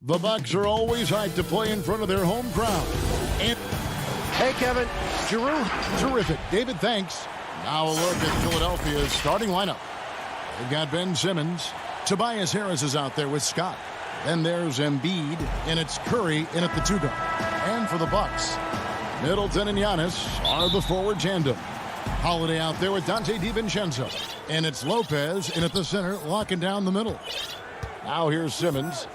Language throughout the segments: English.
The Bucks are always hyped to play in front of their home crowd. And hey, Kevin. Giroux. Terrific. David, thanks. Now a look at Philadelphia's starting lineup. They've got Ben Simmons. Tobias Harris is out there with Scott. Then there's Embiid, and it's Curry in at the 2 guard. And for the Bucks, Middleton and Giannis are the forward tandem. Holiday out there with Dante DiVincenzo. And it's Lopez in at the center, locking down the middle. Now here's Simmons.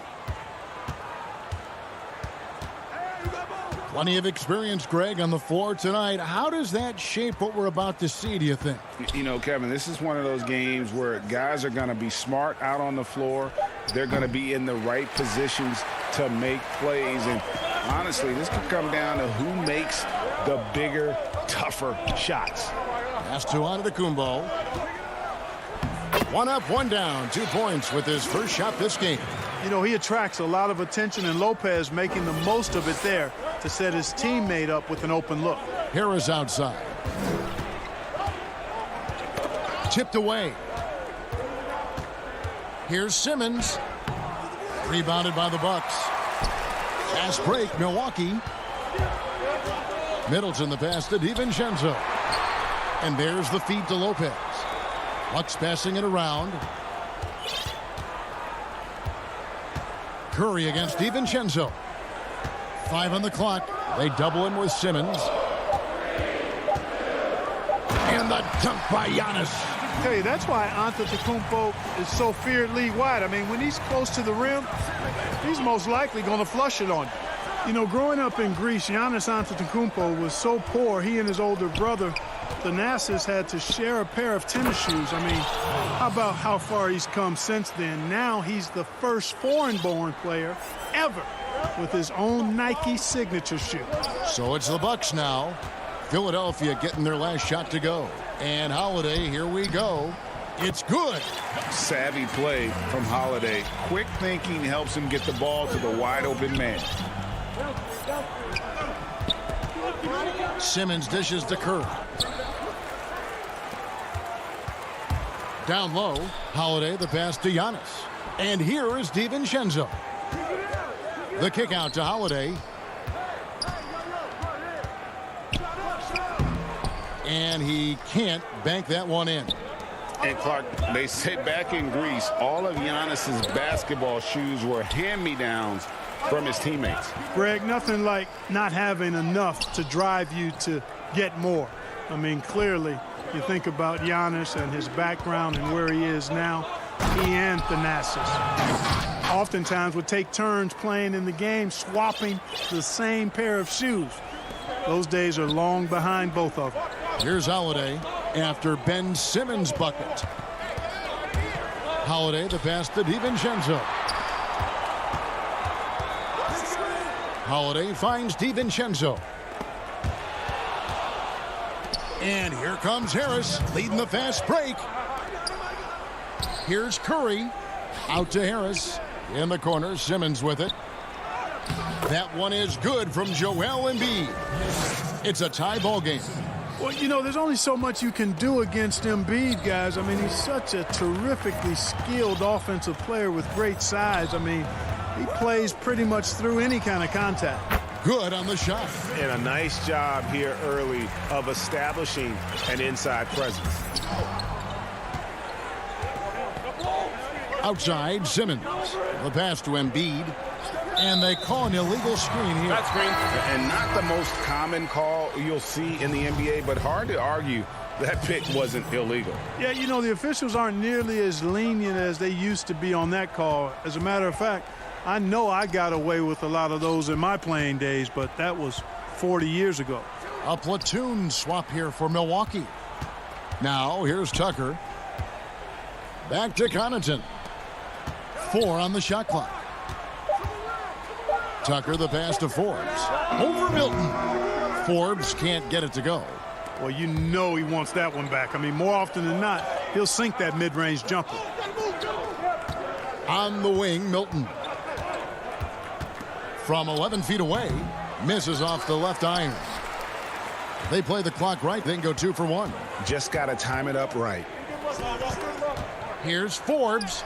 Plenty of experience, Greg, on the floor tonight. How does that shape what we're about to see, do you think? You know, Kevin, this is one of those games where guys are going to be smart out on the floor. They're going to be in the right positions to make plays. And honestly, this could come down to who makes the bigger, tougher shots. Pass to Antetokounmpo. 1 up, 1 down. 2 points with his first shot this game. You know, he attracts a lot of attention, and Lopez making the most of it there to set his teammate up with an open look. Harris outside. Tipped away. Here's Simmons. Rebounded by the Bucks. Fast break, Milwaukee. Middleton the pass to DiVincenzo. And there's the feed to Lopez. Bucks passing it around. Curry against DiVincenzo. 5 on the clock. They double him with Simmons. And the dunk by Giannis. I tell you, that's why Antetokounmpo is so feared league-wide. I mean, when he's close to the rim, he's most likely going to flush it on you. You know, growing up in Greece, Giannis Antetokounmpo was so poor, he and his older brother, Thanasis, had to share a pair of tennis shoes. I mean, how about how far he's come since then? Now he's the first foreign-born player ever with his own Nike signature shoe. So it's the Bucks now. Philadelphia getting their last shot to go. And Holiday, here we go. It's good. Savvy play from Holiday. Quick thinking helps him get the ball to the wide-open man. Simmons dishes to Curry. Down low, Holiday the pass to Giannis. And here is DiVincenzo. The kick out to Holiday. And he can't bank that one in. And Clark, they say back in Greece, all of Giannis's basketball shoes were hand-me-downs from his teammates. Greg, nothing like not having enough to drive you to get more. I mean, clearly, you think about Giannis and his background and where he is now, he and Thanasis oftentimes would take turns playing in the game, swapping the same pair of shoes. Those days are long behind both of them. Here's Holiday after Ben Simmons' bucket. Holiday the pass to DiVincenzo. Holiday finds DiVincenzo. And here comes Harris leading the fast break. Here's Curry out to Harris in the corner. Simmons with it. That one is good from Joel Embiid. It's a tie ball game. Well, you know, there's only so much you can do against Embiid, guys. I mean, he's such a terrifically skilled offensive player with great size. I mean, he plays pretty much through any kind of contact. Good on the shot. And a nice job here early of establishing an inside presence. Outside, Simmons. The pass to Embiid. And they call an illegal screen here. That screen, and not the most common call you'll see in the NBA, but hard to argue that pick wasn't illegal. Yeah, you know, the officials aren't nearly as lenient as they used to be on that call. As a matter of fact, I know I got away with a lot of those in my playing days, but that was 40 years ago. A platoon swap here for Milwaukee. Now, here's Tucker. Back to Connaughton. 4 on the shot clock. Tucker the pass to Forbes. Over Milton. Forbes can't get it to go. Well, you know he wants that one back. I mean, more often than not, he'll sink that mid-range jumper. On the wing, Milton. From 11 feet away, misses off the left iron. They play the clock right, then go 2 for 1. Just got to time it up right. Here's Forbes.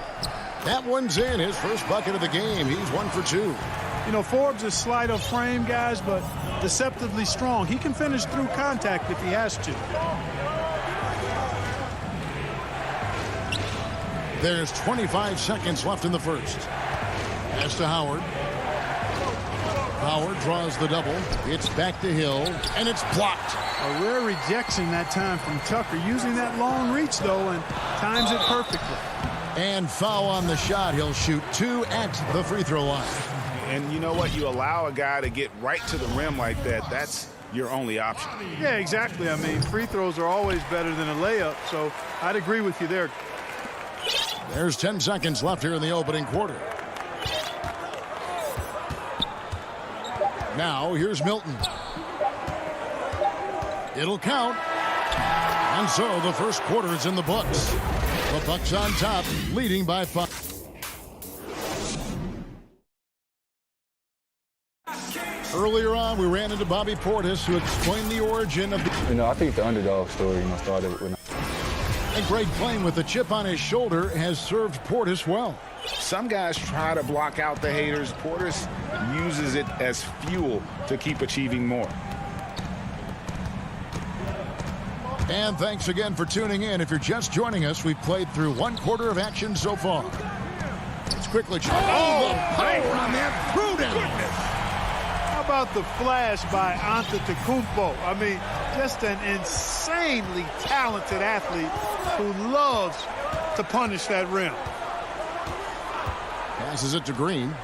That one's in, his first bucket of the game. He's 1 for 2. You know, Forbes is slight of frame, guys, but deceptively strong. He can finish through contact if he has to. There's 25 seconds left in the first. Pass to Howard. Howard draws the double. It's back to Hill, and it's blocked. A rare rejection that time from Tucker. Using that long reach, though, and times it perfectly. And foul on the shot. He'll shoot 2 at the free throw line. And you know what? You allow a guy to get right to the rim like that. That's your only option. Yeah, exactly. I mean, free throws are always better than a layup, so I'd agree with you there. There's 10 seconds left here in the opening quarter. Now, here's Milton. It'll count. And so the first quarter is in the books. The Bucks on top, leading by 5. Earlier on, we ran into Bobby Portis, who explained the origin of the... You know, I think the underdog story, started when... And Greg playing with a chip on his shoulder has served Portis well. Some guys try to block out the haters. Portis uses it as fuel to keep achieving more. And thanks again for tuning in. If you're just joining us, we've played through 1 quarter of action so far. Let's quickly check. Oh, the power on that throwdown. How about the flash by Antetokounmpo? I mean, just an insanely talented athlete who loves to punish that rim. Passes it to Green.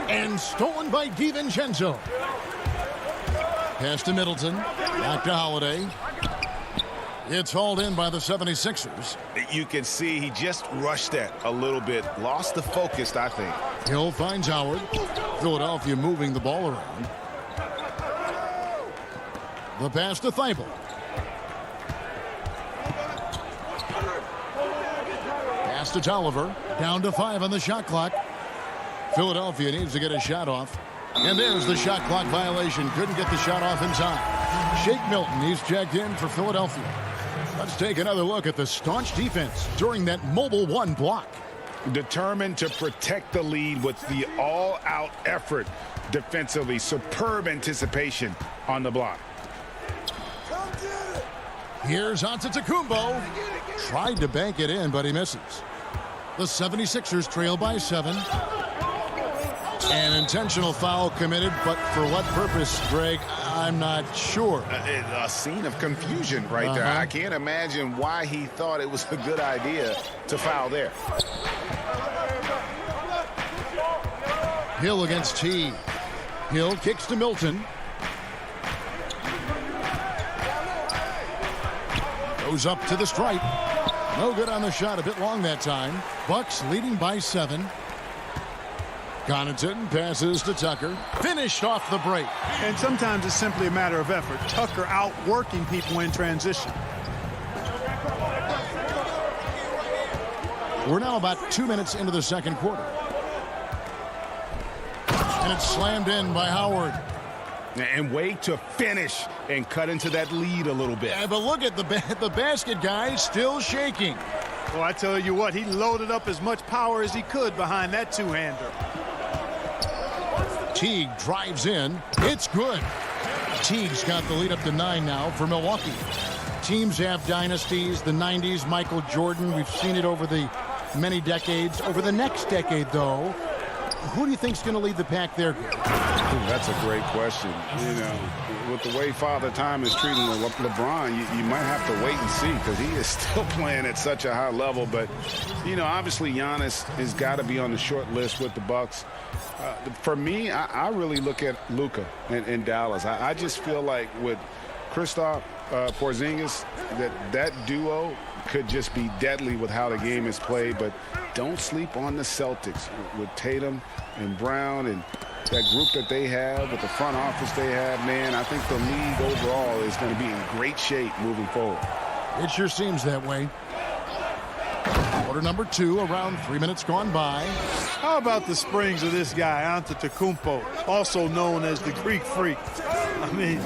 And stolen by DiVincenzo. Pass to Middleton. Back to Holiday. It's hauled in by the 76ers. You can see he just rushed that a little bit. Lost the focus, I think. Hill finds Howard. Philadelphia moving the ball around. The pass to Thibault. Pass to Tolliver. Down to 5 on the shot clock. Philadelphia needs to get a shot off. And there's the shot clock violation. Couldn't get the shot off in time. Shake Milton, he's checked in for Philadelphia. Let's take another look at the staunch defense during that mobile 1 block. Determined to protect the lead with the all-out effort defensively. Superb anticipation on the block. Here's Antetokounmpo. Tried to bank it in, but he misses. The 76ers trail by 7. An intentional foul committed, but for what purpose, Greg, I'm not sure. A scene of confusion right there. I can't imagine why he thought it was a good idea to foul there. Hill against T. Hill kicks to Milton. Goes up to the stripe. No good on the shot, a bit long that time. Bucks leading by 7. Connaughton passes to Tucker. Finished off the break. And sometimes it's simply a matter of effort. Tucker outworking people in transition. We're now about 2 minutes into the second quarter. And it's slammed in by Howard. And wait to finish and cut into that lead a little bit. Yeah, but look at the basket guy still shaking. Well, I tell you what, he loaded up as much power as he could behind that two-hander. Teague drives in. It's good. Teague's got the lead up to 9 now for Milwaukee. Teams have dynasties. The 90s, Michael Jordan. We've seen it over the many decades. Over the next decade, though, who do you think's going to lead the pack there? That's a great question. You know, with the way Father Time is treating LeBron, you might have to wait and see because he is still playing at such a high level. But, you know, obviously Giannis has got to be on the short list with the Bucks. For me, I really look at Luka in Dallas. I just feel like with Kristaps Porzingis, that duo could just be deadly with how the game is played. But don't sleep on the Celtics with Tatum and Brown and that group that they have, with the front office they have. Man, I think the league overall is going to be in great shape moving forward. It sure seems that way. Quarter number 2, around 3 minutes gone by. How about the springs of this guy, Antetokounmpo, also known as the Greek Freak? I mean,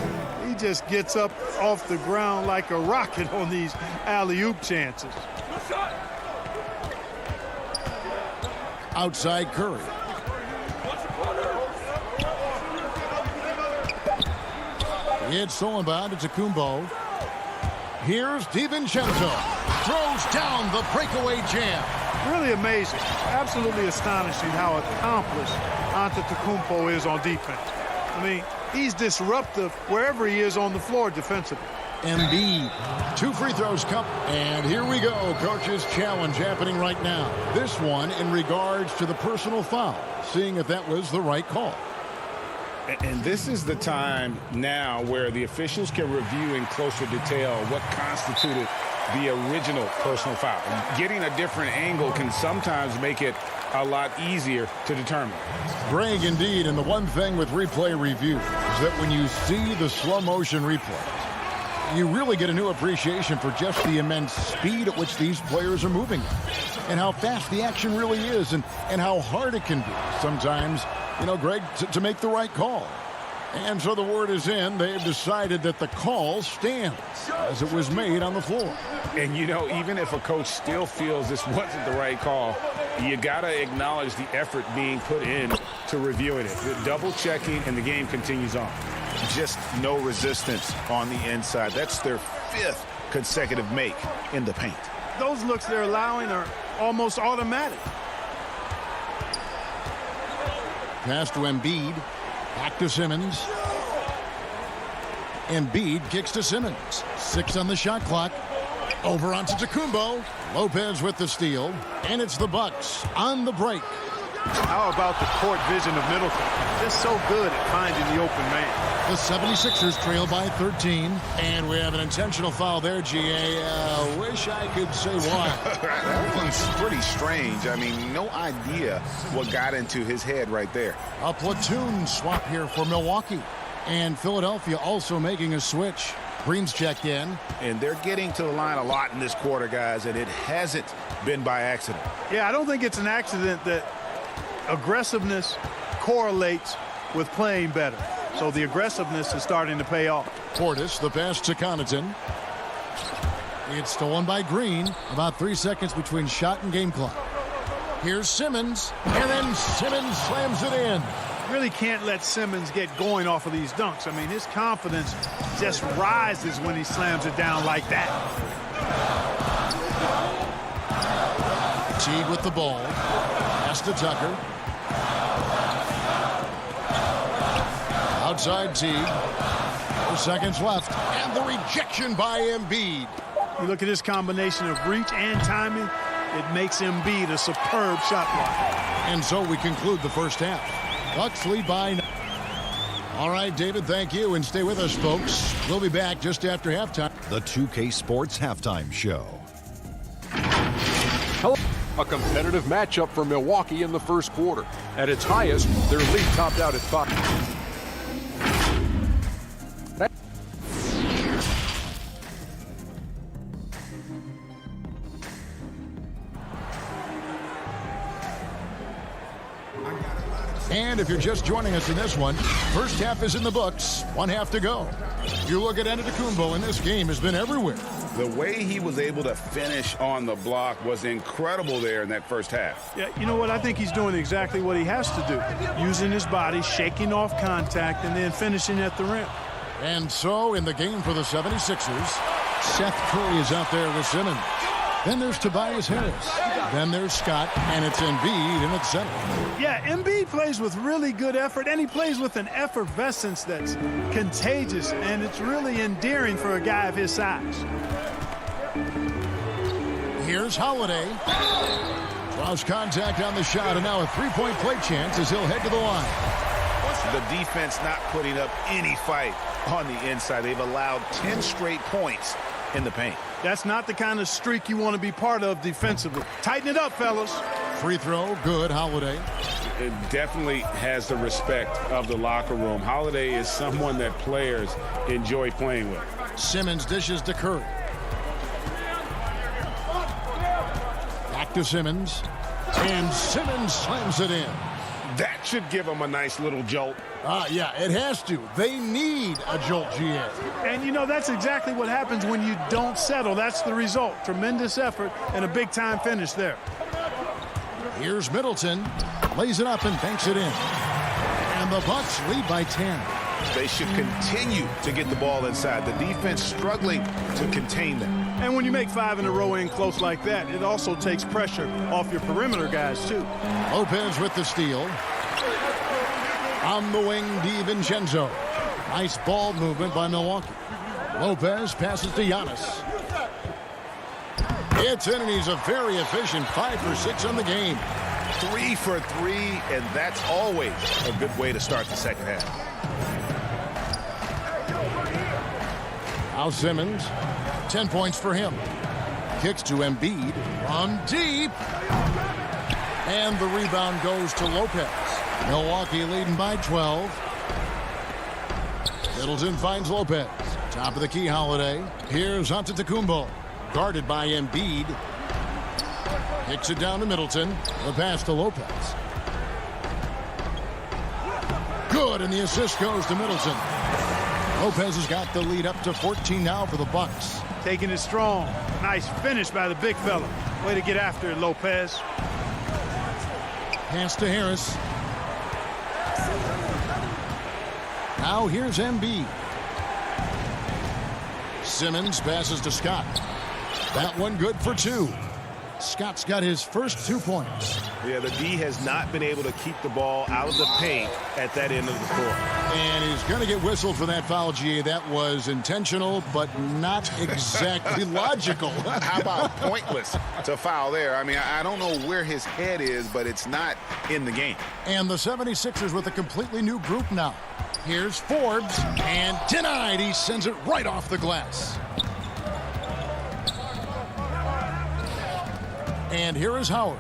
he just gets up off the ground like a rocket on these alley-oop chances. Outside Curry. It's stolen by Antetokounmpo. Here's DiVincenzo. Throws down the breakaway jam. Really amazing. Absolutely astonishing how accomplished Antetokounmpo is on defense. I mean, he's disruptive wherever he is on the floor defensively. Embiid. 2 free throws come. And here we go. Coach's challenge happening right now. This one in regards to the personal foul. Seeing if that was the right call. And this is the time now where the officials can review in closer detail what constituted the original personal foul. Getting a different angle can sometimes make it a lot easier to determine. Greg, indeed, and the one thing with replay review is that when you see the slow motion replays, you really get a new appreciation for just the immense speed at which these players are moving and how fast the action really is and how hard it can be sometimes, you know, Greg, to make the right call. And so the word is in. They've decided that the call stands as it was made on the floor. And, you know, even if a coach still feels this wasn't the right call, you got to acknowledge the effort being put in to reviewing it. Double checking, and the game continues on. Just no resistance on the inside. That's their 5th consecutive make in the paint. Those looks they're allowing are almost automatic. Pass to Embiid. Back to Simmons. Embiid kicks to Simmons. 6 on the shot clock. Over onto Antetokounmpo. Lopez with the steal. And it's the Bucks on the break. How about the court vision of Middleton? Just so good at finding the open man. The 76ers trail by 13. And we have an intentional foul there, GA. Wish I could say why. That one's pretty strange. I mean, no idea what got into his head right there. A platoon swap here for Milwaukee. And Philadelphia also making a switch. Green's checked in. And they're getting to the line a lot in this quarter, guys, and it hasn't been by accident. Yeah, I don't think it's an accident that aggressiveness correlates with playing better. So the aggressiveness is starting to pay off. Portis, the pass to Connaughton. It's stolen by Green. About 3 seconds between shot and game clock. Here's Simmons. And then Simmons slams it in. Really can't let Simmons get going off of these dunks. I mean, his confidence just rises when he slams it down like that. Teague with the ball. Pass to Tucker. Outside Teague. 4 seconds left. And the rejection by Embiid. You look at this combination of reach and timing, it makes Embiid a superb shot blocker. And so we conclude the first half. Bucks lead by 9. All right, David, thank you. And stay with us, folks. We'll be back just after halftime. The 2K Sports Halftime Show. Hello. A competitive matchup for Milwaukee in the first quarter. At its highest, their lead topped out at 5. And if you're just joining us in this one, first half is in the books. 1 half to go. You look at Antetokounmpo, and this game has been everywhere. The way he was able to finish on the block was incredible there in that first half. Yeah, you know what? I think he's doing exactly what he has to do. Using his body, shaking off contact, and then finishing at the rim. And so in the game for the 76ers, Seth Curry is out there with Simmons. Then there's Tobias Harris. Then there's Scott, and it's Embiid in at center. Yeah, Embiid plays with really good effort, and he plays with an effervescence that's contagious, and it's really endearing for a guy of his size. Here's Holiday. Draws contact on the shot, and now a three-point play chance as he'll head to the line. The defense not putting up any fight on the inside. They've allowed 10 straight points in the paint. That's not the kind of streak you want to be part of defensively. Tighten it up, fellas. Free throw, good, Holiday. It definitely has the respect of the locker room. Holiday is someone that players enjoy playing with. Simmons dishes to Curry. Back to Simmons. And Simmons slams it in. That should give him a nice little jolt. Yeah, it has to. They need a jolt, GA. And, you know, that's exactly what happens when you don't settle. That's the result. Tremendous effort and a big-time finish there. Here's Middleton. Lays it up and banks it in. And the Bucks lead by 10. They should continue to get the ball inside. The defense struggling to contain them. And when you make 5 in a row in close like that, it also takes pressure off your perimeter guys, too. Lopez with the steal. On the wing, DiVincenzo. Nice ball movement by Milwaukee. Lopez passes to Giannis. It's in, and he's a very efficient 5 for 6 on the game. 3 for 3, and that's always a good way to start the second half. Now Simmons, 10 points for him. Kicks to Embiid, on deep. And the rebound goes to Lopez. Milwaukee leading by 12. Middleton finds Lopez. Top of the key, Holiday. Here's Antetokounmpo. Guarded by Embiid. Kicks it down to Middleton. The pass to Lopez. Good, and the assist goes to Middleton. Lopez has got the lead up to 14 now for the Bucks. Taking it strong. Nice finish by the big fella. Way to get after it, Lopez. Pass to Harris. Now here's Embiid. Simmons passes to Scott. That one good for 2. Scott's got his first 2 points. Yeah, the D has not been able to keep the ball out of the paint at that end of the court. And he's going to get whistled for that foul, GA. That was intentional, but not exactly logical. How about pointless to foul there? I mean, I don't know where his head is, but it's not in the game. And the 76ers with a completely new group now. Here's Forbes, and denied. He sends it right off the glass. And here is Howard.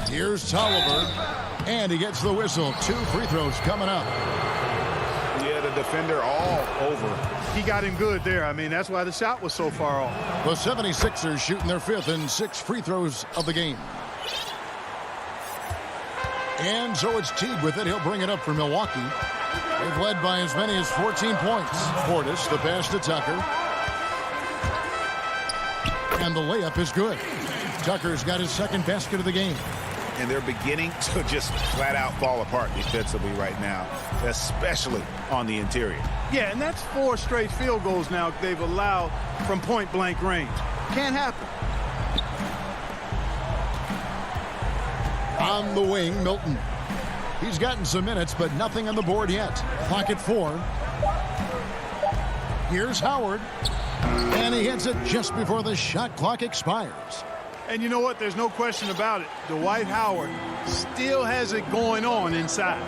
Here's Tolliver, and he gets the whistle. 2 free throws coming up. Yeah, the defender all over. He got him good there. I mean, that's why the shot was so far off. The 76ers shooting their 5th and 6 free throws of the game. And so it's Teague with it. He'll bring it up for Milwaukee. They've led by as many as 14 points. Portis, the pass to Tucker. And the layup is good. Tucker's got his 2nd basket of the game. And they're beginning to just flat out fall apart defensively right now, especially on the interior. Yeah, and that's 4 straight field goals now they've allowed from point-blank range. Can't happen. On the wing, Milton. He's gotten some minutes, but nothing on the board yet. Clock at 4. Here's Howard. And he hits it just before the shot clock expires. And you know what? There's no question about it. Dwight Howard still has it going on inside.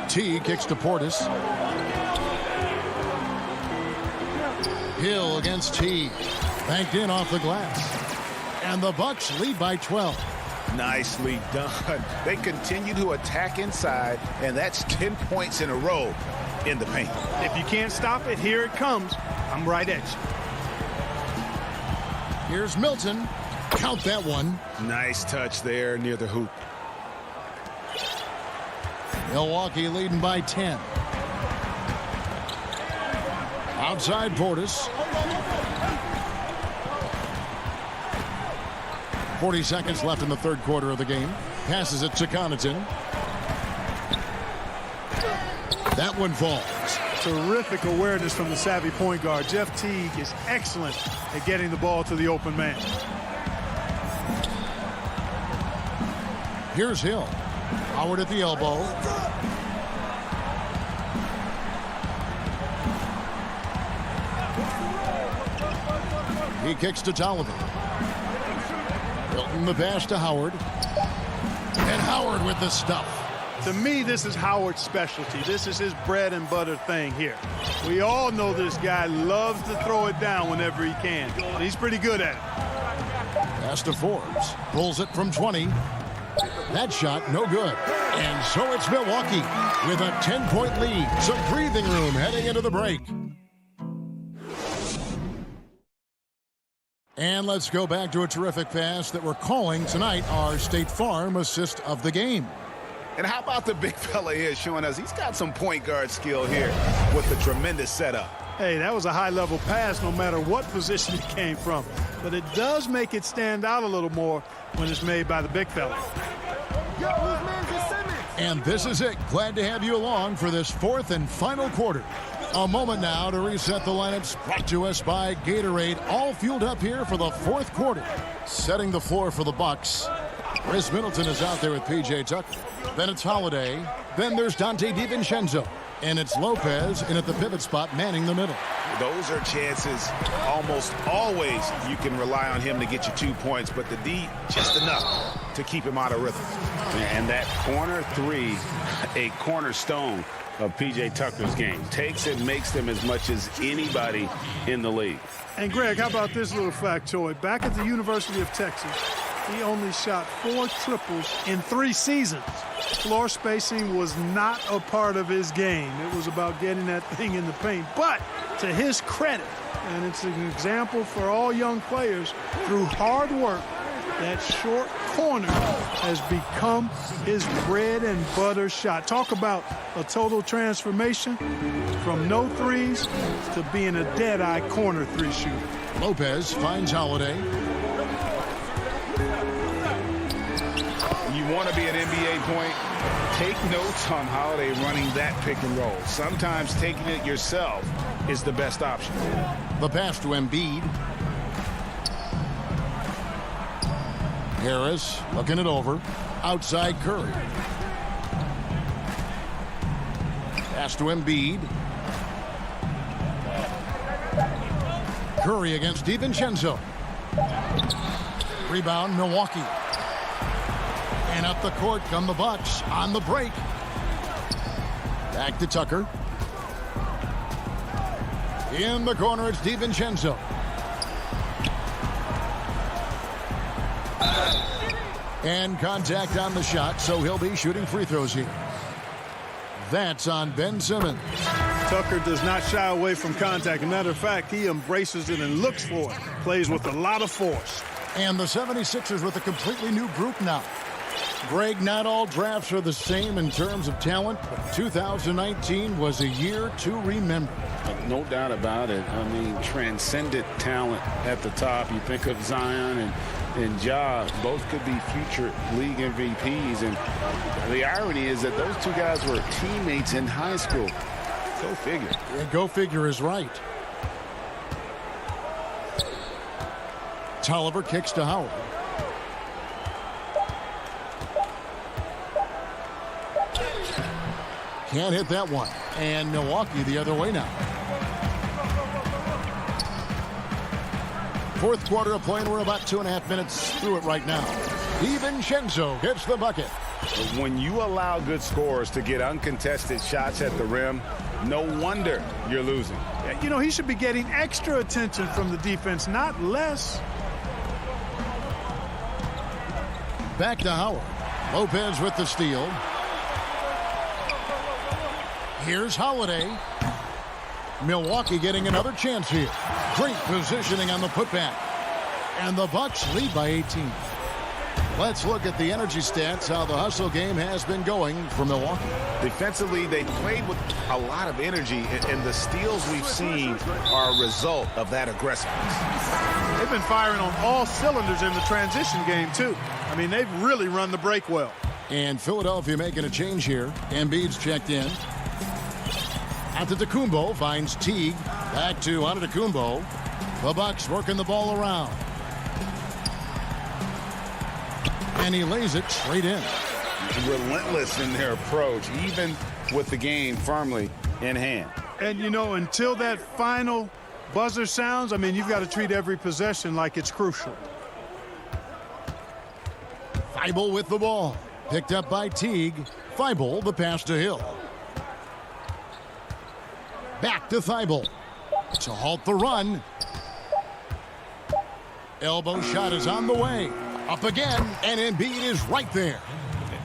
T kicks to Portis. Hill against T. Banked in off the glass. And the Bucks lead by 12. Nicely done. They continue to attack inside, and that's 10 points in a row in the paint. If you can't stop it, here it comes. I'm right at you. Here's Milton. Count that one. Nice touch there near the hoop. Milwaukee leading by 10. Outside Portis. 40 seconds left in the 3rd quarter of the game. Passes it to Connaughton. That one falls. Terrific awareness from the savvy point guard. Jeff Teague is excellent at getting the ball to the open man. Here's Hill. Howard at the elbow. He kicks to Tolliver. Hilton the pass to Howard. And Howard with the stuff. To me, this is Howard's specialty. This is his bread and butter thing here. We all know this guy loves to throw it down whenever he can. And he's pretty good at it. Pass to Forbes. Pulls it from 20. That shot, no good. And so it's Milwaukee with a 10-point lead. Some breathing room heading into the break. And let's go back to a terrific pass that we're calling tonight our State Farm assist of the game. And how about the big fella here showing us he's got some point guard skill here with the tremendous setup. Hey, that was a high-level pass no matter what position it came from. But it does make it stand out a little more when it's made by the big fella. And this is it. Glad to have you along for this fourth and final quarter. A moment now to reset the lineups, brought to us by Gatorade, all fueled up here for the fourth quarter. Setting the floor for the Bucks. Chris Middleton is out there with P.J. Tucker. Then it's Holiday. Then there's Dante DiVincenzo. And it's Lopez in at the pivot spot, manning the middle. Those are chances almost always you can rely on him to get you 2 points, but the D just enough to keep him out of rhythm. And that corner three, a cornerstone of P.J. Tucker's game. Takes and makes them as much as anybody in the league. And, Greg, how about this little factoid? Back at the University of Texas, he only shot 4 triples in 3 seasons. Floor spacing was not a part of his game. It was about getting that thing in the paint. But to his credit, and it's an example for all young players, through hard work, that short corner has become his bread and butter shot. Talk about a total transformation from no threes to being a dead-eye corner 3 shooter. Lopez finds Holiday. You want to be an NBA point? Take notes on Holiday running that pick and roll. Sometimes taking it yourself is the best option. The pass to Embiid. Harris looking it over. Outside Curry. Pass to Embiid. Curry against DiVincenzo. Rebound, Milwaukee. And up the court come the Bucks on the break. Back to Tucker. In the corner, it's DiVincenzo. And contact on the shot, so he'll be shooting free throws here. That's on Ben Simmons. Tucker does not shy away from contact. As a matter of fact, he embraces it and looks for it. Plays with a lot of force. And the 76ers with a completely new group now. Greg, not all drafts are the same in terms of talent, but 2019 was a year to remember. No doubt about it. I mean, transcendent talent at the top. You think of Zion and Ja, both could be future league MVPs. And the irony is that those 2 guys were teammates in high school. Go figure. Yeah, go figure is right. Tolliver kicks to Howard. Can't hit that one. And Milwaukee the other way now. Fourth quarter of play, and we're about 2.5 minutes through it right now. DiVincenzo gets the bucket. When you allow good scorers to get uncontested shots at the rim, no wonder you're losing. You know, he should be getting extra attention from the defense, not less. Back to Howard. Lopez with the steal. Here's Holiday. Milwaukee getting another chance here. Great positioning on the putback. And the Bucks lead by 18. Let's look at the energy stats, how the hustle game has been going for Milwaukee. Defensively, they played with a lot of energy, and the steals we've seen are a result of that aggressiveness. They've been firing on all cylinders in the transition game, too. I mean, they've really run the break well. And Philadelphia making a change here. Embiid's checked in. Antetokounmpo finds Teague. Back to Antetokounmpo. The Bucks working the ball around. And he lays it straight in. Relentless in their approach, even with the game firmly in hand. And, you know, until that final buzzer sounds, I mean, you've got to treat every possession like it's crucial. Thibault with the ball. Picked up by Teague. Thibault, the pass to Hill. Back to Thibault to halt the run. Elbow shot is on the way. Up again, and Embiid is right there.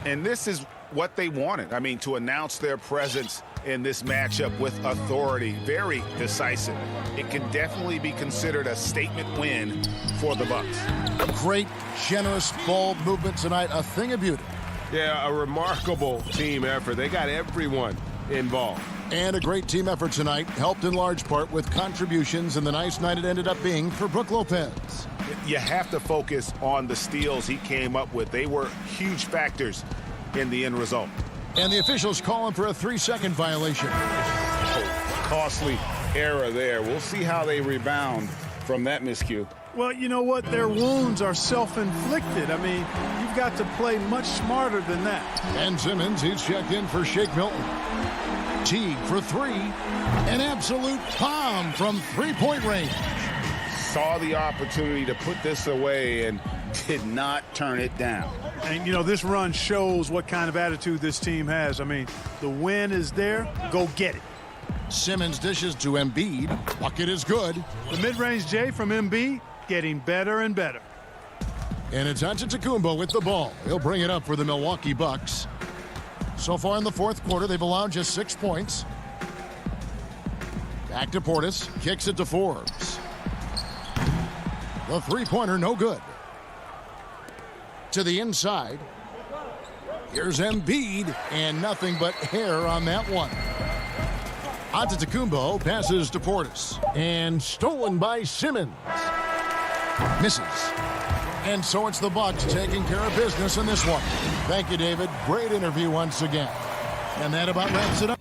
And this is what they wanted. I mean, to announce their presence in this matchup with authority, very decisive. It can definitely be considered a statement win for the Bucks. A great, generous ball movement tonight, a thing of beauty. Yeah, a remarkable team effort. They got everyone involved. And a great team effort tonight, helped in large part with contributions and the nice night it ended up being for Brook Lopez. You have to focus on the steals he came up with. They were huge factors in the end result. And the officials calling for a 3-second violation. Oh, costly error there. We'll see how they rebound from that miscue. Well, you know what? Their wounds are self-inflicted. I mean, you've got to play much smarter than that. Ben Simmons, he's checked in for Shake Milton. Teague for 3. An absolute bomb from three-point range. Saw the opportunity to put this away and did not turn it down. And, you know, this run shows what kind of attitude this team has. I mean, the win is there. Go get it. Simmons dishes to Embiid. Bucket is good. The mid-range J from Embiid getting better and better. And it's Antetokounmpo with the ball. He'll bring it up for the Milwaukee Bucks. So far in the fourth quarter, they've allowed just 6 points. Back to Portis. Kicks it to Forbes. The three-pointer, no good. To the inside. Here's Embiid, and nothing but hair on that one. Antetokounmpo passes to Portis. And stolen by Simmons. Misses. And so it's the Bucks taking care of business in this one. Thank you, David. Great interview once again. And that about wraps it up.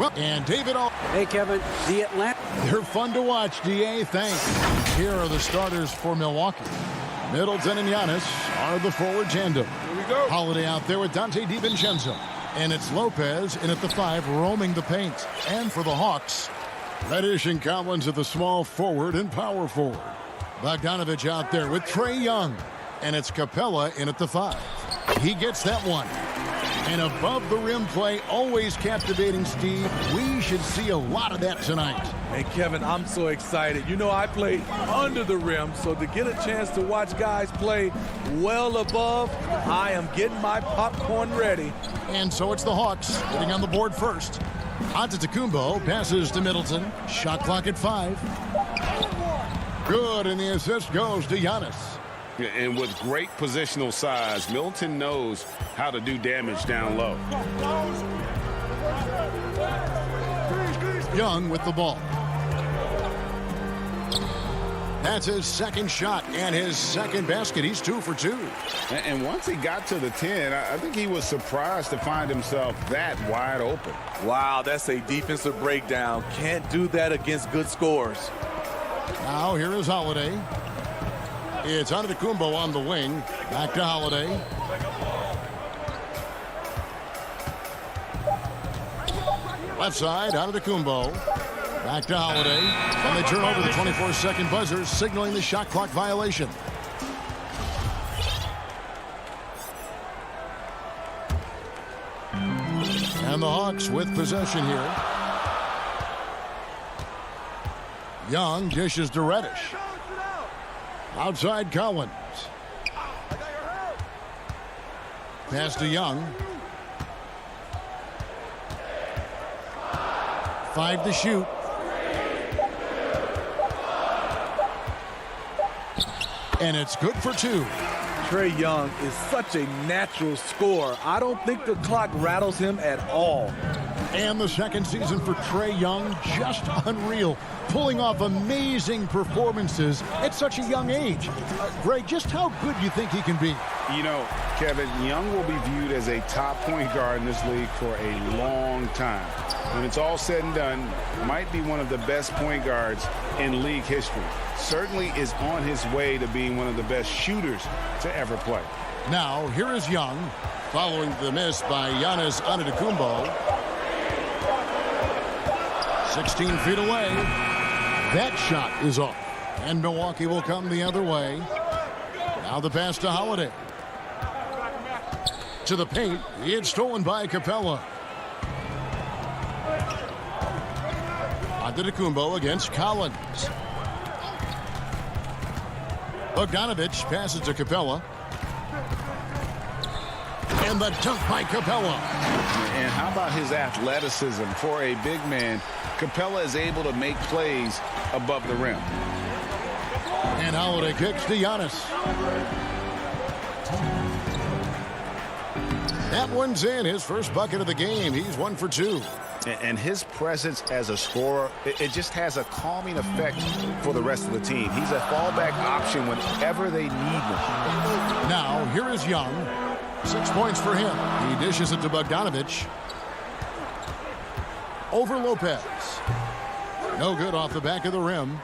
Well, and David All. Hey, Kevin, the Atlanta. They're fun to watch, DA. Thanks. Here are the starters for Milwaukee. Middleton and Giannis are the forward tandem. Here we go. Holiday out there with Dante DiVincenzo. And it's Lopez in at the 5 roaming the paint. And for the Hawks, Reddish and Collins at the small forward and power forward. Bogdanovich out there with Trae Young. And it's Capella in at the 5. He gets that one. And above the rim play, always captivating, Steve. We should see a lot of that tonight. Hey, Kevin, I'm so excited. You know, I played under the rim, so to get a chance to watch guys play well above, I am getting my popcorn ready. And so it's the Hawks getting on the board first. Antetokounmpo passes to Middleton. Shot clock at 5. Good, and the assist goes to Giannis. And with great positional size, Middleton knows how to do damage down low. Young with the ball. That's his second shot and his second basket. He's 2 for 2. And once he got to the 10, I think he was surprised to find himself that wide open. Wow, that's a defensive breakdown. Can't do that against good scores. Now here is Holiday. It's Antetokounmpo on the wing. Back to Holiday. Left side, Antetokounmpo. Back to Holiday. And they turn over the 24-second buzzer, signaling the shot clock violation. And the Hawks with possession here. Young dishes to Reddish. Outside Collins. Pass to Young. 5 to shoot. And it's good for 2. Trae Young is such a natural scorer. I don't think the clock rattles him at all. And the second season for Trae Young, just unreal. Pulling off amazing performances at such a young age. Greg, just how good do you think he can be? You know, Kevin, Young will be viewed as a top point guard in this league for a long time. When it's all said and done, might be one of the best point guards in league history. Certainly is on his way to being one of the best shooters to ever play. Now, here is Young, following the miss by Giannis Antetokounmpo. 16 feet away. That shot is off. And Milwaukee will come the other way. Now the pass to Holiday. To the paint. It's stolen by Capella. Antetokounmpo against Collins. Bogdanovich passes to Capella. And the dunk by Capella. And how about his athleticism for a big man? Capella is able to make plays above the rim. And Holiday kicks to Giannis. That one's in. His first bucket of the game. He's 1 for 2. And his presence as a scorer, it just has a calming effect for the rest of the team. He's a fallback option whenever they need him. Now, here is Young. 6 points for him. He dishes it to Bogdanovich. Over Lopez. No good off the back of the rim.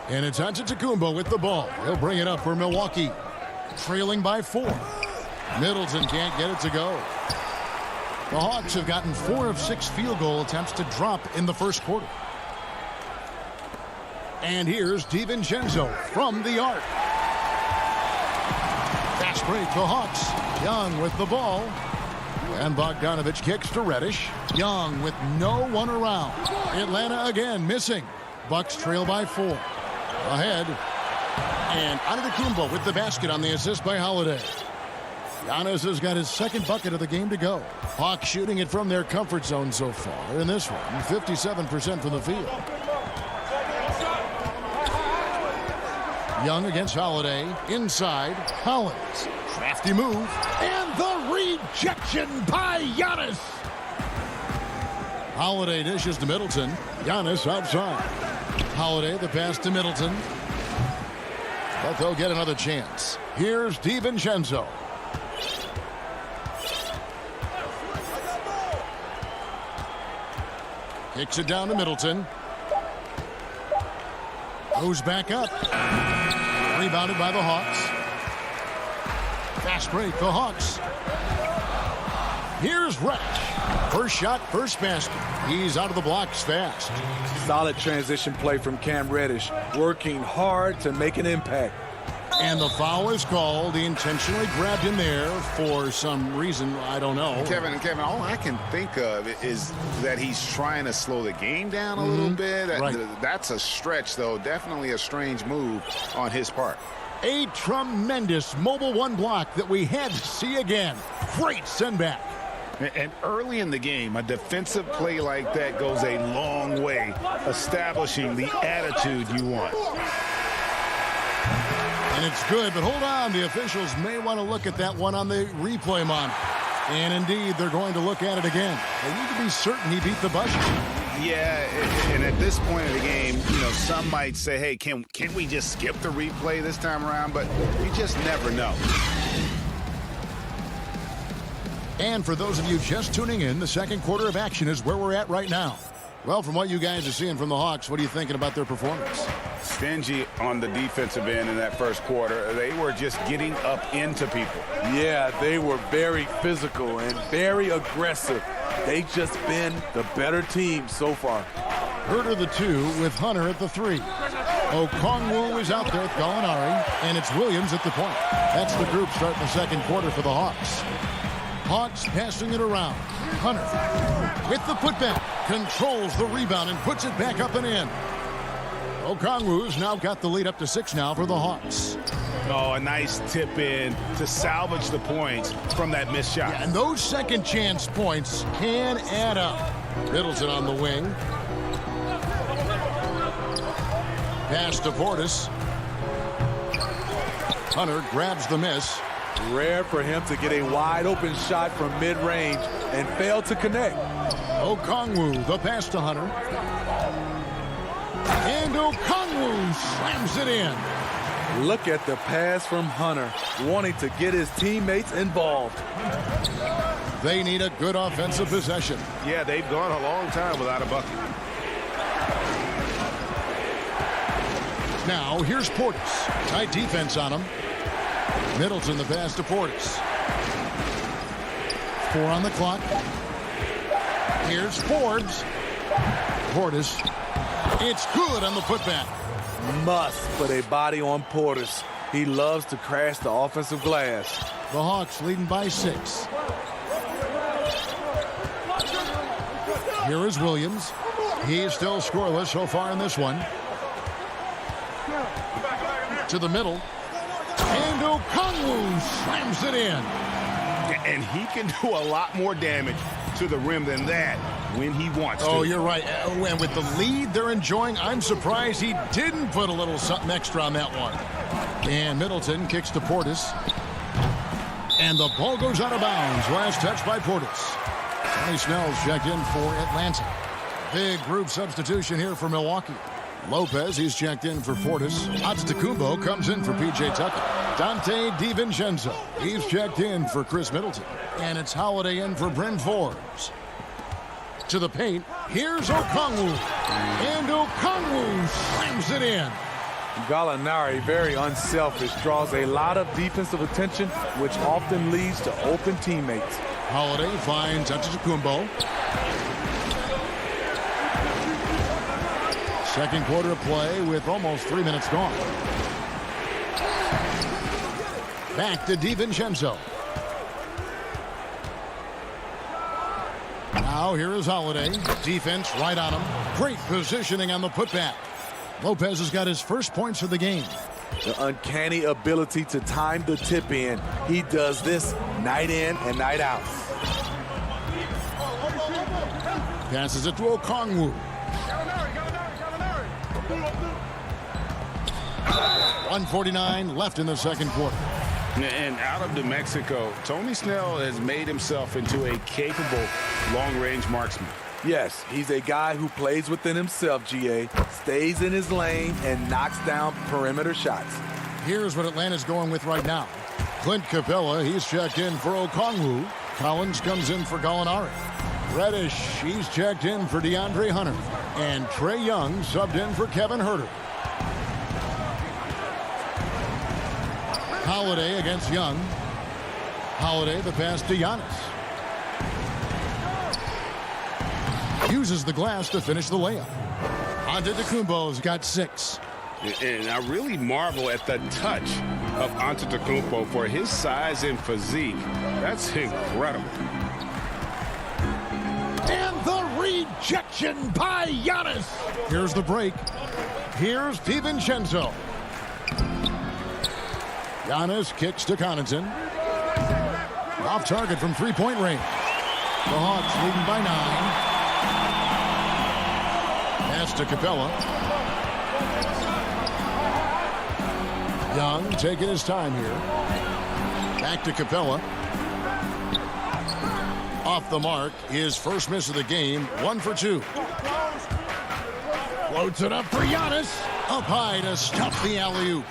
And it's Antetokounmpo with the ball. He'll bring it up for Milwaukee. Trailing by 4. Middleton can't get it to go. The Hawks have gotten 4 of 6 field goal attempts to drop in the first quarter. And here's DiVincenzo from the arc. Fast break, the Hawks. Young with the ball. And Bogdanovich kicks to Reddish. Young with no one around. Atlanta again missing. Bucks trail by 4. Ahead. And Antetokounmpo with the basket on the assist by Holiday. Giannis has got his second bucket of the game to go. Hawks shooting it from their comfort zone so far in this one. 57% from the field. Young against Holiday. Inside. Collins. Crafty move. And the rejection by Giannis. Holiday dishes to Middleton. Giannis outside. Holiday the pass to Middleton. But they'll get another chance. Here's DiVincenzo. Kicks it down to Middleton. Goes back up. Rebounded by the Hawks. Fast break, the Hawks. Here's Reddish. First shot, first basket. He's out of the blocks fast. Solid transition play from Cam Reddish. Working hard to make an impact. And the foul is called. He intentionally grabbed him there for some reason. I don't know. Kevin, all I can think of is that he's trying to slow the game down a little bit. Right. That's a stretch, though. Definitely a strange move on his part. A tremendous mobile one block that we had to see again. Great send back. And early in the game, a defensive play like that goes a long way, establishing the attitude you want. And it's good, but hold on. The officials may want to look at that one on the replay monitor. And indeed, they're going to look at it again. They need to be certain he beat the buzzer. Yeah, and at this point of the game, you know, some might say, hey, can we just skip the replay this time around? But you just never know. And for those of you just tuning in, the second quarter of action is where we're at right now. Well, from what you guys are seeing from the Hawks, what are you thinking about their performance? Stingy on the defensive end in that first quarter. They were just getting up into people. Yeah, they were very physical and very aggressive. They've just been the better team so far. Herter the 2 with Hunter at the 3. Okongwu is out there with Gallinari, and it's Williams at the point. That's the group starting the second quarter for the Hawks. Hawks passing it around. Hunter with the putback, controls the rebound and puts it back up and in. Okongwu's now got the lead up to 6 now for the Hawks. Oh, a nice tip in to salvage the points from that missed shot. Yeah, and those second chance points can add up. Middleton on the wing. Pass to Portis. Hunter grabs the miss. Rare for him to get a wide open shot from mid-range and fail to connect. Okongwu, the pass to Hunter. And Okongwu slams it in. Look at the pass from Hunter, wanting to get his teammates involved. They need a good offensive possession. Yeah, they've gone a long time without a bucket. Now, here's Portis. Tight defense on him. Middleton the pass to Portis. 4 on the clock. Here's Forbes. Portis. It's good on the putback. Must put a body on Portis. He loves to crash the offensive glass. The Hawks leading by 6. Here is Williams. He's still scoreless so far in this one. To the middle. And Okongwu slams it in. And he can do a lot more damage to the rim than that when he wants to. Oh, you're right. And with the lead they're enjoying, I'm surprised he didn't put a little something extra on that one. And Middleton kicks to Portis. And the ball goes out of bounds. Last touch by Portis. Tony Snell's checked in for Atlanta. Big group substitution here for Milwaukee. Lopez, he's checked in for Portis. Antetokounmpo comes in for P.J. Tucker. Dante DiVincenzo, he's checked in for Chris Middleton. And it's Holiday in for Bryn Forbes. To the paint, here's Okongwu. And Okongwu slams it in. Gallinari, very unselfish, draws a lot of defensive attention, which often leads to open teammates. Holiday finds Antetokounmpo. Second quarter of play with almost 3 minutes gone. Back to DiVincenzo. Now here is Holiday. Defense right on him. Great positioning on the putback. Lopez has got his first points of the game. The uncanny ability to time the tip in. He does this night in and night out. Passes it to Okongwu. 1:49 left in the second quarter. And out of New Mexico, Tony Snell has made himself into a capable long-range marksman. Yes, he's a guy who plays within himself, GA, stays in his lane, and knocks down perimeter shots. Here's what Atlanta's going with right now. Clint Capella, he's checked in for Okongwu. Collins comes in for Gallinari. Reddish, he's checked in for DeAndre Hunter. And Trae Young subbed in for Kevin Herter. Holiday against Young. Holiday, the pass to Giannis. Uses the glass to finish the layup. Antetokounmpo's got 6. And I really marvel at the touch of Antetokounmpo for his size and physique. That's incredible. And the rejection by Giannis. Here's the break. Here's DiVincenzo. Giannis kicks to Connaughton. Off target from three-point range. The Hawks leading by 9. Pass to Capella. Young taking his time here. Back to Capella. Off the mark, his first miss of the game, 1 for 2. Floats it up for Giannis. Up high to stop the alley-oop.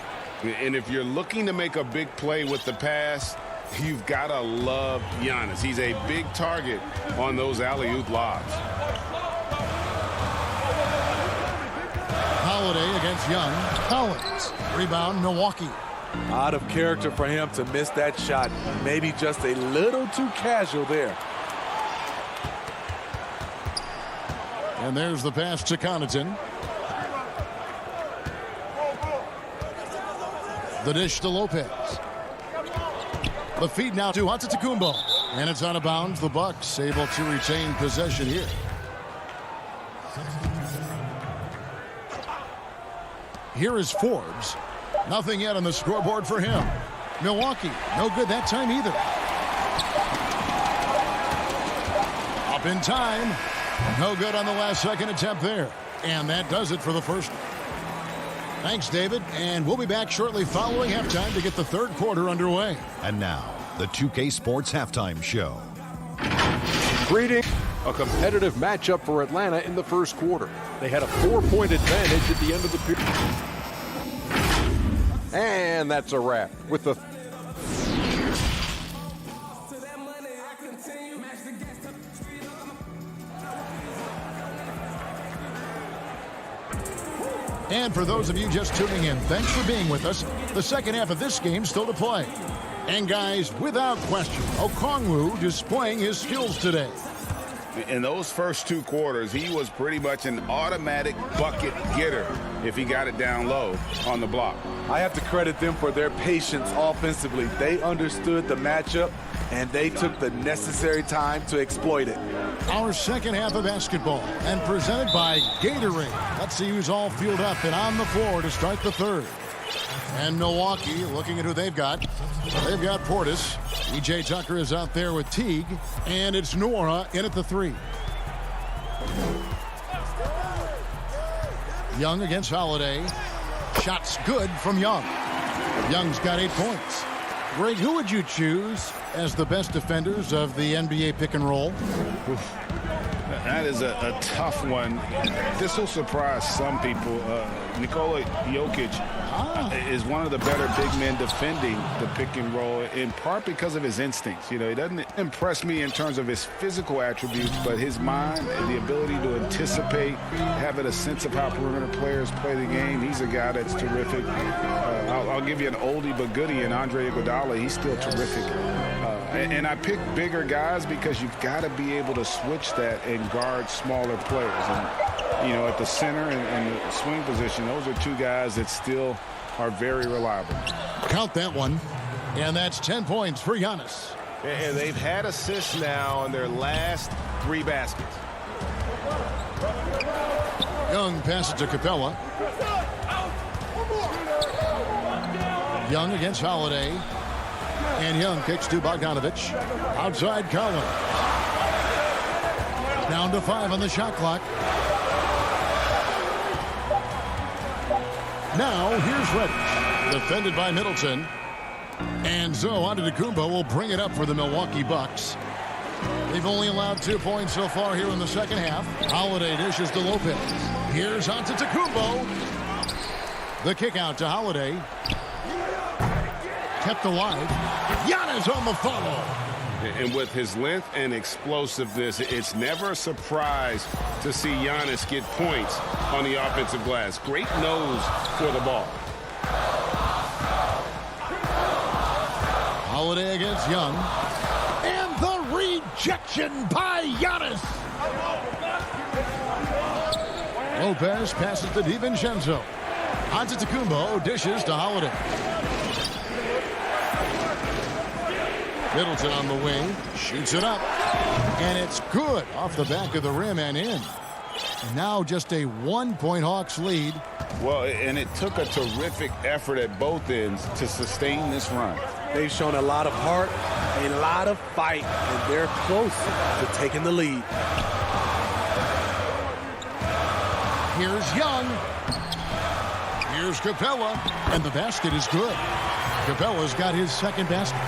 And if you're looking to make a big play with the pass, you've got to love Giannis. He's a big target on those alley-oop lobs. Holiday against Young. Collins. Rebound, Milwaukee. Out of character for him to miss that shot. Maybe just a little too casual there. And there's the pass to Connaughton. The dish to Lopez. The feed now to Antetokounmpo. And it's out of bounds. The Bucks able to retain possession here. Here is Forbes. Nothing yet on the scoreboard for him. Milwaukee, no good that time either. Up in time. No good on the last second attempt there. And that does it for the first. Thanks, David. And we'll be back shortly following halftime to get the third quarter underway. And now, the 2K Sports Halftime Show. Greetings. A competitive matchup for Atlanta in the first quarter. They had a 4-point advantage at the end of the period. And that's a wrap with the And for those of you just tuning in, thanks for being with us. The second half of this game still to play. And guys, without question, Okongwu displaying his skills today. In those first 2 quarters, he was pretty much an automatic bucket getter if he got it down low on the block. I have to credit them for their patience offensively. They understood the matchup, and they took the necessary time to exploit it. Our second half of basketball, and presented by Gatorade. Let's see who's all fueled up and on the floor to start the third. And Milwaukee, looking at who they've got. They've got Portis. E.J. Tucker is out there with Teague. And it's Nora in at the 3. Young against Holiday. Shots good from Young. Young's got 8 points. Greg, who would you choose as the best defenders of the NBA pick and roll? That is a tough one. This will surprise some people. Nikola Jokic is one of the better big men defending the pick and roll, in part because of his instincts. You know, he doesn't impress me in terms of his physical attributes, but his mind and the ability to anticipate, having a sense of how perimeter players play the game. He's a guy that's terrific. I'll give you an oldie but goodie in Andre Iguodala. He's still terrific. And I pick bigger guys because you've got to be able to switch that and guard smaller players. And, you know, at the center and the swing position, those are 2 guys that still are very reliable. Count that one. And that's 10 points for Giannis. And they've had assists now on their last 3 baskets. Young passes to Capella. Young against Holiday. And Young kicks to Bogdanovich. Outside Collins. Down to 5 on the shot clock. Now here's Reddish. Defended by Middleton. And so Antetokounmpo will bring it up for the Milwaukee Bucks. They've only allowed 2 points so far here in the second half. Holiday dishes to Lopez. Here's Antetokounmpo. The kick out to Holiday. Kept alive. Giannis on the follow. And with his length and explosiveness, it's never a surprise to see Giannis get points on the offensive glass. Great nose for the ball. Holiday against Young. And the rejection by Giannis. Lopez passes to DiVincenzo. Antetokounmpo dishes to Holiday. Middleton on the wing, shoots it up, and it's good off the back of the rim and in. Now just a 1-point Hawks lead. Well, and it took a terrific effort at both ends to sustain this run. They've shown a lot of heart, a lot of fight, and they're close to taking the lead. Here's Young. Here's Capella, and the basket is good. Capella's got his second basket.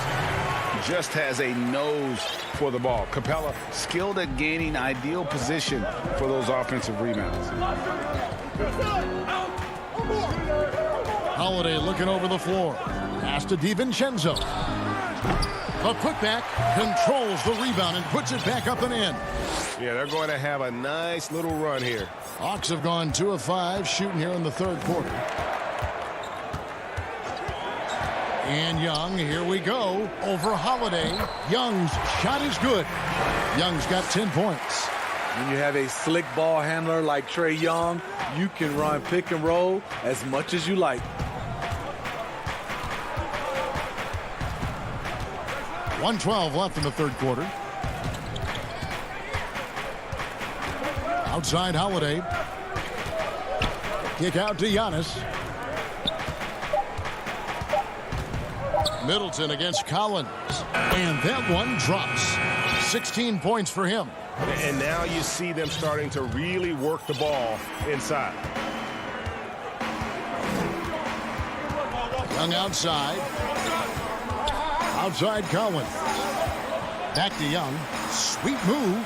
just has a nose for the ball. Capella skilled at gaining ideal position for those offensive rebounds. Holiday looking over the floor. Pass to DiVincenzo. A putback, controls the rebound and puts it back up and in. Yeah, they're going to have a nice little run here. Hawks have gone 2 of 5 shooting here in the third quarter. And Young, here we go, over Holiday. Young's shot is good. Young's got 10 points. When you have a slick ball handler like Trae Young, you can run pick and roll as much as you like. .112 left in the third quarter. Outside Holiday. Kick out to Giannis. Middleton against Collins. And that one drops. 16 points for him. And now you see them starting to really work the ball inside. Young outside. Outside Collins. Back to Young. Sweet move.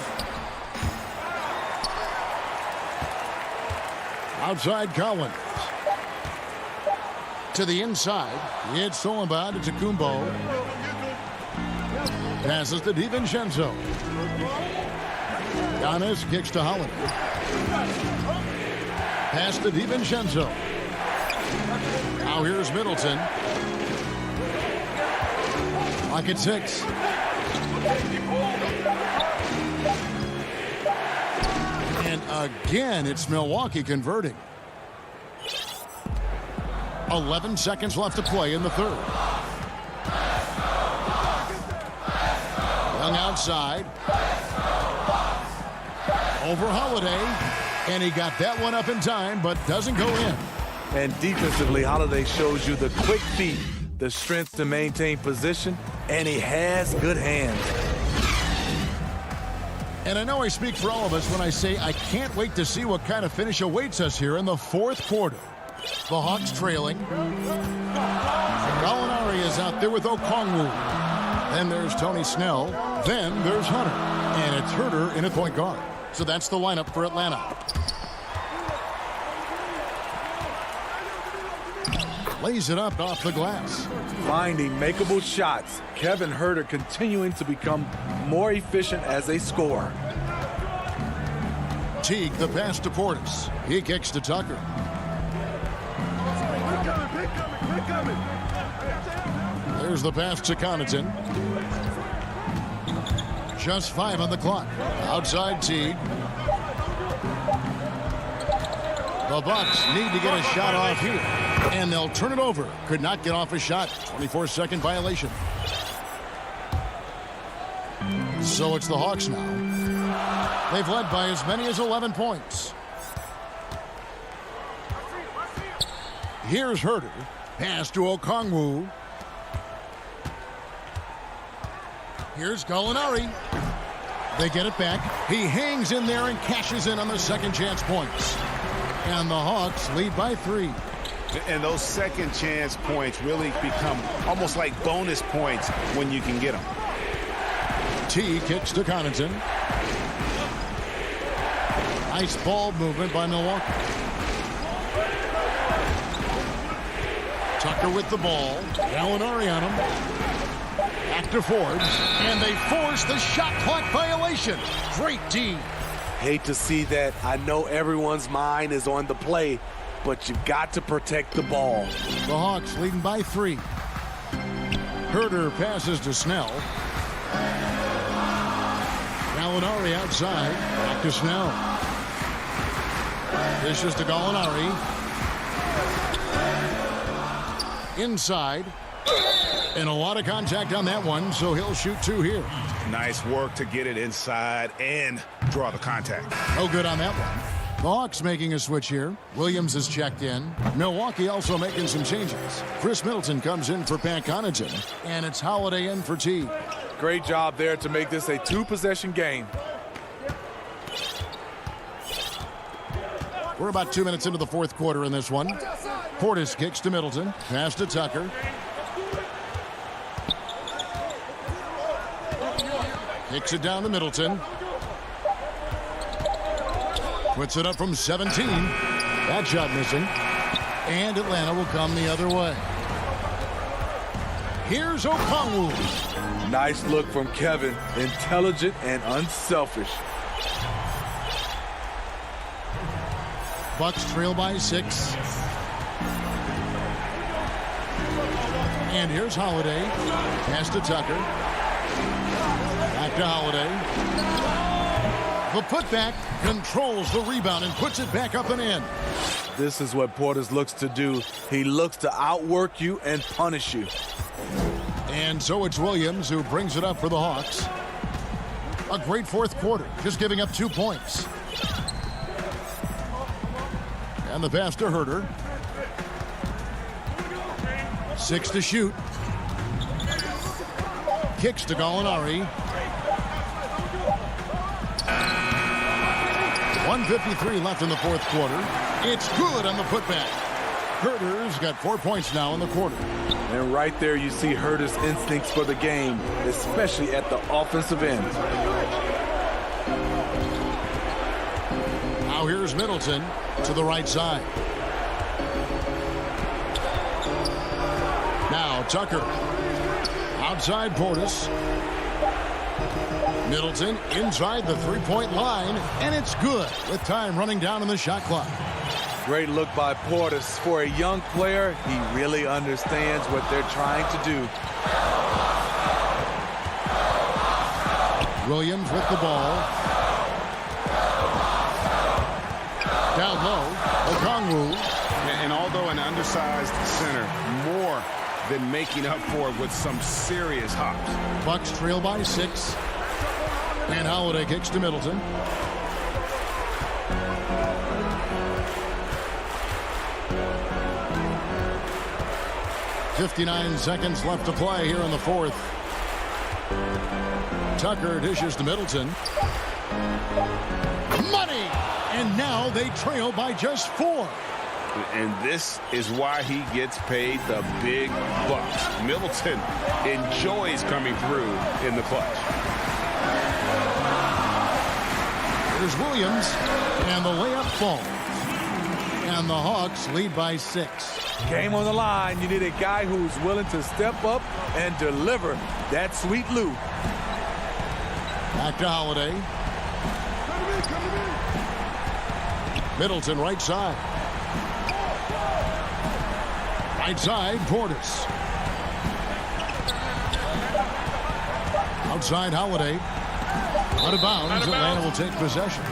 Outside Collins. To the inside. It's stolen by Antetokounmpo. Passes to DiVincenzo. Giannis kicks to Holiday. Pass to DiVincenzo. Now here's Middleton. Clock at 6. And again, it's Milwaukee converting. 11 seconds left to play in the third. Young outside. Over Holiday. And he got that one up in time, but doesn't go in. And defensively, Holiday shows you the quick feet, the strength to maintain position, and he has good hands. And I know I speak for all of us when I say I can't wait to see what kind of finish awaits us here in the fourth quarter. The Hawks trailing. Gallinari is out there with Okongwu. Then there's Tony Snell. Then there's Hunter. And it's Herter in at point guard. So that's the lineup for Atlanta. Lays it up off the glass. Finding makeable shots. Kevin Herter continuing to become more efficient as a scorer. Teague the pass to Portis. He kicks to Tucker. There's the pass to Connaughton. Just 5 on the clock. Outside Teague. The Bucks need to get a shot off here. And they'll turn it over. Could not get off a shot. 24-second violation. So it's the Hawks now. They've led by as many as 11 points. Here's Herter. Pass to Okongwu. Here's Gallinari. They get it back. He hangs in there and cashes in on the second chance points. And the Hawks lead by 3. And those second chance points really become almost like bonus points when you can get them. T kicks to Connaughton. Nice ball movement by Milwaukee. Tucker with the ball. Gallinari on him. Back to Forbes. And they force the shot clock violation. Great D. Hate to see that. I know everyone's mind is on the play, but you've got to protect the ball. The Hawks leading by 3. Herter passes to Snell. Gallinari outside. Back to Snell. Dishes to Gallinari. Inside. And a lot of contact on that one, so he'll shoot 2 here. Nice work to get it inside and draw the contact. No good on that one. The Hawks making a switch here. Williams is checked in. Milwaukee also making some changes. Chris Middleton comes in for Pat Connaughton. And it's Holiday in for T. Great job there to make this a 2-possession game. We're about 2 minutes into the fourth quarter in this one. Portis kicks to Middleton. Pass to Tucker. Kicks it down to Middleton. Puts it up from 17. That shot missing. And Atlanta will come the other way. Here's Okongwu. Nice look from Kevin. Intelligent and unselfish. Bucks trail by 6. And here's Holiday. Pass to Tucker. Back to Holiday. The putback controls the rebound and puts it back up and in. This is what Portis looks to do. He looks to outwork you and punish you. And so it's Williams who brings it up for the Hawks. A great fourth quarter, just giving up 2 points. And the pass to Herter. 6 to shoot. Kicks to Gallinari. 1:53 left in the fourth quarter. It's good on the putback. Herter's got 4 points now in the quarter. And right there you see Herter's instincts for the game, especially at the offensive end. Now here's Middleton to the right side. Now Tucker. Outside Portis. Middleton inside the three-point line, and it's good with time running down in the shot clock. Great look by Portis. For a young player, he really understands what they're trying to do. Williams with the ball. Down low, Okongwu. And although an undersized center, more than making up for it with some serious hops. Bucks trail by 6. And Holiday kicks to Middleton. .59 seconds left to play here in the fourth. Tucker dishes to Middleton. Money! And now they trail by just 4. And this is why he gets paid the big bucks. Middleton enjoys coming through in the clutch. Here's Williams, and the layup falls. And the Hawks lead by 6. Game on the line. You need a guy who's willing to step up and deliver that sweet loot. Back to Holiday. Middleton right side. Right side, Portis. Outside Holiday. Out of bounds, Atlanta will take possession.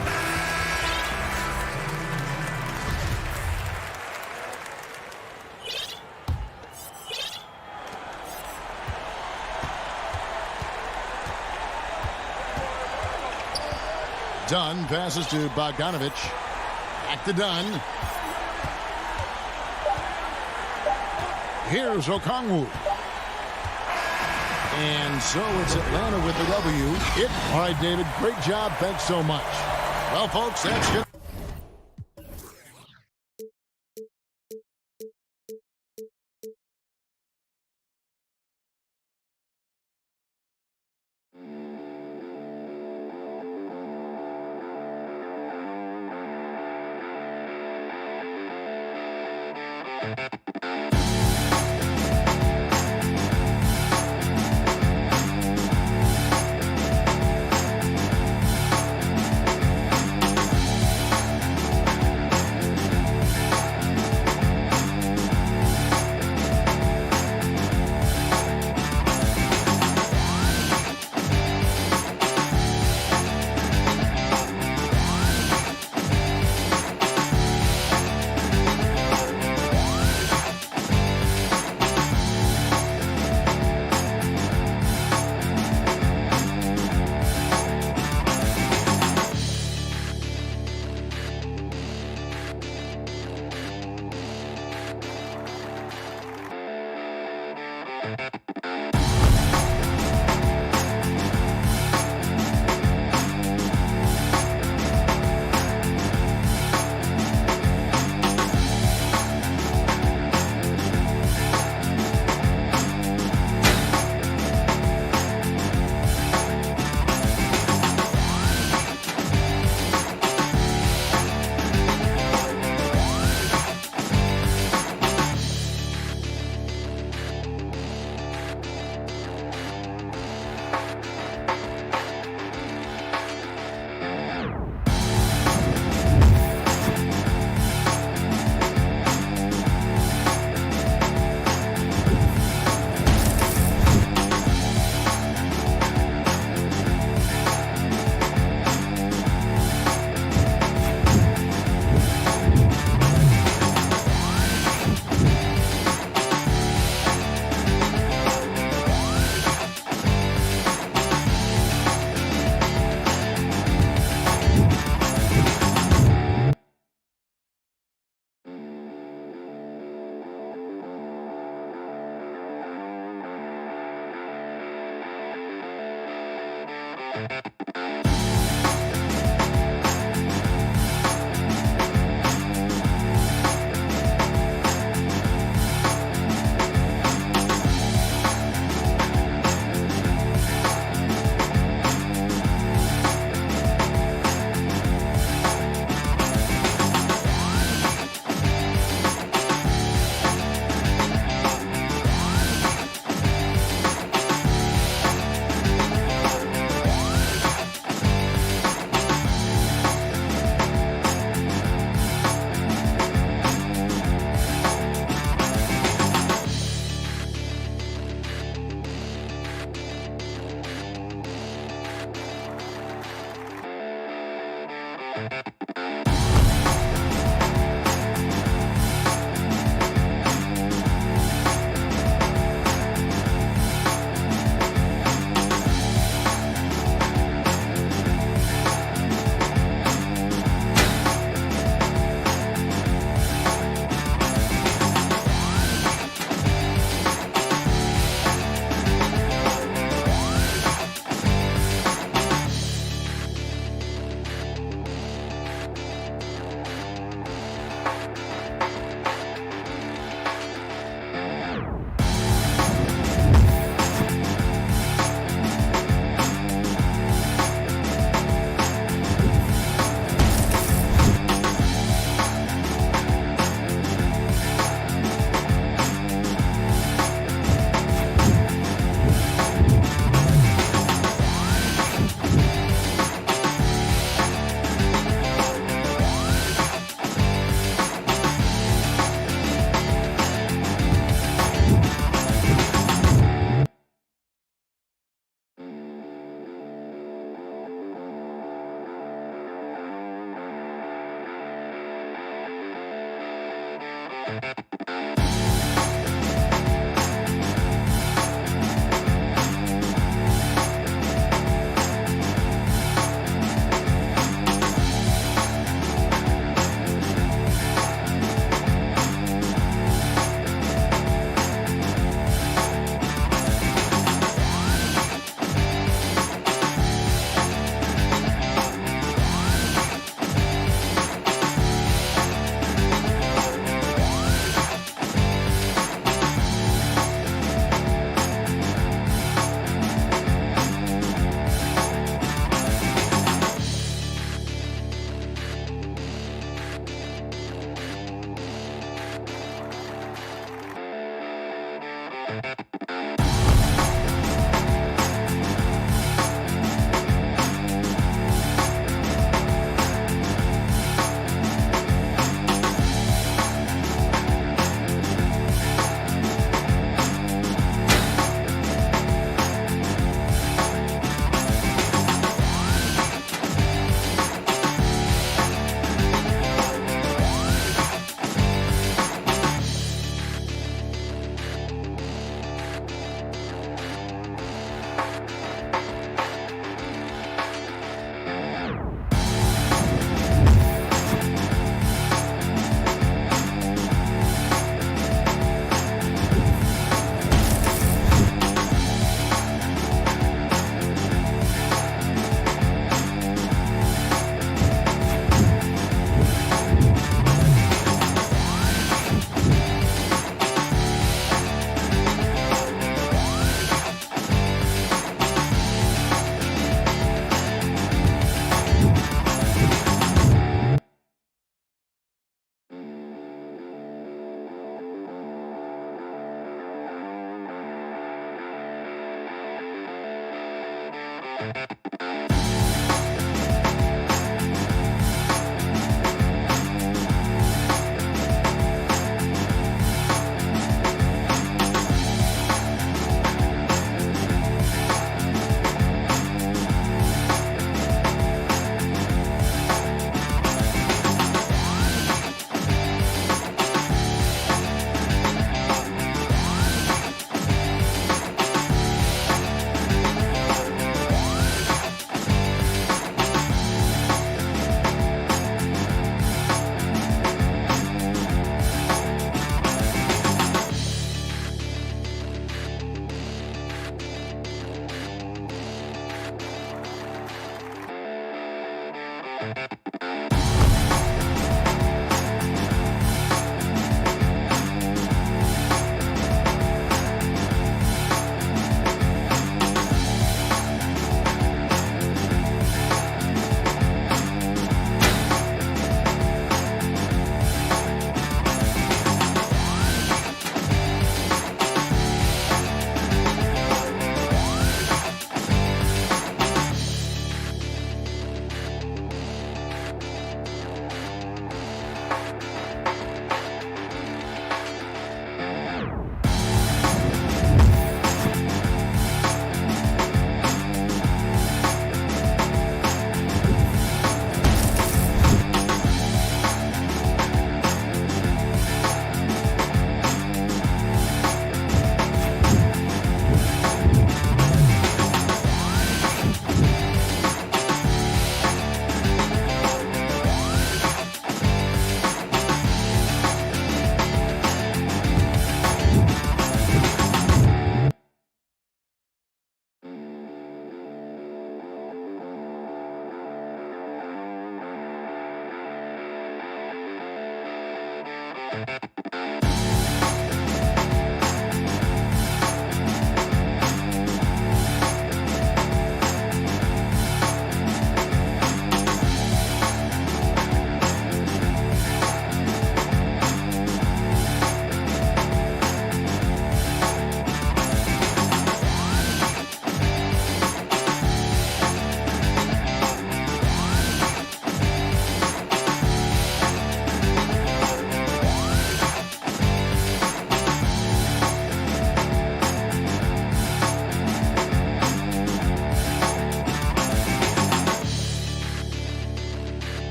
Dunn passes to Bogdanovich. Back to Dunn. Here's Okongwu. And so it's Atlanta with the W. All right, David, great job. Thanks so much. Well, folks, that's it.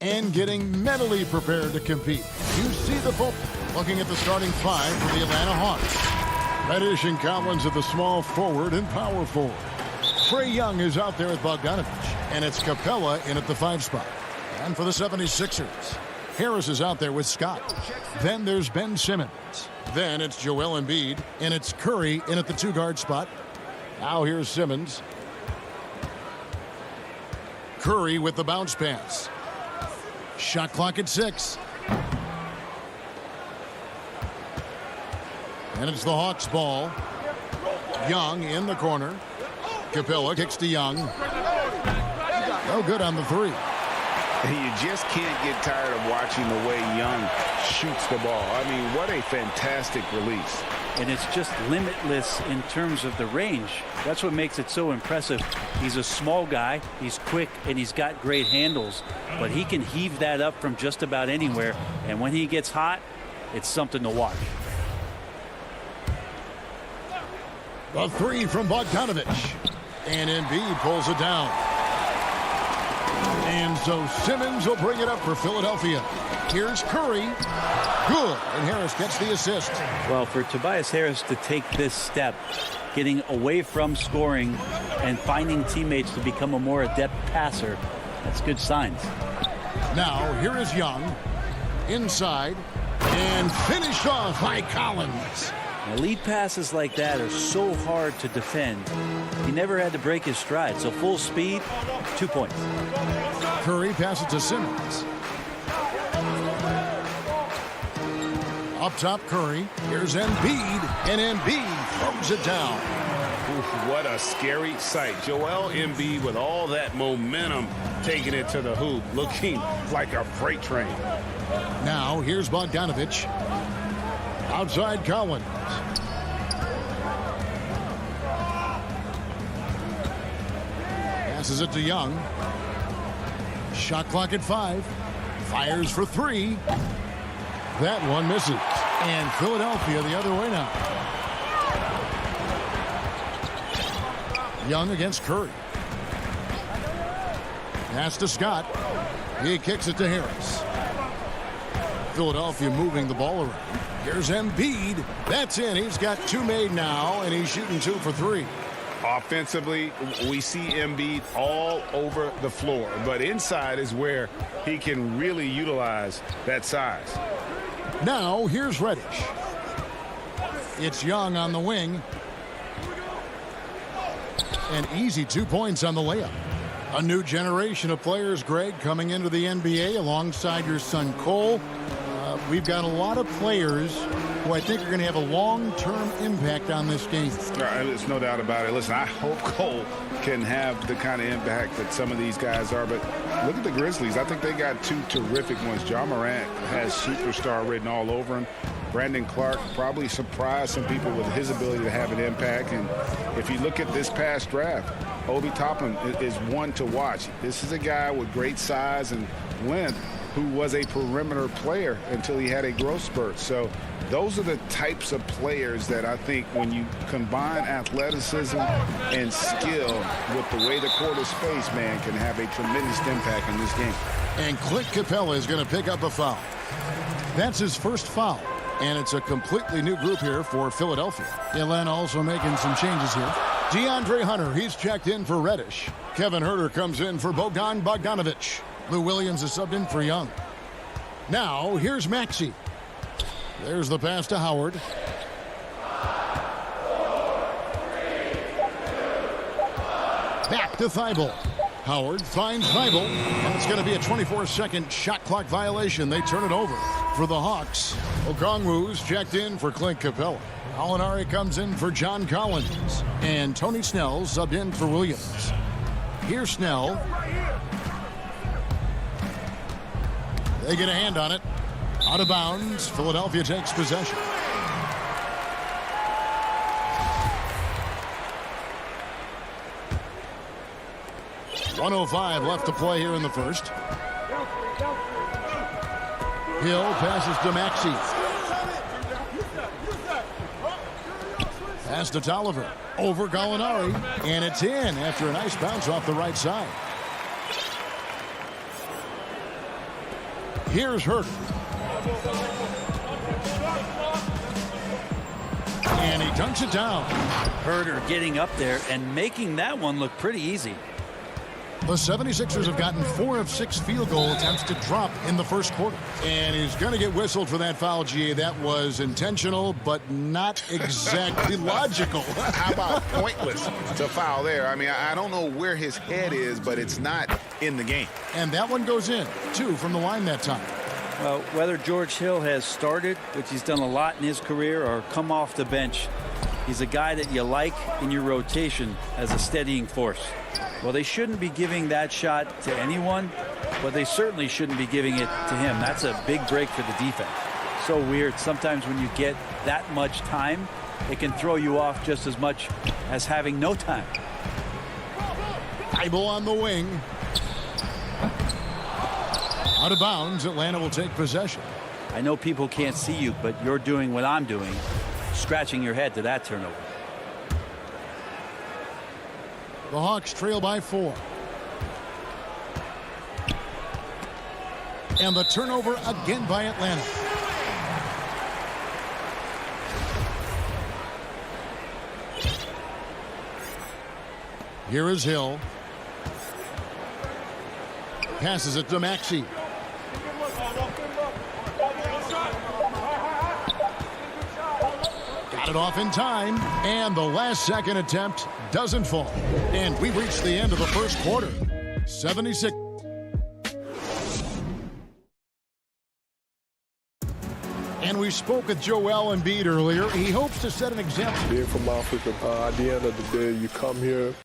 And getting mentally prepared to compete. You see the football. Looking at the starting five for the Atlanta Hawks. Reddish and Collins at the small forward and power forward. Trae Young is out there at Bogdanovich. And it's Capella in at the 5 spot. And for the 76ers, Harris is out there with Scott. Then there's Ben Simmons. Then it's Joel Embiid. And it's Curry in at the 2-guard spot. Now here's Simmons. Curry with the bounce pass. Shot clock at 6. And it's the Hawks' ball. Young in the corner. Capella kicks to Young. No good on the 3. You just can't get tired of watching the way Young shoots the ball. I mean, what a fantastic release. And it's just limitless in terms of the range. That's what makes it so impressive. He's a small guy, he's quick, and he's got great handles. But he can heave that up from just about anywhere. And when he gets hot, it's something to watch. The 3 from Bogdanovich. And Embiid pulls it down. And so Simmons will bring it up for Philadelphia. Here's Curry. Good. And Harris gets the assist. Well, for Tobias Harris to take this step, getting away from scoring and finding teammates to become a more adept passer, that's good signs. Now, here is Young. Inside. And finished off by Collins. Now, lead passes like that are so hard to defend. He never had to break his stride. So full speed, 2 points. Curry passes to Simmons. Up top, Curry. Here's Embiid. And Embiid throws it down. Oof, what a scary sight. Joel Embiid with all that momentum taking it to the hoop, looking like a freight train. Now, here's Bogdanovich. Outside Collins. Passes it to Young. Shot clock at 5. Fires for 3. That one misses. And Philadelphia the other way now. Young against Curry. Pass to Scott. He kicks it to Harris. Philadelphia moving the ball around. Here's Embiid. That's in. He's got 2 made now, and he's shooting 2 for 3. Offensively, we see Embiid all over the floor, but inside is where he can really utilize that size. Now, here's Reddish. It's Young on the wing. An easy 2 points on the layup. A new generation of players, Greg, coming into the NBA alongside your son Cole. We've got a lot of players who I think are going to have a long-term impact on this game. There's no doubt about it. Listen, I hope Cole can have the kind of impact that some of these guys are. But look at the Grizzlies. I think they got 2 terrific ones. Ja Morant has superstar written all over him. Brandon Clark probably surprised some people with his ability to have an impact. And if you look at this past draft, Obi Toppin is one to watch. This is a guy with great size and length who was a perimeter player until he had a growth spurt. So those are the types of players that I think when you combine athleticism and skill with the way the court is spaced, man, can have a tremendous impact in this game. And Clint Capella is going to pick up a foul. That's his first foul. And it's a completely new group here for Philadelphia. Atlanta also making some changes here. DeAndre Hunter, he's checked in for Reddish. Kevin Huerter comes in for Bogdan Bogdanovic. Lou Williams is subbed in for Young. Now, here's Maxey. There's the pass to Howard. Back to Thibault. Howard finds Thibault, and it's going to be a 24-second shot clock violation. They turn it over for the Hawks. Okongwu's checked in for Clint Capella. Alinari comes in for John Collins, and Tony Snell subbed in for Williams. Here's Snell. They get a hand on it. Out of bounds. Philadelphia takes possession. .105 left to play here in the first. Hill passes to Maxey. Pass to Tolliver. Over Gallinari. And it's in after a nice bounce off the right side. Here's Huerter. And he dunks it down. Huerter getting up there and making that one look pretty easy. The 76ers have gotten 4 of 6 field goal attempts to drop in the first quarter. And he's going to get whistled for that foul, GA. That was intentional, but not exactly logical. How about pointless to foul there? I mean, I don't know where his head is, but it's not in the game. And that one goes in, 2 from the line that time. Well, whether George Hill has started, which he's done a lot in his career, or come off the bench, he's a guy that you like in your rotation as a steadying force. Well, they shouldn't be giving that shot to anyone, but they certainly shouldn't be giving it to him. That's a big break for the defense. So weird. Sometimes when you get that much time, it can throw you off just as much as having no time. Thibault on the wing. Out of bounds. Atlanta will take possession. I know people can't see you, but you're doing what I'm doing, scratching your head to that turnover. The Hawks trail by 4. And the turnover again by Atlanta. Here is Hill. Passes it to Maxey. Got it off in time, and the last second attempt doesn't fall. And we've reached the end of the first quarter. 76. And we spoke with Joel Embiid earlier. He hopes to set an example. Being from Africa, at the end of the day, you come here.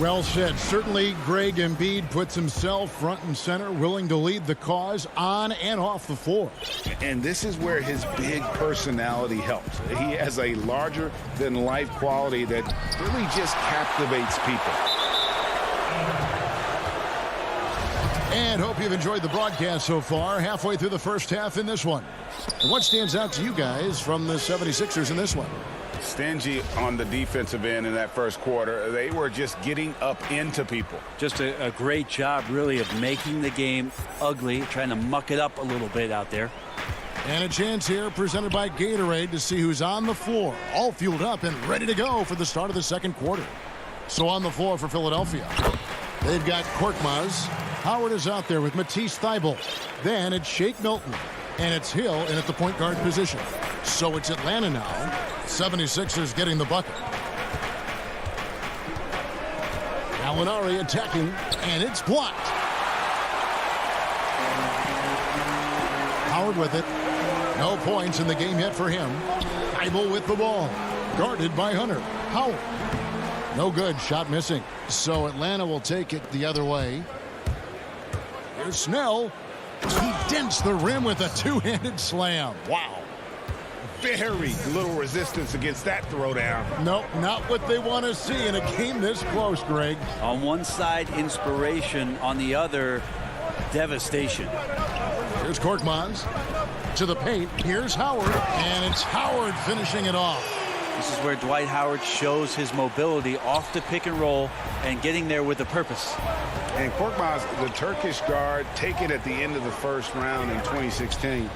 Well said. Certainly, Greg Embiid puts himself front and center, willing to lead the cause on and off the floor. And this is where his big personality helps. He has a larger-than-life quality that really just captivates people. And hope you've enjoyed the broadcast so far. Halfway through the first half in this one. What stands out to you guys from the 76ers in this one? Stingy on the defensive end in that first quarter. They were just getting up into people. Just a great job, really, of making the game ugly, trying to muck it up a little bit out there. And a chance here presented by Gatorade to see who's on the floor, all fueled up and ready to go for the start of the second quarter. So on the floor for Philadelphia, they've got Korkmaz. Howard is out there with Matisse Thybulle. Then it's Shake Milton. And it's Hill in at the point guard position. So it's Atlanta now. 76ers getting the bucket. Gallinari attacking, and it's blocked. Howard with it. No points in the game yet for him. Thybulle with the ball. Guarded by Hunter. Howard. No good. Shot missing. So Atlanta will take it the other way. Here's Snell. He dents the rim with a two-handed slam. Wow. Very little resistance against that throwdown. Nope, not what they want to see in a game this close, Greg. On one side, inspiration. On the other, devastation. Here's Korkmaz to the paint. Here's Howard, and it's Howard finishing it off. This is where Dwight Howard shows his mobility off the pick and roll and getting there with a purpose. And Korkmaz, the Turkish guard, take it at the end of the first round in 2016.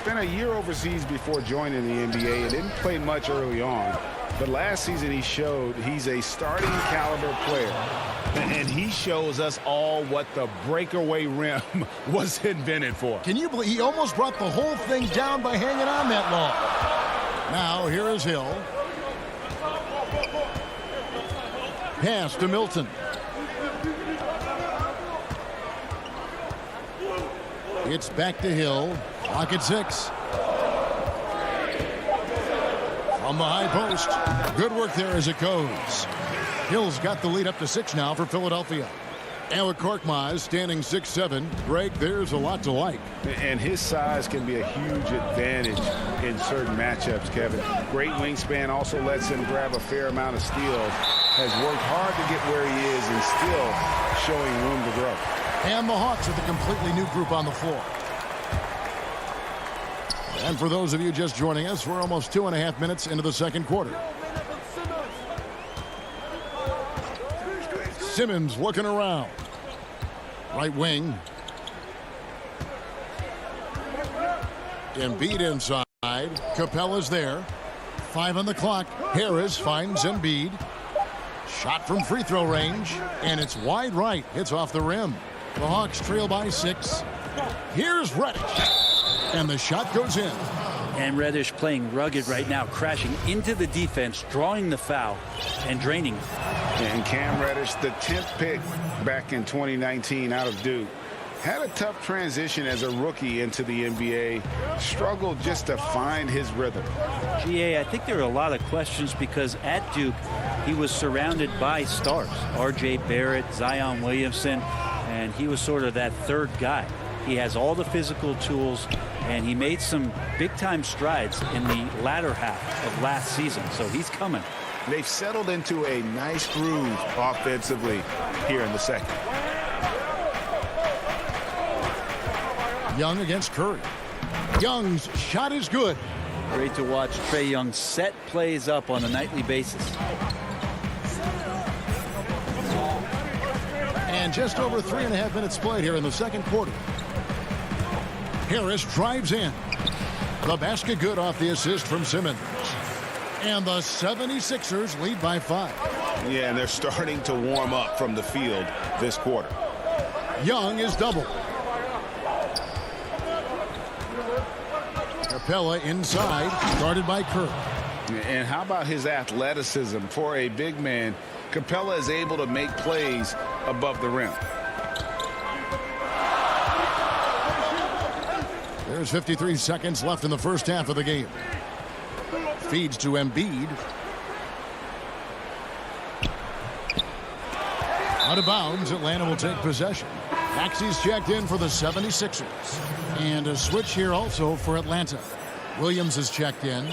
spent a year overseas before joining the NBA and didn't play much early on. But last season he showed he's a starting caliber player. And he shows us all what the breakaway rim was invented for. Can you believe he almost brought the whole thing down by hanging on that long? Now here is Hill. Pass to Milton. It's back to Hill. Clock at 6. From the high post. Good work there as it goes. Hill's got the lead up to 6 now for Philadelphia. Alec Korkmaz standing 6'7". Greg, there's a lot to like. And his size can be a huge advantage in certain matchups, Kevin. Great wingspan also lets him grab a fair amount of steals. Has worked hard to get where he is and still showing room to grow. And the Hawks with a completely new group on the floor. And for those of you just joining us, we're almost 2.5 minutes into the second quarter. Simmons looking around. Right wing. Embiid inside. Capella's there. 5 on the clock. Harris finds Embiid. Shot from free throw range. And it's wide right. Hits off the rim. The Hawks trail by 6. Here's Reddish. And the shot goes in. And Reddish playing rugged right now, crashing into the defense, drawing the foul, and draining. And Cam Reddish, the 10th pick back in 2019 out of Duke, had a tough transition as a rookie into the NBA, struggled just to find his rhythm. GA, I think there are a lot of questions because at Duke, he was surrounded by stars. R.J. Barrett, Zion Williamson, and he was sort of that third guy. He has all the physical tools, and he made some big-time strides in the latter half of last season, so he's coming. They've settled into a nice groove offensively here in the second. Young against Curry. Young's shot is good. Great to watch Trae Young set plays up on a nightly basis. And just over 3.5 minutes played here in the second quarter. Harris drives in. The basket good off the assist from Simmons. And the 76ers lead by 5. Yeah, and they're starting to warm up from the field this quarter. Young is double. Capella inside, guarded by Kerr. And how about his athleticism for a big man? Capella is able to make plays above the rim. There's 53 seconds left in the first half of the game. Feeds to Embiid. Out of bounds, Atlanta will take possession. Maxey's checked in for the 76ers. And a switch here also for Atlanta. Williams is checked in.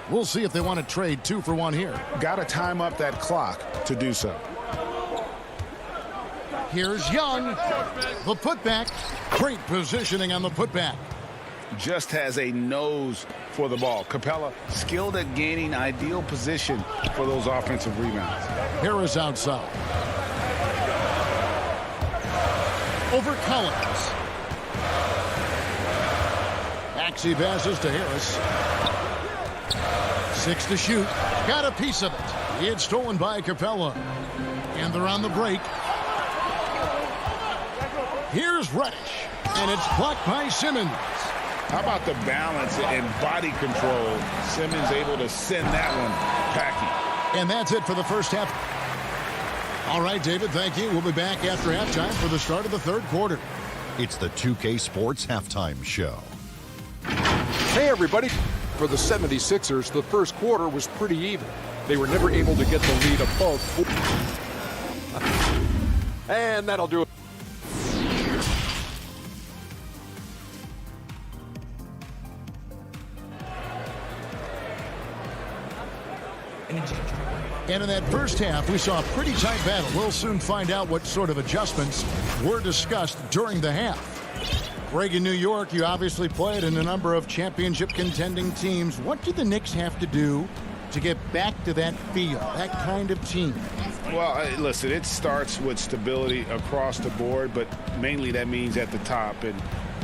We'll see if they want to trade 2 for 1 here. Got to time up that clock to do so. Here's Young. The putback. Great positioning on the putback. Just has a nose for the ball. Capella skilled at gaining ideal position for those offensive rebounds. Harris outside. Over Collins. Maxey passes to Harris. 6 to shoot. Got a piece of it. It's stolen by Capella. And they're on the break. Here's Reddish. And it's blocked by Simmons. How about the balance and body control? Simmons able to send that one packing. And that's it for the first half. All right, David, thank you. We'll be back after halftime for the start of the third quarter. It's the 2K Sports Halftime Show. Hey, everybody. For the 76ers, the first quarter was pretty even. They were never able to get the lead above 4. And that'll do it. And in that first half, we saw a pretty tight battle. We'll soon find out what sort of adjustments were discussed during the half. Greg, in New York, you obviously played in a number of championship contending teams. What did the Knicks have to do to get back to that feel, that kind of team? Well, listen, it starts with stability across the board, but mainly that means at the top. And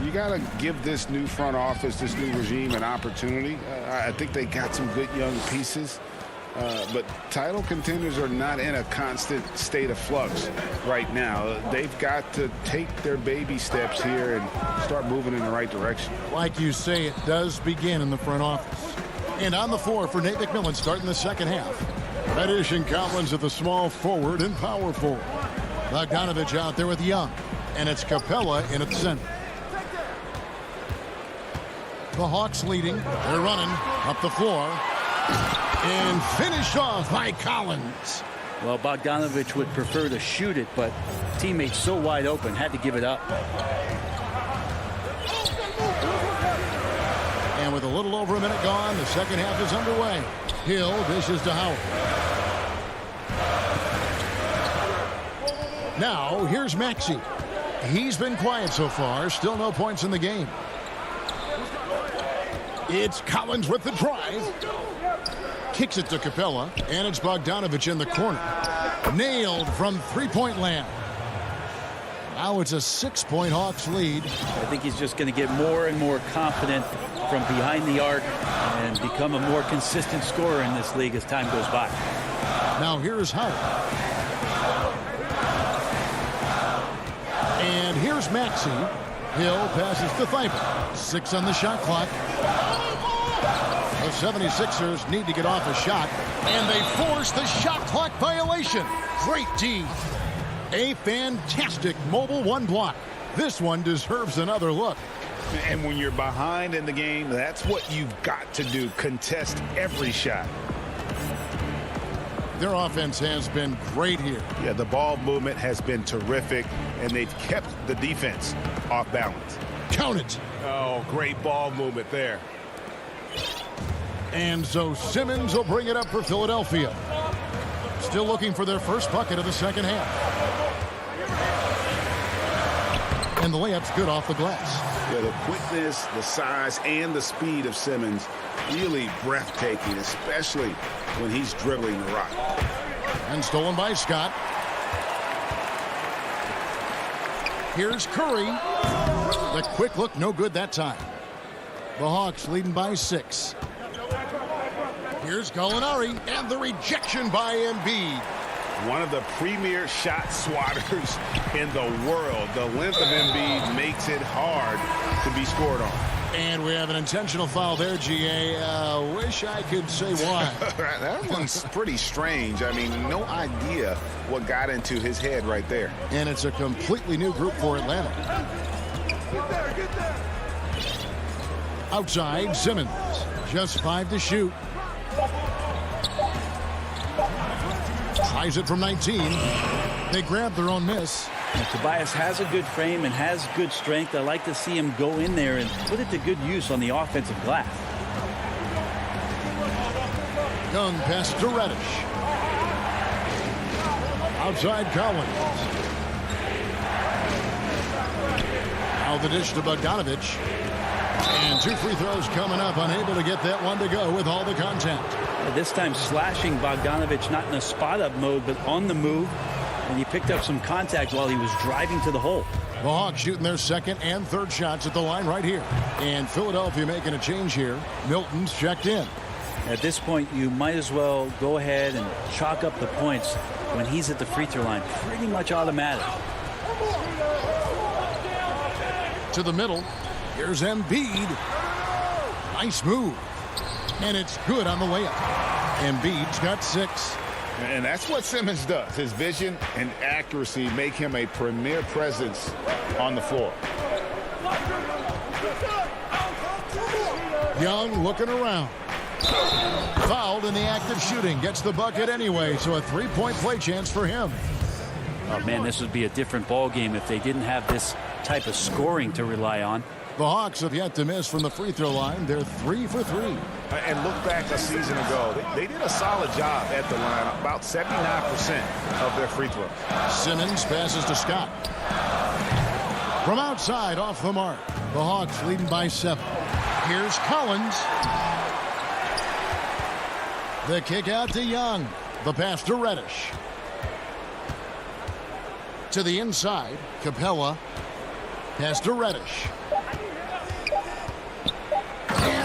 You got to give this new front office, this new regime, an opportunity. I think they got some good young pieces. But title contenders are not in a constant state of flux right now. They've got to take their baby steps here and start moving in the right direction. Like you say, it does begin in the front office. And on the floor for Nate McMillan starting the second half. Reddish and Collins at the small forward and power forward. Bogdanovich out there with Young. And it's Capella in at the center. The Hawks leading. They're running up the floor. And finished off by Collins. Well, Bogdanovich would prefer to shoot it, but teammates so wide open, had to give it up. And with a little over a minute gone, the second half is underway. Hill dishes to Howard. Now, here's Maxey. He's been quiet so far. Still no points in the game. It's Collins with the drive. Kicks it to Capella, and it's Bogdanovich in the corner. Nailed from three-point land. Now it's a 6-point Hawks lead. I think he's just going to get more and more confident from behind the arc and become a more consistent scorer in this league as time goes by. Now here's Howard. And here's Maxey. Hill passes to Thibault. 6 on the shot clock. The 76ers need to get off a shot, and they force the shot clock violation. Great D. A fantastic mobile one block. This one deserves another look. And when you're behind in the game, that's what you've got to do. Contest every shot. Their offense has been great here. Yeah, the ball movement has been terrific, and they've kept the defense off balance. Count it. Oh, great ball movement there. And so Simmons will bring it up for Philadelphia. Still looking for their first bucket of the second half. And the layup's good off the glass. Yeah, the quickness, the size, and the speed of Simmons really breathtaking, especially when he's dribbling the rock. And stolen by Scott. Here's Curry. The quick look, no good that time. The Hawks leading by 6. Here's Gallinari, and the rejection by Embiid. One of the premier shot swatters in the world. The length of Embiid makes it hard to be scored on. And we have an intentional foul there, GA. Wish I could say why. That one's pretty strange. I mean, no idea what got into his head right there. And it's a completely new group for Atlanta. Get there. Outside, Simmons. Just 5 to shoot. Tries it from 19. They grab their own miss. And Tobias has a good frame and has good strength. I like to see him go in there and put it to good use on the offensive glass. Young pass to Reddish. Outside Collins. Now the dish to Bogdanovich. And 2 free throws coming up. Unable to get that one to go with all the contact. This time slashing Bogdanovich, not in a spot-up mode, but on the move. And he picked up some contact while he was driving to the hole. The Hawks shooting their second and third shots at the line right here. And Philadelphia making a change here. Milton's checked in. At this point, you might as well go ahead and chalk up the points when he's at the free throw line. Pretty much automatic. To the middle. Here's Embiid. Nice move. And it's good on the layup. Embiid's got 6. And that's what Simmons does. His vision and accuracy make him a premier presence on the floor. Young looking around. Fouled in the act of shooting. Gets the bucket anyway, so a 3-point play chance for him. Oh, man, this would be a different ball game if they didn't have this type of scoring to rely on. The Hawks have yet to miss from the free throw line. They're 3 for 3. And look back a season ago. They did a solid job at the line. About 79% of their free throws. Simmons passes to Scott. From outside, off the mark. The Hawks leading by 7. Here's Collins. The kick out to Young. The pass to Reddish. To the inside, Capella. Pass to Reddish.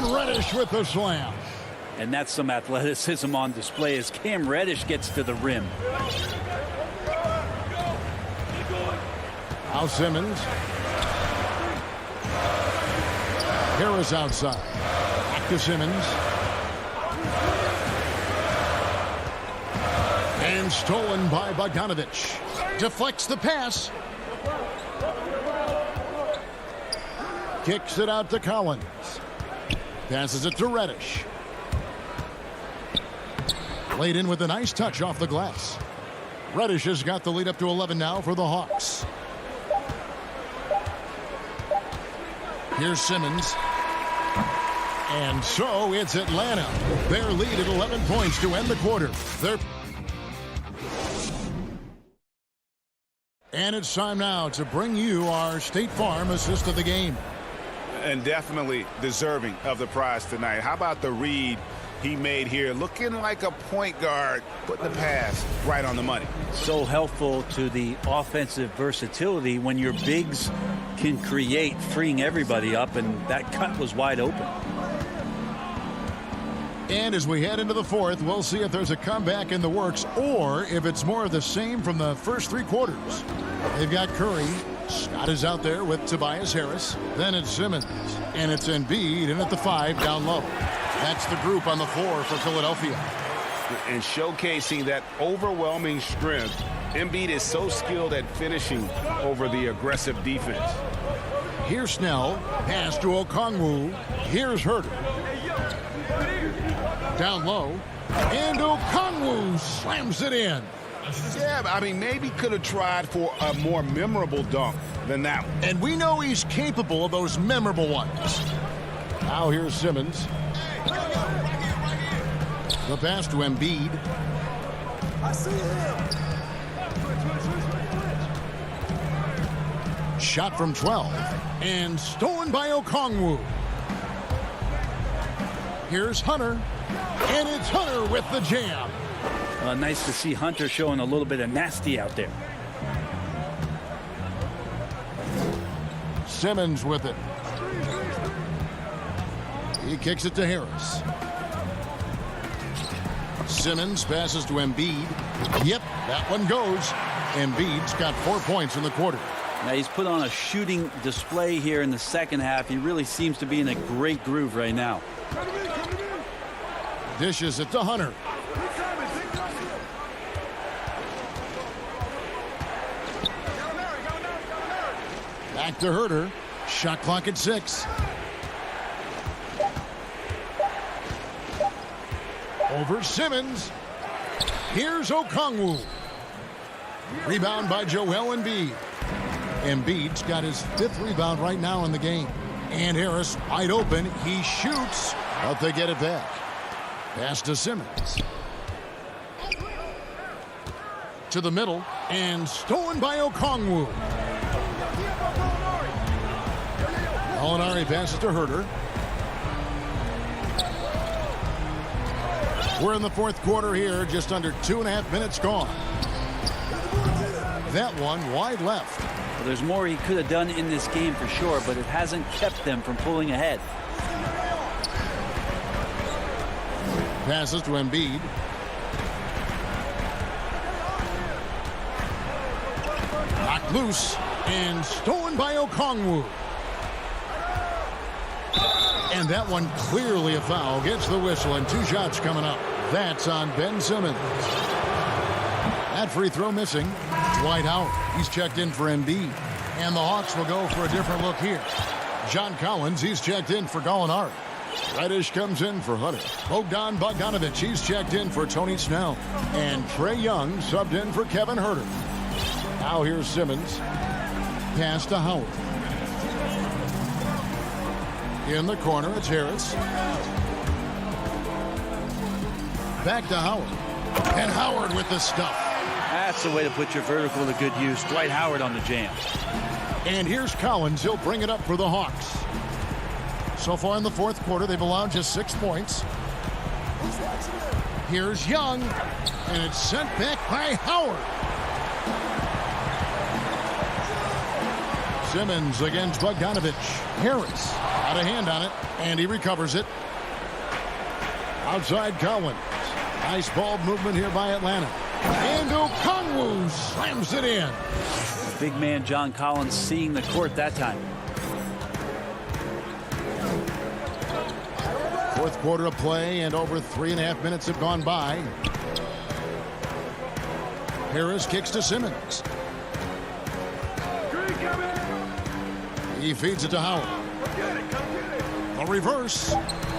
And Reddish with the slam. And that's some athleticism on display as Cam Reddish gets to the rim. Now Simmons. Harris outside. Back to Simmons. And stolen by Bogdanovich. Deflects the pass. Kicks it out to Collins. Passes it to Reddish. Laid in with a nice touch off the glass. Reddish has got the lead up to 11 now for the Hawks. Here's Simmons. And so it's Atlanta. Their lead at 11 points to end the quarter. And it's time now to bring you our State Farm assist of the game. And definitely deserving of the prize tonight. How about the read he made here? Looking like a point guard, putting the pass right on the money. So helpful to the offensive versatility when your bigs can create, freeing everybody up, and that cut was wide open. And as we head into the fourth, we'll see if there's a comeback in the works or if it's more of the same from the first three quarters. They've got Curry. Scott is out there with Tobias Harris. Then it's Simmons. And it's Embiid in at the 5 down low. That's the group on the floor for Philadelphia. And showcasing that overwhelming strength, Embiid is so skilled at finishing over the aggressive defense. Here's Snell. Pass to Okongwu. Here's Herter. Down low. And Okongwu slams it in. Yeah, I mean, maybe could have tried for a more memorable dunk than that one. And we know he's capable of those memorable ones. Now here's Simmons. The pass to Embiid. I see him. Shot from 12. And stolen by Okongwu. Here's Hunter. And it's Hunter with the jam. Nice to see Hunter showing a little bit of nasty out there. Simmons with it. He kicks it to Harris. Simmons passes to Embiid. Yep, that one goes. Embiid's got 4 points in the quarter. Now he's put on a shooting display here in the second half. He really seems to be in a great groove right now. Dishes it to Hunter. Back to Herter. Shot clock at 6. Over Simmons. Here's Okongwu. Rebound by Joel Embiid. Embiid's got his 5th rebound right now in the game. And Harris wide open. He shoots, but they get it back. Pass to Simmons. To the middle. And stolen by Okongwu. Molinari passes to Herter. We're in the fourth quarter here, just under 2.5 minutes gone. That one wide left. Well, there's more he could have done in this game for sure, but it hasn't kept them from pulling ahead. Passes to Embiid. Knocked loose and stolen by Okongwu. And that one clearly a foul. Gets the whistle and 2 shots coming up. That's on Ben Simmons. That free throw missing. Dwight Howard. He's checked in for Embiid. And the Hawks will go for a different look here. John Collins, he's checked in for Gallinari. Reddish comes in for Hunter. Bogdanovich, he's checked in for Tony Snell. And Trae Young subbed in for Kevin Herter. Now here's Simmons. Pass to Howard. In the corner, it's Harris. Back to Howard. And Howard with the stuff. That's the way to put your vertical to good use. Dwight Howard on the jam. And here's Collins. He'll bring it up for the Hawks. So far in the fourth quarter, they've allowed just 6 points. Here's Young. And it's sent back by Howard. Simmons against Bogdanovich. Harris got a hand on it, and he recovers it. Outside Collins. Nice ball movement here by Atlanta. And Okongwu slams it in. Big man John Collins seeing the court that time. Fourth quarter of play, and over 3.5 minutes have gone by. Harris kicks to Simmons. He feeds it to Howard. The reverse,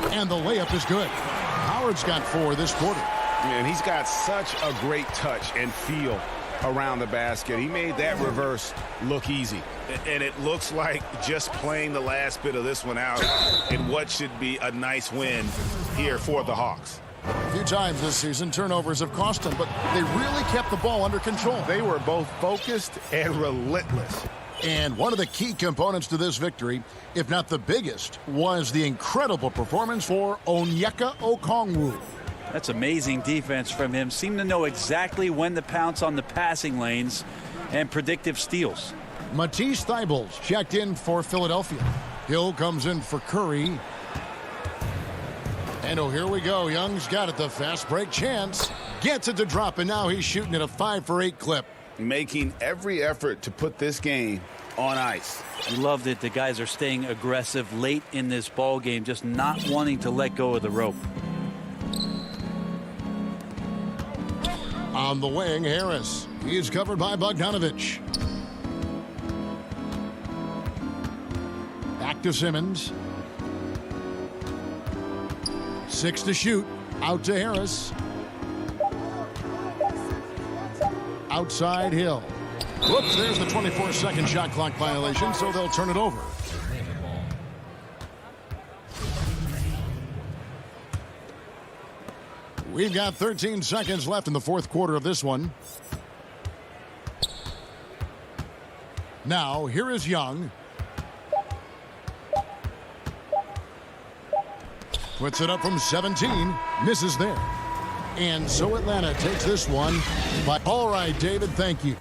and the layup is good. Howard's got 4 this quarter. And he's got such a great touch and feel around the basket. He made that reverse look easy. And it looks like just playing the last bit of this one out in what should be a nice win here for the Hawks. A few times this season, turnovers have cost them, but they really kept the ball under control. They were both focused and relentless. And one of the key components to this victory, if not the biggest, was the incredible performance for Onyeka Okongwu. That's amazing defense from him. Seemed to know exactly when to pounce on the passing lanes and predictive steals. Matisse Thybulle's checked in for Philadelphia. Hill comes in for Curry. And oh, here we go. Young's got it. The fast break chance. Gets it to drop, and now he's shooting at a 5-for-8 clip. Making every effort to put this game on ice. I loved it. The guys are staying aggressive late in this ball game, just not wanting to let go of the rope. On the wing, Harris. He's covered by Bogdanovich. Back to Simmons. 6 to shoot. Out to Harris. Outside Hill. Whoops, there's the 24-second shot clock violation, so they'll turn it over. We've got 13 seconds left in the fourth quarter of this one. Now, here is Young. Puts it up from 17. Misses there. And so Atlanta takes this one. But all right, David, thank you.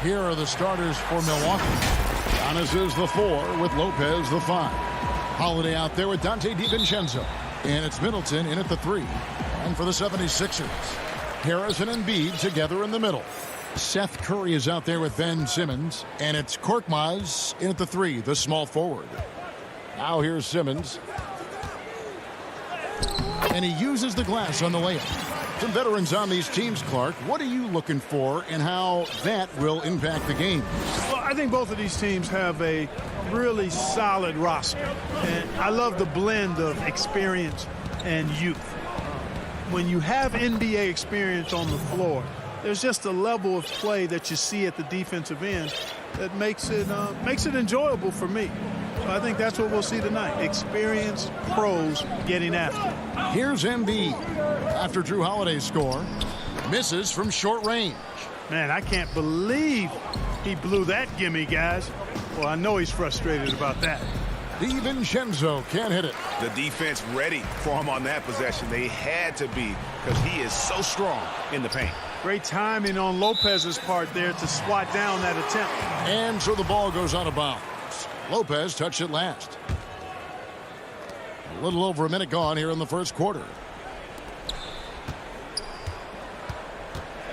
Here are the starters for Milwaukee. Giannis is the 4 with Lopez the 5. Holiday out there with Dante DiVincenzo. And it's Middleton in at the 3. And for the 76ers, Harris and Embiid together in the middle. Seth Curry is out there with Ben Simmons. And it's Korkmaz in at the 3, the small forward. Now here's Simmons. And he uses the glass on the layup. Some veterans on these teams, Clark. What are you looking for and how that will impact the game? Well, I think both of these teams have a really solid roster. And I love the blend of experience and youth. When you have NBA experience on the floor, there's just a level of play that you see at the defensive end that makes it enjoyable for me. So I think that's what we'll see tonight. Experienced pros getting after it. Here's Embiid. After Drew Holiday's score, misses from short range. Man, I can't believe he blew that gimme, guys. Well, I know he's frustrated about that. DiVincenzo can't hit it. The defense ready for him on that possession. They had to be because he is so strong in the paint. Great timing on Lopez's part there to swat down that attempt. And so the ball goes out of bounds. Lopez touched it last. A little over a minute gone here in the first quarter.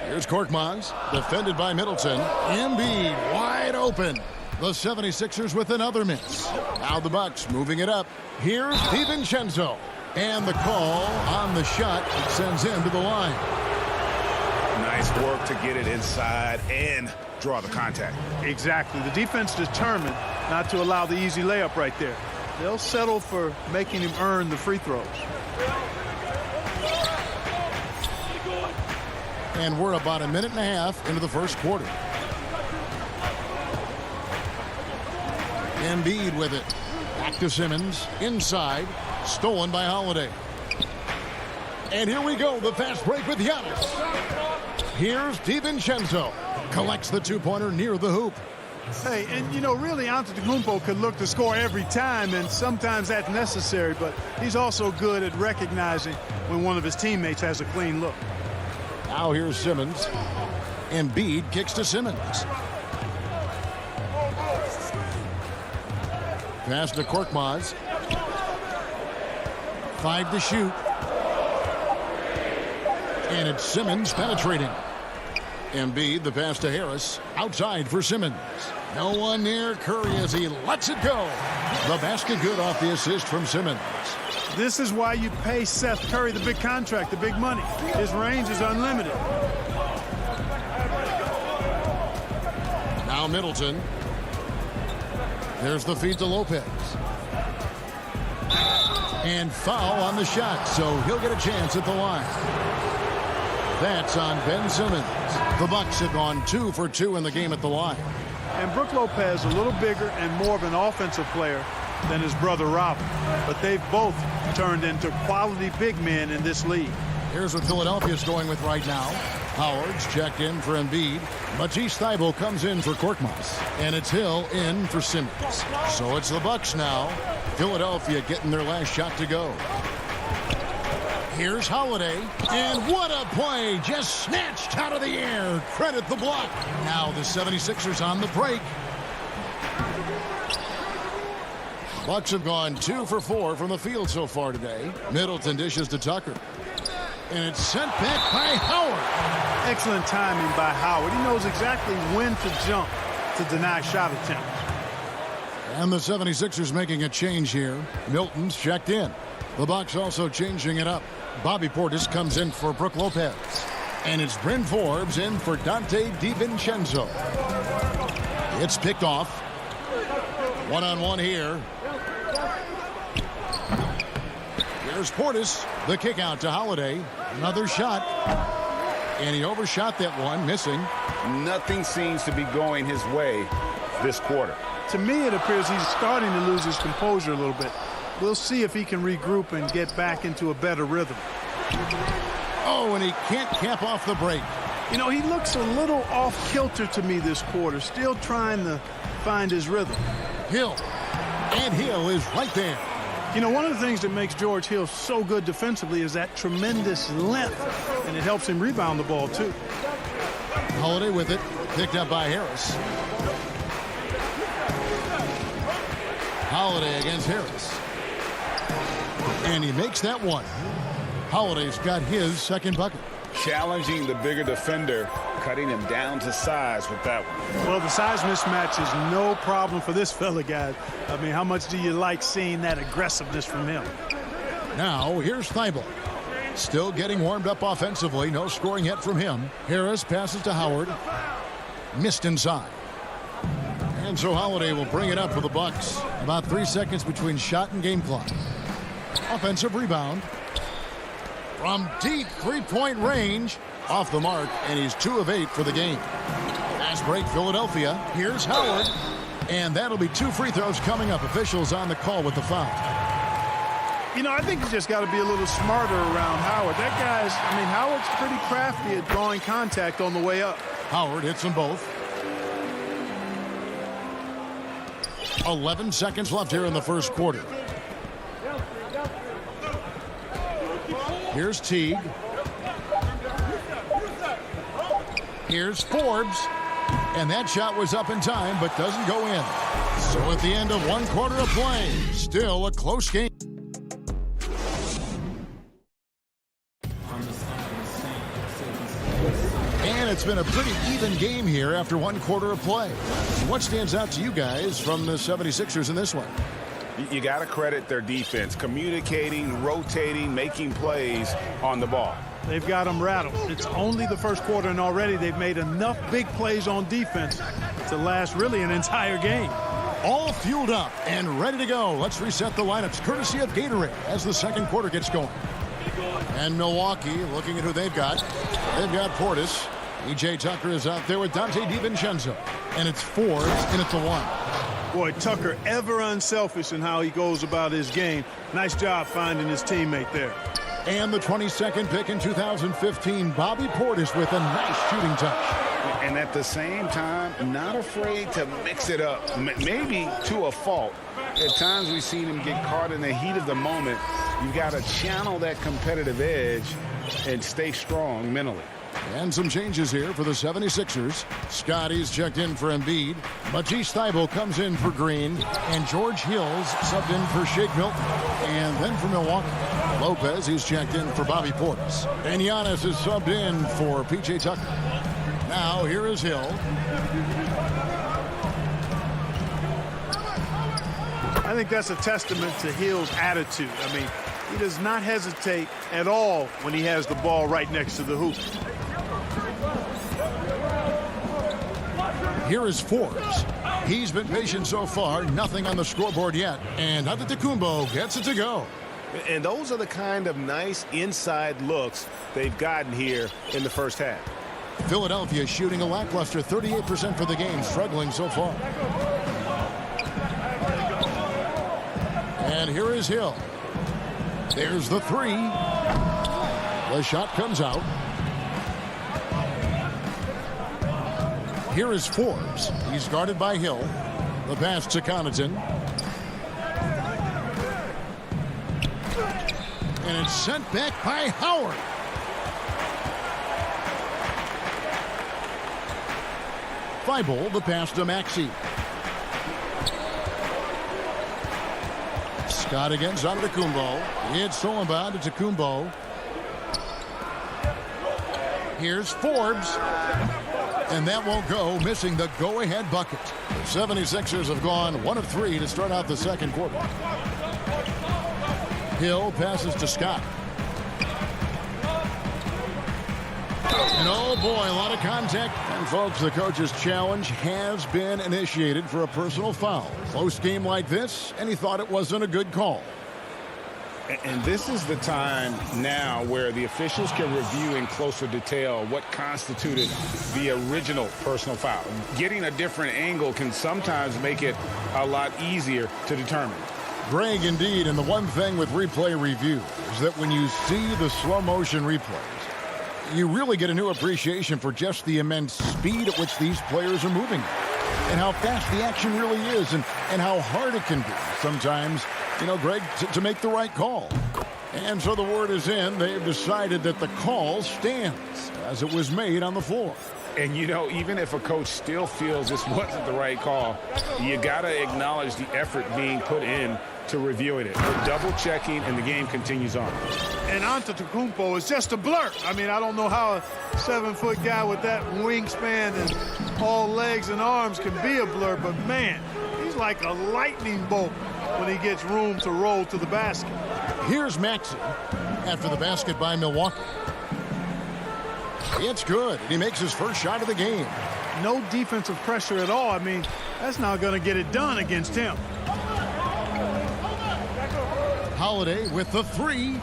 Here's Korkmaz, defended by Middleton. Embiid wide open. The 76ers with another miss. Now the Bucks moving it up. Here's DiVincenzo. And the call on the shot sends him to the line. Nice work to get it inside and draw the contact. Exactly. The defense determined not to allow the easy layup right there. They'll settle for making him earn the free throws. And we're about a minute and a half into the first quarter. Embiid with it. Back to Simmons. Inside. Stolen by Holiday. And here we go. The fast break with Giannis. Here's DiVincenzo. Collects the two-pointer near the hoop. Hey, and you know, really, Antetokounmpo could look to score every time, and sometimes that's necessary, but he's also good at recognizing when one of his teammates has a clean look. Now here's Simmons. Embiid kicks to Simmons. Pass to Korkmaz. 5 to shoot. And it's Simmons penetrating. Embiid, the pass to Harris. Outside for Simmons. No one near Curry as he lets it go. The basket good off the assist from Simmons. This is why you pay Seth Curry the big contract, the big money. His range is unlimited. Now Middleton. There's the feed to Lopez. And foul on the shot, so he'll get a chance at the line. That's on Ben Simmons. The Bucks have gone 2 for 2 in the game at the line. And Brook Lopez a little bigger and more of an offensive player than his brother Robert. But they've both turned into quality big men in this league. Here's what Philadelphia's going with right now. Howard's checked in for Embiid. Matisse Thybulle comes in for Korkmaz. And it's Hill in for Simmons. So it's the Bucks now. Philadelphia getting their last shot to go. Here's Holiday. And what a play. Just snatched out of the air. Credit the block. Now the 76ers on the break. Bucks have gone 2 for 4 from the field so far today. Middleton dishes to Tucker. And it's sent back by Howard. Excellent timing by Howard. He knows exactly when to jump to deny shot attempts. And the 76ers making a change here. Milton's checked in. The Bucks also changing it up. Bobby Portis comes in for Brook Lopez. And it's Bryn Forbes in for Dante DiVincenzo. It's picked off. One-on-one here. Here's Portis. The kick out to Holiday. Another shot. And he overshot that one, missing. Nothing seems to be going his way this quarter. To me, it appears he's starting to lose his composure a little bit. We'll see if he can regroup and get back into a better rhythm. Oh, and he can't cap off the break. You know, he looks a little off kilter to me this quarter, still trying to find his rhythm. Hill. And Hill is right there. You know, one of the things that makes George Hill so good defensively is that tremendous length, and it helps him rebound the ball, too. Holiday with it, picked up by Harris. Holiday against Harris. And he makes that one. Holiday's got his second bucket. Challenging the bigger defender, cutting him down to size with that one. Well, the size mismatch is no problem for this fella, guys. I mean, how much do you like seeing that aggressiveness from him? Now, here's Thibault. Still getting warmed up offensively. No scoring yet from him. Harris passes to Howard. Missed inside. And so Holiday will bring it up for the Bucks. About 3 seconds between shot and game clock. Offensive rebound. From deep three-point range. Off the mark, and he's 2 of 8 for the game. Fast break, Philadelphia. Here's Howard. And that'll be 2 free throws coming up. Officials on the call with the foul. You know, I think you just got to be a little smarter around Howard. That guy's, I mean, Howard's pretty crafty at drawing contact on the way up. Howard hits them both. 11 seconds left here in the first quarter. Here's Teague. Here's Forbes. And that shot was up in time, but doesn't go in. So at the end of 1 quarter of play, still a close game. And it's been a pretty even game here after 1 quarter of play. What stands out to you guys from the 76ers in this one? You got to credit their defense, communicating, rotating, making plays on the ball. They've got them rattled. It's only the first quarter, and already they've made enough big plays on defense to last really an entire game. All fueled up and ready to go. Let's reset the lineups courtesy of Gatorade as the second quarter gets going. And Milwaukee looking at who they've got. They've got Portis. E.J. Tucker is out there with Dante DiVincenzo. And it's Forbes in at the 1. Boy, Tucker ever unselfish in how he goes about his game. Nice job finding his teammate there. And the 22nd pick in 2015, Bobby Portis with a nice shooting touch. And at the same time, not afraid to mix it up, maybe to a fault. At times we've seen him get caught in the heat of the moment. You've got to channel that competitive edge and stay strong mentally. And some changes here for the 76ers. Scotty's checked in for Embiid. Matisse Thybulle comes in for Green. And George Hill's subbed in for Shake Milton. And then for Milwaukee, Lopez, he's checked in for Bobby Portis. And Giannis is subbed in for P.J. Tucker. Now here is Hill. I think that's a testament to Hill's attitude. I mean, he does not hesitate at all when he has the ball right next to the hoop. Here is Forbes. He's been patient so far. Nothing on the scoreboard yet. And Antetokounmpo gets it to go. And those are the kind of nice inside looks they've gotten here in the first half. Philadelphia shooting a lackluster 38% for the game, struggling so far. And here is Hill. There's the 3. The shot comes out. Here is Forbes. He's guarded by Hill. The pass to Connaughton. And it's sent back by Howard. Thybulle, the pass to Maxey. Scott against Antetokounmpo. It's stolen by Antetokounmpo. Here's Forbes. And that won't go, missing the go-ahead bucket. The 76ers have gone 1 of 3 to start out the second quarter. Hill passes to Scott. And oh boy, a lot of contact. And folks, the coach's challenge has been initiated for a personal foul. Close game like this, and he thought it wasn't a good call. And this is the time now where the officials can review in closer detail what constituted the original personal foul. Getting a different angle can sometimes make it a lot easier to determine. Greg, indeed, and the one thing with replay review is that when you see the slow motion replays, you really get a new appreciation for just the immense speed at which these players are moving and how fast the action really is and how hard it can be sometimes, you know, Greg, to make the right call. And so the word is in. They've decided that the call stands as it was made on the floor. And, you know, even if a coach still feels this wasn't the right call, you got to acknowledge the effort being put in to reviewing it. We're double-checking, and the game continues on. And Antetokounmpo is just a blur. I mean, I don't know how a 7-foot guy with that wingspan and all legs and arms can be a blur, but, man, he's like a lightning bolt when he gets room to roll to the basket. Here's Maxey after the basket by Milwaukee. It's good. He makes his first shot of the game. No defensive pressure at all. I mean, that's not going to get it done against him. Holiday with the three.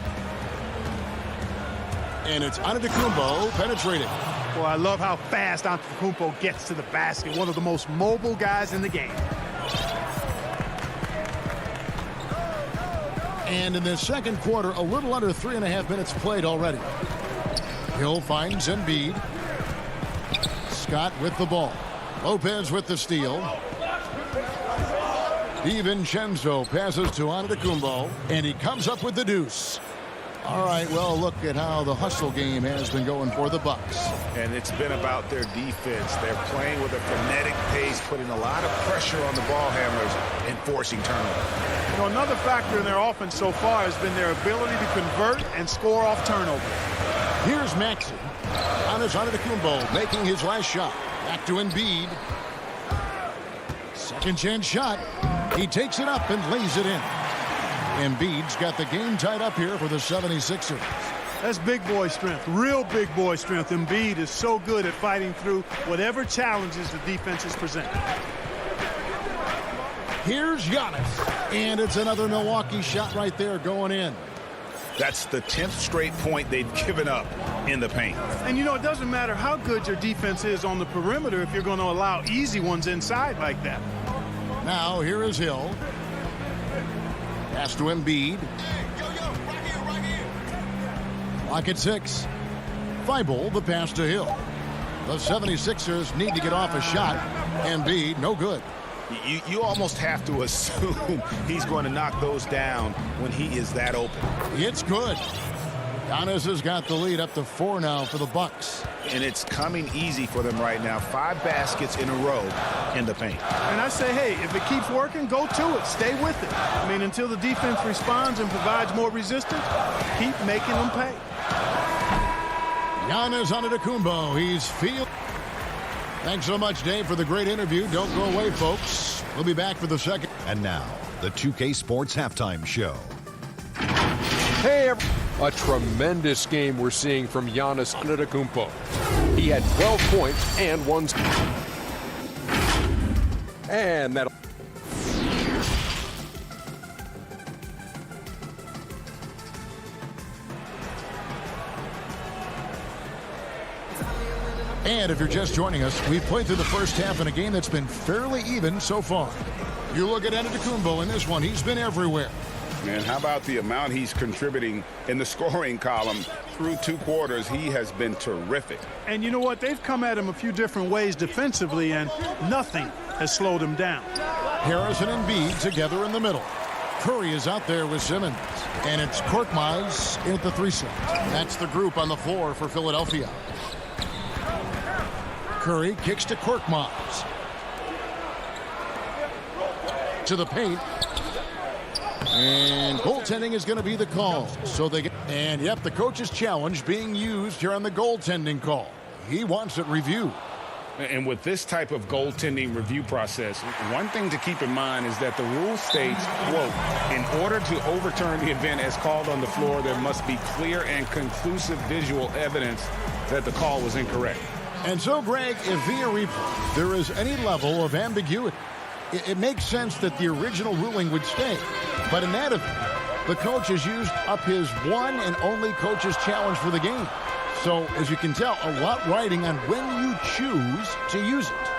And it's Antetokounmpo penetrating. Well, I love how fast Antetokounmpo gets to the basket. One of the most mobile guys in the game. And in the second quarter, a little under 3.5 minutes played already. Hill finds Embiid. Scott with the ball. Lopez with the steal. DiVincenzo passes to Antetokounmpo, and he comes up with the deuce. All right, well, look at how the hustle game has been going for the Bucks. And it's been about their defense. They're playing with a frenetic pace, putting a lot of pressure on the ball handlers and forcing turnovers. You know, another factor in their offense so far has been their ability to convert and score off turnovers. Here's Maxey. Antetokounmpo making his last shot. Back to Embiid. Second chance shot. He takes it up and lays it in. Embiid's got the game tied up here for the 76ers. That's big boy strength, real big boy strength. Embiid is so good at fighting through whatever challenges the defenses present. Here's Giannis. And it's another Milwaukee shot right there going in. That's the 10th straight point they've given up in the paint. And, you know, it doesn't matter how good your defense is on the perimeter if you're going to allow easy ones inside like that. Now, here is Hill. Pass to Embiid. Clock at 6. Feibel, the pass to Hill. The 76ers need to get off a shot. Embiid, no good. You almost have to assume he's going to knock those down when he is that open. It's good. Giannis has got the lead up to 4 now for the Bucks. And it's coming easy for them right now. 5 baskets in a row in the paint. And I say, hey, if it keeps working, go to it. Stay with it. I mean, until the defense responds and provides more resistance, keep making them pay. Giannis Antetokounmpo, he's field. Thanks so much, Dave, for the great interview. Don't go away, folks. We'll be back for the second. And now, the 2K Sports Halftime Show. Hey, a tremendous game we're seeing from Giannis Antetokounmpo. He had 12 points and 1. And that. And if you're just joining us, we've played through the first half in a game that's been fairly even so far. You look at Antetokounmpo in this one, he's been everywhere. And how about the amount he's contributing in the scoring column through 2 quarters? He has been terrific. And you know what? They've come at him a few different ways defensively, and nothing has slowed him down. Harris and Embiid together in the middle. Curry is out there with Simmons. And it's Korkmaz in at the 3 slot. That's the group on the floor for Philadelphia. Curry kicks to Korkmaz. To the paint. And goaltending is going to be the call. So they get, and yep, the coach's challenge being used here on the goaltending call. He wants it reviewed. And with this type of goaltending review process, one thing to keep in mind is that the rule states, quote, in order to overturn the event as called on the floor, there must be clear and conclusive visual evidence that the call was incorrect. And so, Greg, if via replay there is any level of ambiguity, it makes sense that the original ruling would stay. But in that event, the coach has used up his one and only coach's challenge for the game. So, as you can tell, a lot riding on when you choose to use it.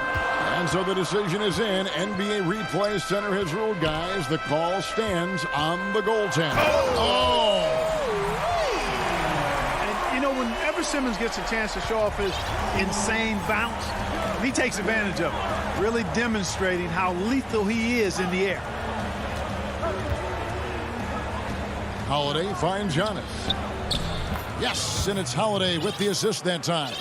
And so the decision is in. NBA Replay Center has ruled, guys. The call stands on the goaltender. And, you know, whenever Simmons gets a chance to show off his insane bounce, he takes advantage of it, really demonstrating how lethal he is in the air. Holiday finds Giannis. Yes, and it's Holiday with the assist that time.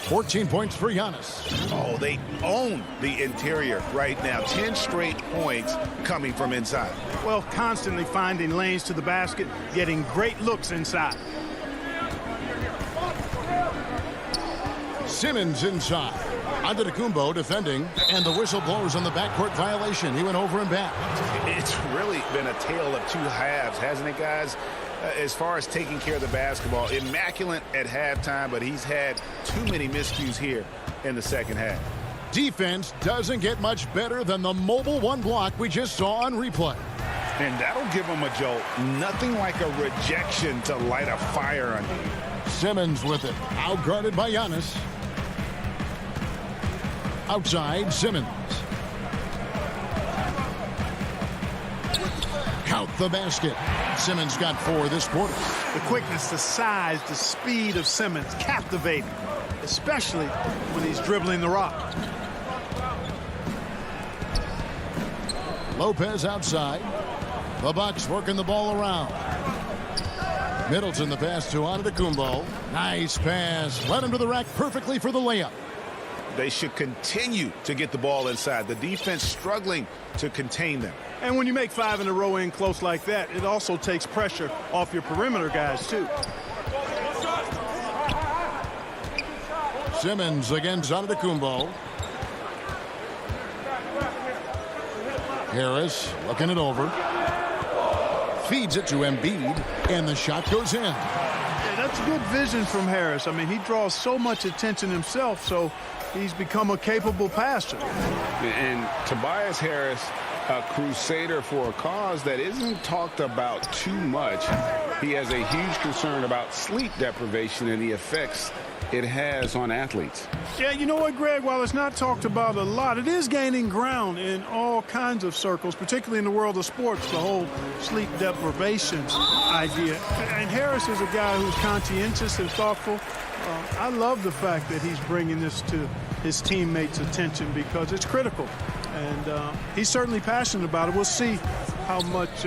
14 points for Giannis. Oh, they own the interior right now. 10 straight points coming from inside. Well, constantly finding lanes to the basket, getting great looks inside. Simmons inside. Antetokounmpo defending, and the whistle blows on the backcourt violation. He went over and back. It's really been a tale of two halves, hasn't it, guys? As far as taking care of the basketball, immaculate at halftime, but he's had too many miscues here in the second half. Defense doesn't get much better than the mobile one block we just saw on replay. And that'll give him a jolt. Nothing like a rejection to light a fire on you. Simmons with it. Outguarded by Giannis. Outside, Simmons. Count the basket. Simmons got 4 this quarter. The quickness, the size, the speed of Simmons, captivating, especially when he's dribbling the rock. Lopez outside. The Bucks working the ball around. Middleton the pass to Antetokounmpo. Nice pass. Led him to the rack perfectly for the layup. They should continue to get the ball inside. The defense struggling to contain them. And when you make 5 in a row in close like that, it also takes pressure off your perimeter guys, too. Simmons against Antetokounmpo. Harris looking it over. Feeds it to Embiid, and the shot goes in. Yeah, that's good vision from Harris. I mean, he draws so much attention himself, so he's become a capable passer. And Tobias Harris, a crusader for a cause that isn't talked about too much. He has a huge concern about sleep deprivation and the effects it has on athletes. Yeah, you know what, Greg? While it's not talked about a lot, it is gaining ground in all kinds of circles, particularly in the world of sports, the whole sleep deprivation idea. And Harris is a guy who's conscientious and thoughtful. I love the fact that he's bringing this to his teammates' attention because it's critical. And he's certainly passionate about it. We'll see how much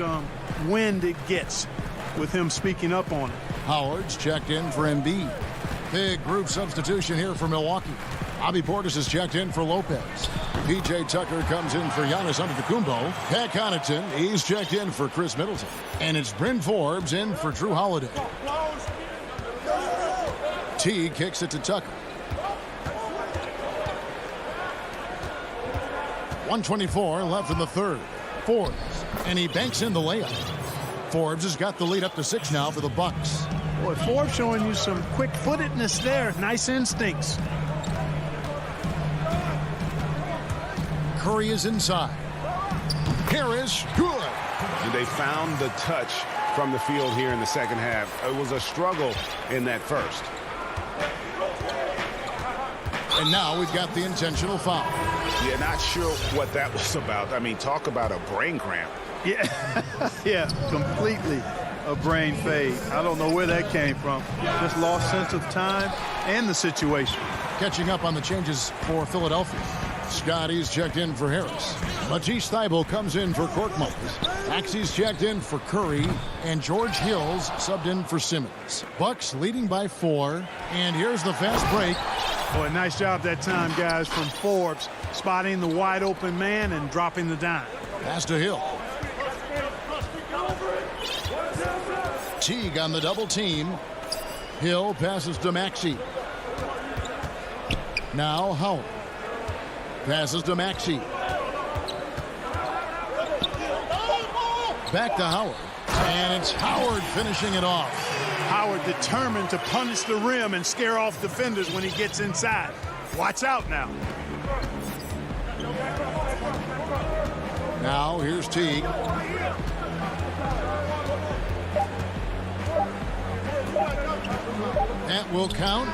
wind it gets with him speaking up on it. Howard's checked in for Embiid. Big group substitution here for Milwaukee. Bobby Portis is checked in for Lopez. P.J. Tucker comes in for Giannis Antetokounmpo. Pat Connaughton, he's checked in for Chris Middleton. And it's Bryn Forbes in for Drew Holiday. T kicks it to Tucker. 1:24 left in the third. Forbes, and he banks in the layup. Forbes has got the lead up to 6 now for the Bucks. Boy, Forbes showing you some quick-footedness there. Nice instincts. Curry is inside. Harris, good. And they found the touch from the field here in the second half. It was a struggle in that first. And now we've got the intentional foul. Yeah, not sure what that was about. I mean, talk about a brain cramp. Yeah, yeah, completely a brain fade. I don't know where that came from. Just lost sense of time and the situation. Catching up on the changes for Philadelphia. Scotty's checked in for Harris. Matisse Thybulle comes in for Korkmaz. Maxey's checked in for Curry. And George Hill's subbed in for Simmons. Bucks leading by 4. And here's the fast break. Boy, nice job that time, guys, from Forbes. Spotting the wide open man and dropping the dime. Pass to Hill. Teague on the double team. Hill passes to Maxey. Now Howard. Passes to Maxey. Back to Howard. And it's Howard finishing it off. Howard determined to punish the rim and scare off defenders when he gets inside. Watch out now. Now here's Teague. That will count.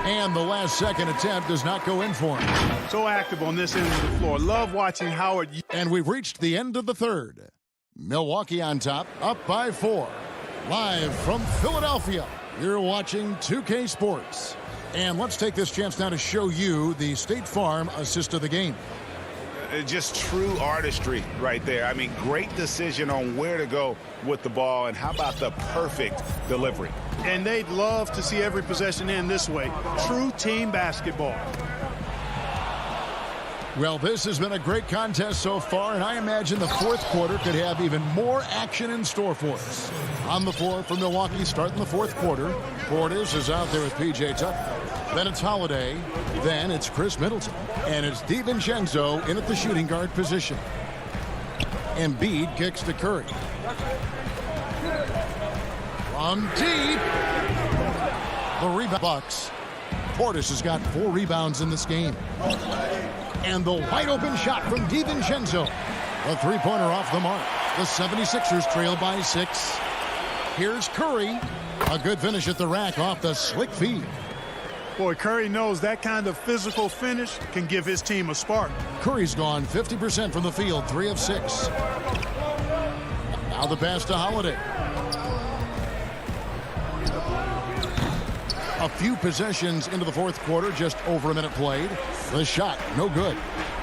And the last second attempt does not go in for him. So active on this end of the floor. Love watching Howard. And we've reached the end of the third. Milwaukee on top, up by 4. Live from Philadelphia, you're watching 2K Sports. And let's take this chance now to show you the State Farm assist of the game. Just true artistry right there. I mean, great decision on where to go with the ball, and how about the perfect delivery. And they'd love to see every possession end this way. True team basketball. Well, this has been a great contest so far, and I imagine the fourth quarter could have even more action in store for us. On the floor for Milwaukee, starting the fourth quarter, Portis is out there with P.J. Tucker. Then it's Holiday. Then it's Chris Middleton. And it's DiVincenzo in at the shooting guard position. Embiid kicks to Curry. From deep. The rebound Bucks. Portis has got 4 rebounds in this game. And the wide-open shot from DiVincenzo. A three-pointer off the mark. The 76ers trail by 6. Here's Curry. A good finish at the rack off the slick feed. Boy, Curry knows that kind of physical finish can give his team a spark. Curry's gone 50% from the field, 3 of 6. Now the pass to Holiday. A few possessions into the fourth quarter, just over a minute played. The shot, no good.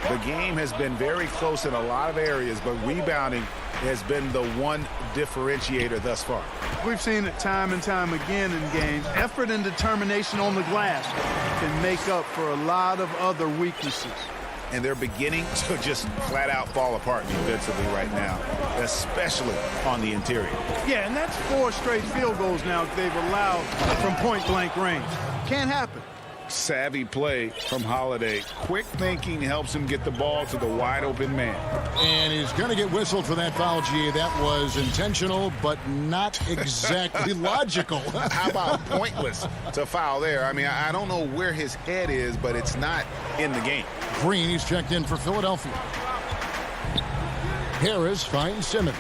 The game has been very close in a lot of areas, but rebounding has been the one differentiator thus far. We've seen it time and time again in games. Effort and determination on the glass can make up for a lot of other weaknesses. And they're beginning to just flat out fall apart defensively right now, especially on the interior. Yeah, and that's 4 straight field goals now they've allowed from point-blank range. Can't happen. Savvy play from Holiday. Quick thinking helps him get the ball to the wide-open man. And he's going to get whistled for that foul, G. That was intentional, but not exactly logical. How about pointless to foul there? I mean, I don't know where his head is, but it's not in the game. Green, he's checked in for Philadelphia. Harris finds Simmons.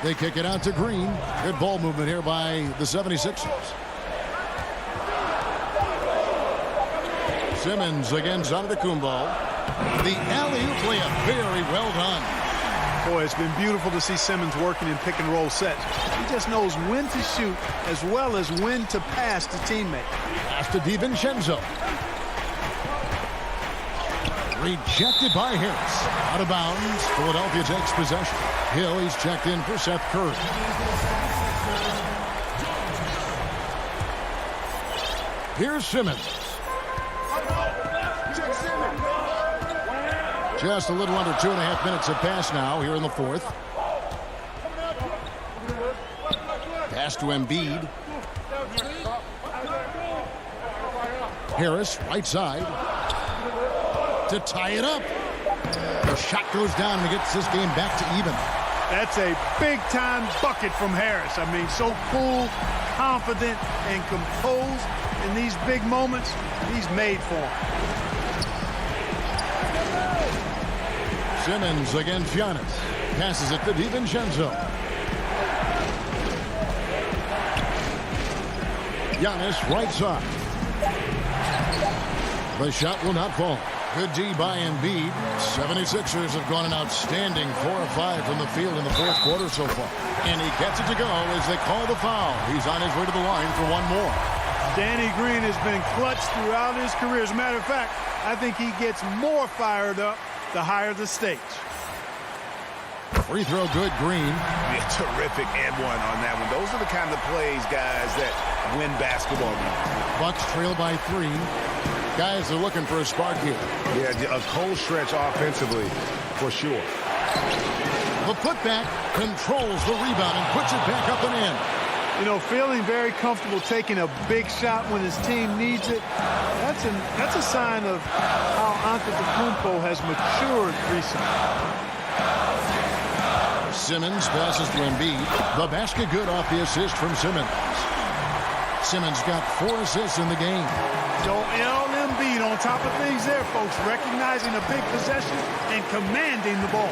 They kick it out to Green. Good ball movement here by the 76ers. Simmons against Antetokounmpo. The alley-oop layup, very well done. Boy, it's been beautiful to see Simmons working in pick-and-roll sets. He just knows when to shoot as well as when to pass to teammates. Pass to DiVincenzo. Rejected by Harris. Out of bounds. Philadelphia takes possession. Hill, he's checked in for Seth Curry. Here's Simmons. Just a little under 2.5 minutes have passed now here in the fourth. Pass to Embiid. Harris, right side. To tie it up. The shot goes down and gets this game back to even. That's a big-time bucket from Harris. I mean, so cool, confident, and composed in these big moments. He's made for them. Simmons against Giannis. Passes it to DiVincenzo. Giannis, right side. The shot will not fall. Good D by Embiid. 76ers have gone an outstanding 4 of 5 from the field in the fourth quarter so far. And he gets it to go as they call the foul. He's on his way to the line for one more. Danny Green has been clutch throughout his career. As a matter of fact, I think he gets more fired up the higher the stakes. Free throw good, Green. Yeah, terrific and one on that one. Those are the kind of plays, guys, that win basketball games. Bucks trail by 3. Guys are looking for a spark here. Yeah, a cold stretch offensively, for sure. The putback controls the rebound and puts it back up and in. You know, feeling very comfortable taking a big shot when his team needs it. That's a sign of how Antetokounmpo has matured recently. Simmons passes to Embiid. The basket good off the assist from Simmons. Simmons got 4 assists in the game. Joel Embiid on top of things there, folks. Recognizing a big possession and commanding the ball.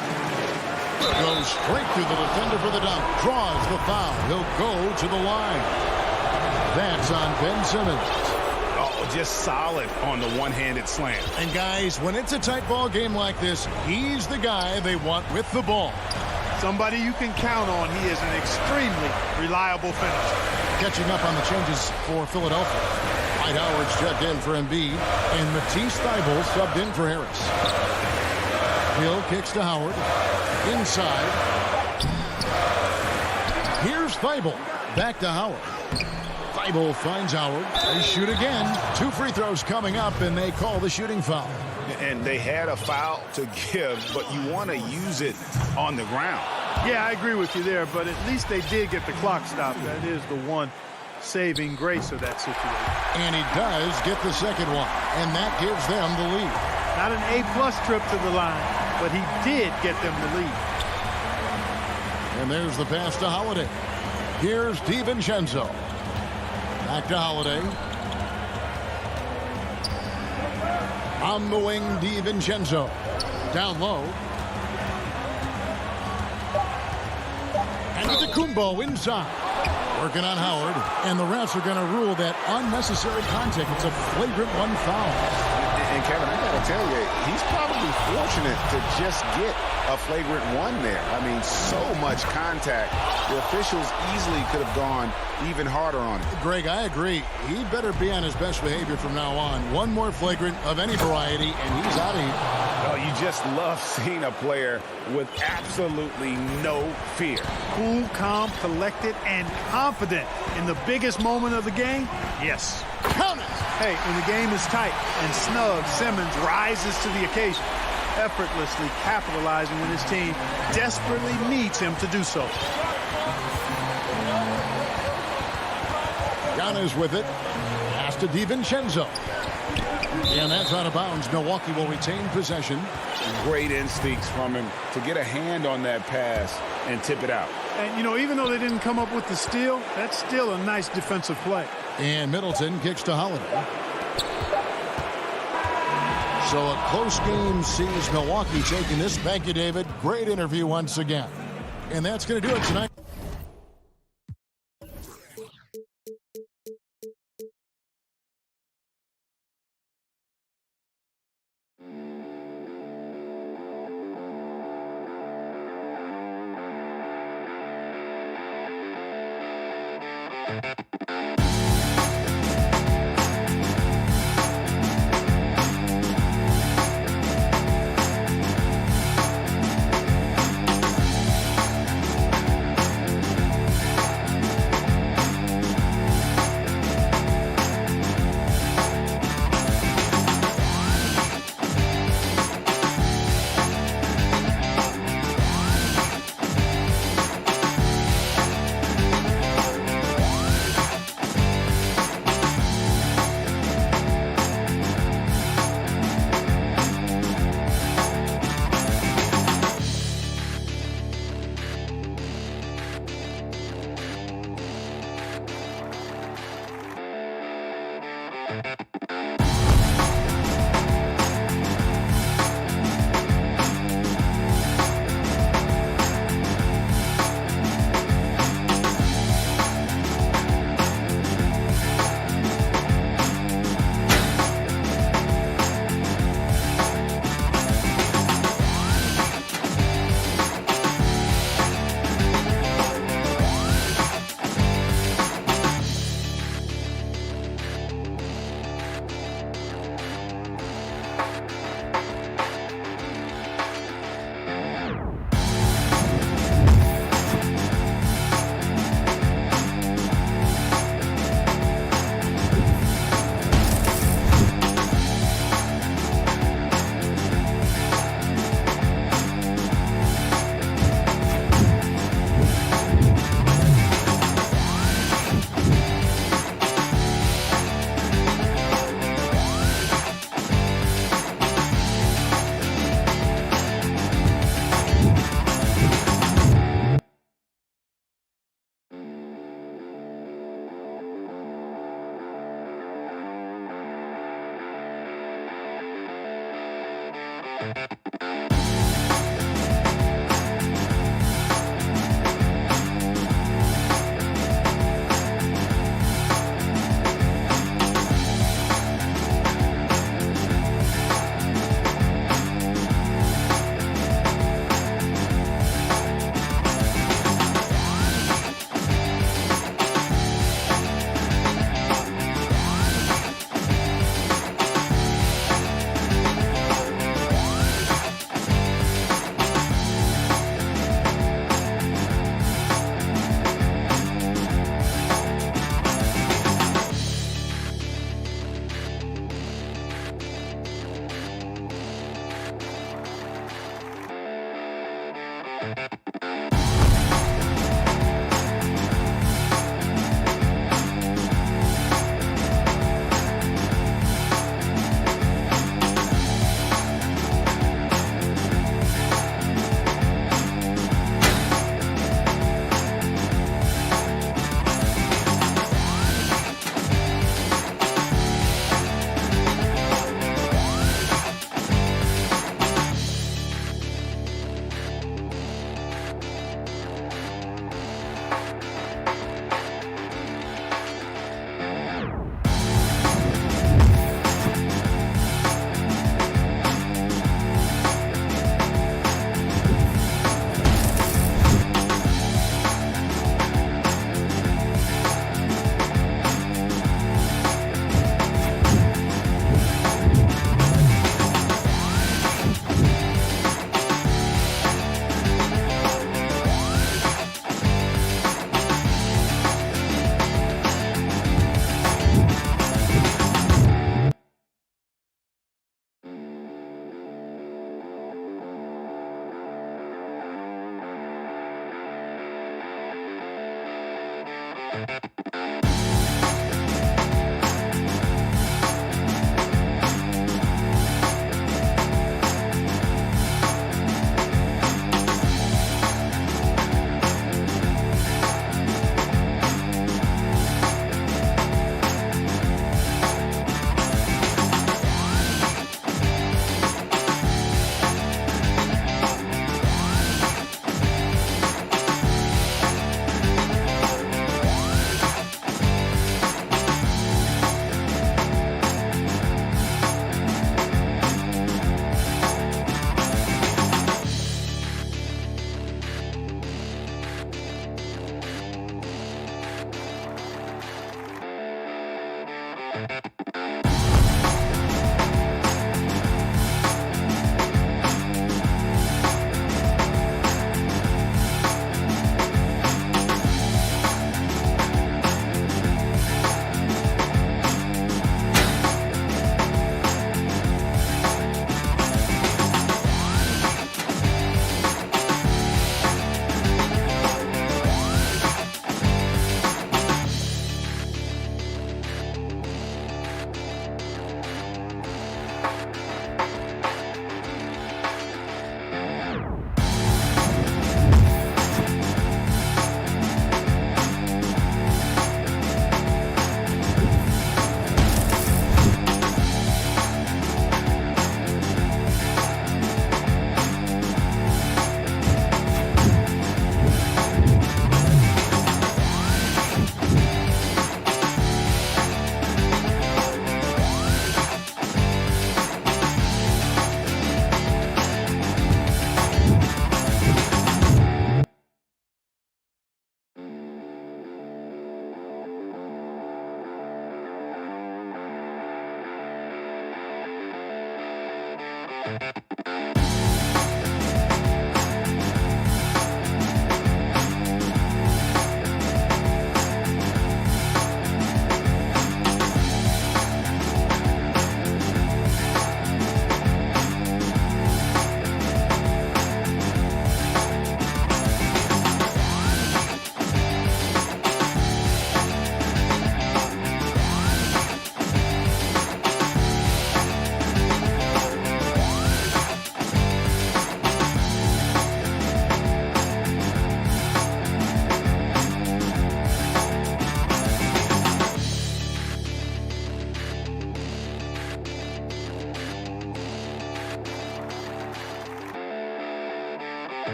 Goes straight through the defender for the dunk. Draws the foul. He'll go to the line. That's on Ben Simmons. Oh, just solid on the one-handed slam. And guys, when it's a tight ball game like this, he's the guy they want with the ball. Somebody you can count on. He is an extremely reliable finisher. Catching up on the changes for Philadelphia. Dwight Howard's checked in for Embiid, and Matisse Thybulle subbed in for Harris. Hill kicks to Howard. Inside. Here's Thybulle. Back to Howard. Thibault finds Howard. They shoot again. 2 free throws coming up, and they call the shooting foul. And they had a foul to give, but you want to use it on the ground. Yeah, I agree with you there, but at least they did get the clock stopped. That is the one saving grace of that situation. And he does get the second one, and that gives them the lead. Not an A-plus trip to the line, but he did get them the lead. And there's the pass to Holiday. Here's DiVincenzo. Back to Holiday. On the wing, DiVincenzo. Down low. And Antetokounmpo inside. Working on Howard. And the refs are going to rule that unnecessary contact. It's a flagrant 1 foul. And Kevin, I got to tell you, he's probably fortunate to just get a flagrant 1 there. I mean, so much contact. The officials easily could have gone even harder on it. Greg, I agree. He better be on his best behavior from now on. One more flagrant of any variety, and he's out of here. Oh, you just love seeing a player with absolutely no fear. Cool, calm, collected, and confident in the biggest moment of the game. Yes. Count it! Hey, when the game is tight and snug, Simmons rises to the occasion, effortlessly capitalizing when his team desperately needs him to do so. Giannis with it. Pass to DiVincenzo. And that's out of bounds. Milwaukee will retain possession. Great instincts from him to get a hand on that pass and tip it out. And, you know, even though they didn't come up with the steal, that's still a nice defensive play. And Middleton kicks to Holiday. So a close game sees Milwaukee taking this. Thank you, David. Great interview once again. And that's going to do it tonight.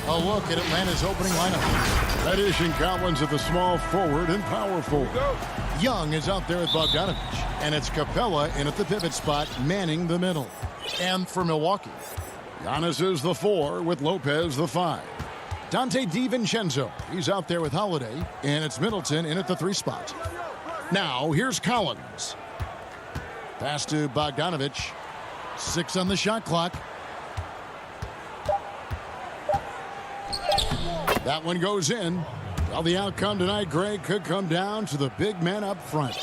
A look at Atlanta's opening lineup. Reddish and Collins at the small forward and power forward. Young is out there with Bogdanovich, and it's Capella in at the pivot spot, manning the middle. And for Milwaukee, Giannis is the 4 with Lopez the 5. Dante DiVincenzo, he's out there with Holiday, and it's Middleton in at the 3 spot. Now, here's Collins. Pass to Bogdanovich. 6 on the shot clock. That one goes in. Well, the outcome tonight, Greg, could come down to the big men up front.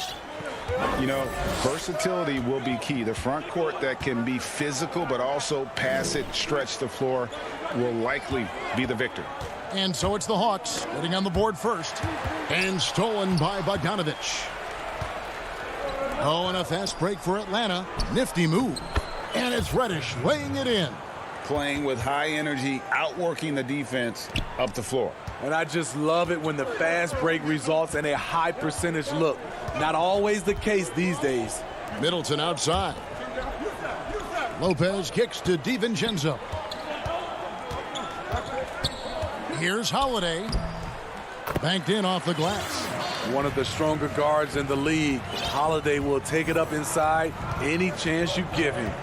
You know, versatility will be key. The front court that can be physical but also pass it, stretch the floor, will likely be the victor. And so it's the Hawks getting on the board first. And stolen by Bogdanovich. Oh, and a fast break for Atlanta. Nifty move. And it's Reddish laying it in. Playing with high energy, outworking the defense up the floor. And I just love it when the fast break results in a high percentage look. Not always the case these days. Middleton outside. Lopez kicks to DiVincenzo. Here's Holiday. Banked in off the glass. One of the stronger guards in the league. Holiday will take it up inside any chance you give him.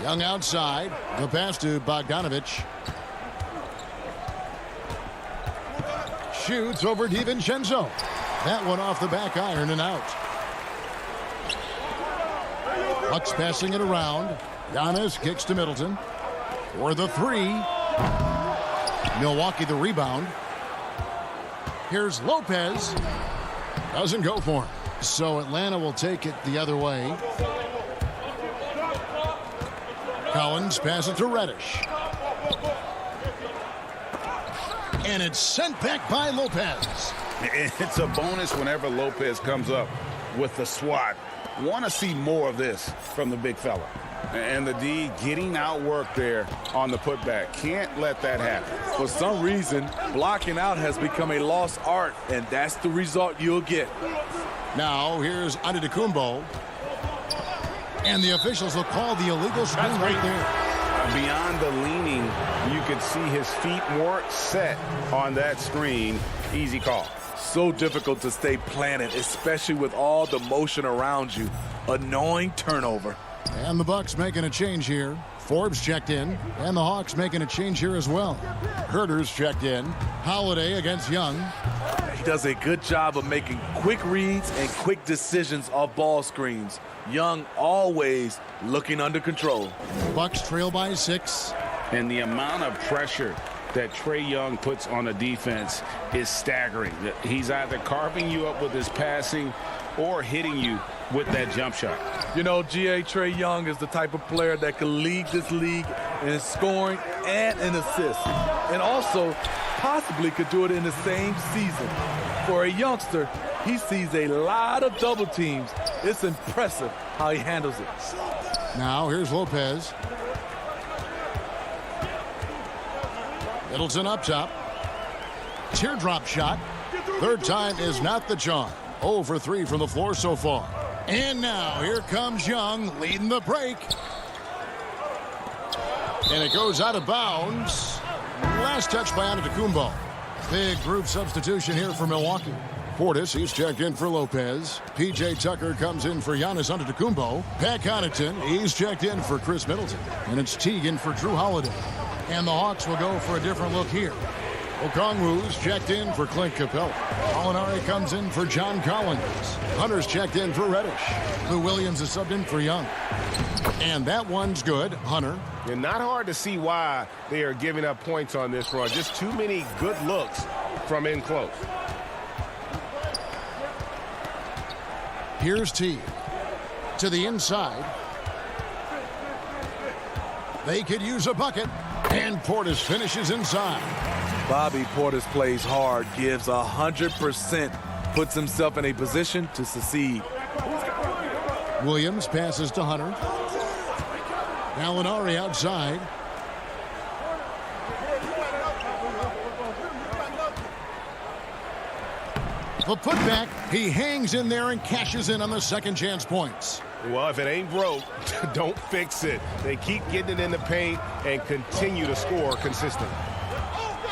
Young outside. The pass to Bogdanovich. Shoots over DiVincenzo. That one off the back iron and out. Bucks passing it around. Giannis kicks to Middleton. For the three. Milwaukee the rebound. Here's Lopez. Doesn't go for him. So Atlanta will take it the other way. Collins passes to Reddish. And it's sent back by Lopez. It's a bonus whenever Lopez comes up with the swat. Want to see more of this from the big fella. And the D getting outworked there on the putback. Can't let that happen. For some reason, blocking out has become a lost art, and that's the result you'll get. Now here's Antetokounmpo. And the officials will call the illegal screen right there. Beyond the leaning, you could see his feet more set on that screen. Easy call. So difficult to stay planted, especially with all the motion around you. Annoying turnover. And the Bucks making a change here. Forbes checked in, and the Hawks making a change here as well. Herter's checked in. Holiday against Young. He does a good job of making quick reads and quick decisions off ball screens. Young always looking under control. Bucks trail by 6. And the amount of pressure that Trae Young puts on a defense is staggering. He's either carving you up with his passing or hitting you with that jump shot. You know, Trae Young is the type of player that can lead this league in scoring and in assists. And also possibly could do it in the same season. For a youngster, he sees a lot of double teams. It's impressive how he handles it. Now here's Lopez. Middleton up top. Teardrop shot. Third time is not the charm. 0 for 3 from the floor so far. And now here comes Young leading the break. And it goes out of bounds. Last touch by Antetokounmpo. Big group substitution here for Milwaukee. Portis, he's checked in for Lopez. P.J. Tucker comes in for Giannis Antetokounmpo. Pat Connaughton, he's checked in for Chris Middleton. And it's Teagan for Drew Holiday. And the Hawks will go for a different look here. Okongwu's checked in for Clint Capella. Molinari comes in for John Collins. Hunter's checked in for Reddish. Lou Williams is subbed in for Young. And that one's good. Hunter. And not hard to see why they are giving up points on this run. Just too many good looks from in close. Here's T. To the inside. They could use a bucket. And Portis finishes inside. Bobby Portis plays hard, gives 100%, puts himself in a position to succeed. Williams passes to Hunter. Molinari outside. The putback, he hangs in there and cashes in on the second chance points. Well, if it ain't broke, don't fix it. They keep getting it in the paint and continue to score consistently.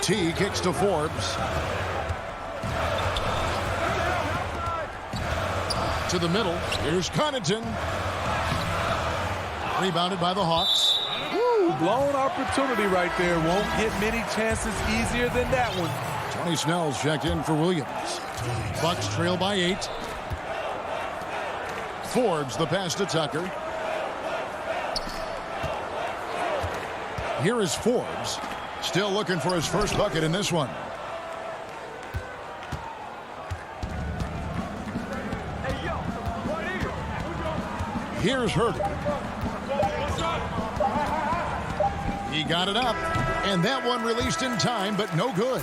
T kicks to Forbes. To the middle. Here's Connaughton. Rebounded by the Hawks. Woo, blown opportunity right there. Won't get many chances easier than that one. Tony Snell's checked in for Williams. Bucks trail by 8. Forbes the pass to Tucker. Here is Forbes. Still looking for his first bucket in this one. Here's Herder. He got it up, and that one released in time, but no good.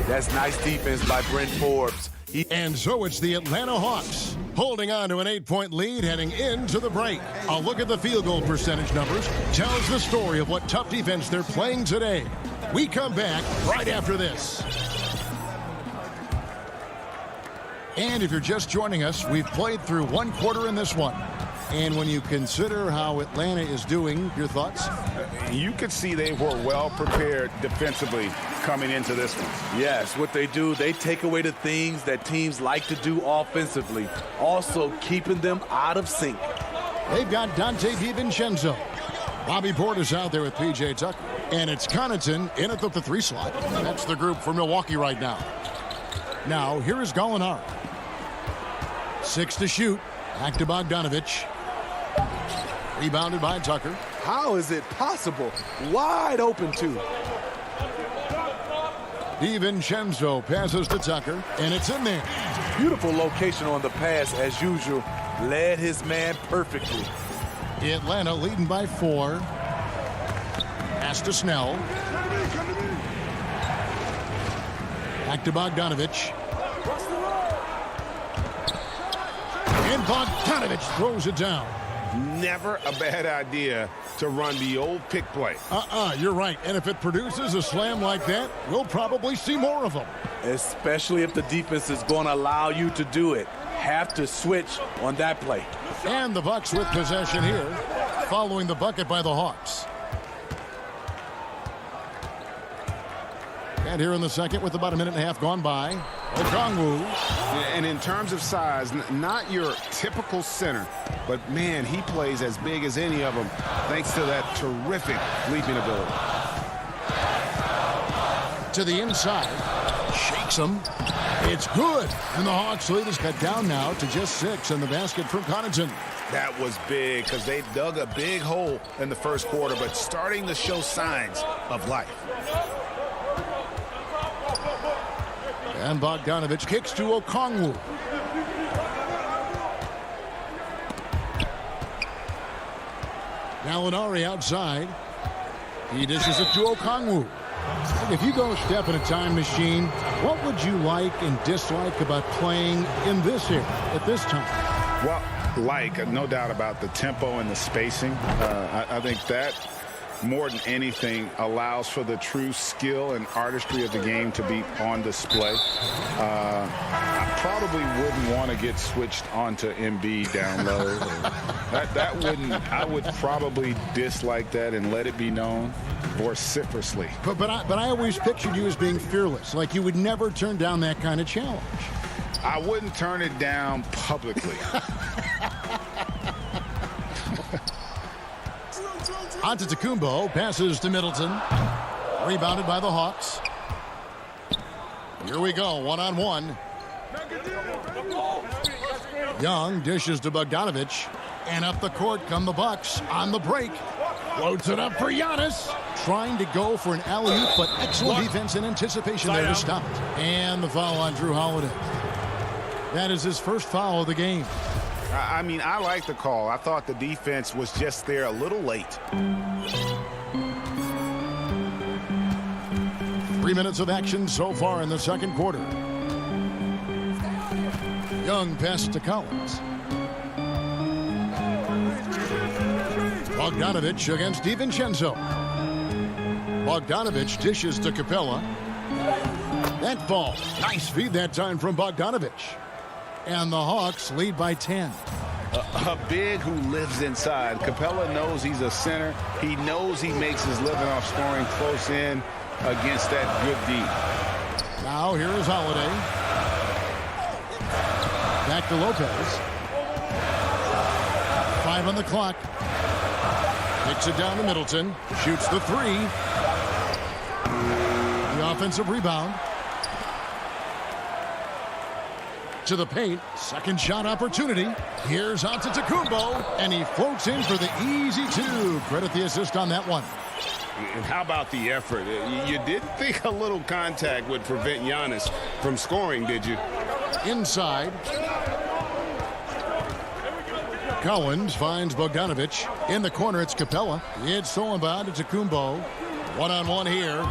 That's nice defense by Brent Forbes. And so it's the Atlanta Hawks holding on to an 8-point lead heading into the break. A look at the field goal percentage numbers tells the story of what tough defense they're playing today. We come back right after this. And if you're just joining us, we've played through one quarter in this one. And when you consider how Atlanta is doing, your thoughts? You could see they were well prepared defensively coming into this one. Yes, what they do, they take away the things that teams like to do offensively, also keeping them out of sync. They've got Dante DiVincenzo. Bobby Portis out there with P.J. Tucker. And it's Connaughton in at the 3 slot. That's the group for Milwaukee right now. Now, here is Gallinari. 6 to shoot. Back to Bogdanovich. Rebounded by Tucker. How is it possible? Wide open, too. DiVincenzo passes to Tucker, and it's in there. Beautiful location on the pass, as usual. Led his man perfectly. Atlanta leading by 4. Pass to Snell. Back to Bogdanovich. And Bogdanovich throws it down. Never a bad idea to run the old pick play. You're right. And if it produces a slam like that, we'll probably see more of them. Especially if the defense is going to allow you to do it. Have to switch on that play. And the Bucks with possession here, following the bucket by the Hawks. And here in the second with about a minute and a half gone by, Okongwu. And in terms of size, not your typical center, but man, he plays as big as any of them thanks to that terrific leaping ability. To the inside, shakes him. It's good. And the Hawks lead is cut down now to just 6 in the basket from Connaughton. That was big because they dug a big hole in the first quarter, but starting to show signs of life. And Bogdanovich kicks to Okongwu. Gallinari outside. He dishes it to Okongwu. If you go step in a time machine, what would you like and dislike about playing in this area at this time? Well, no doubt about the tempo and the spacing. I think that more than anything allows for the true skill and artistry of the game to be on display. I probably wouldn't want to get switched onto Embiid down low. I would probably dislike that and let it be known vociferously. But I always pictured you as being fearless, like you would never turn down that kind of challenge. I wouldn't turn it down publicly. Antetokounmpo passes to Middleton. Rebounded by the Hawks. Here we go, one-on-one. Young dishes to Bogdanovich. And up the court come the Bucks on the break. Floats it up for Giannis. Trying to go for an alley-oop, but excellent defense and anticipation there to stop it. And the foul on Drew Holiday. That is his first foul of the game. I mean, I like the call. I thought the defense was just there a little late. 3 minutes of action so far in the second quarter. Young pass to Collins. Bogdanovich against DiVincenzo. Bogdanovich dishes to Capella. That ball. Nice feed that time from Bogdanovich. And the Hawks lead by 10. A big who lives inside. Capella knows he's a center. He knows he makes his living off scoring close in against that good D. Now here is Holiday. Back to Lopez. 5 on the clock. Kicks it down to Middleton. Shoots the 3. The offensive rebound. To the paint. Second shot opportunity. Here's Antetokounmpo, and he floats in for the easy 2. Credit the assist on that one. And how about the effort? You didn't think a little contact would prevent Giannis from scoring, did you? Inside. Collins finds Bogdanovich. In the corner, it's Capella. It's stolen by Antetokounmpo. One-on-one here.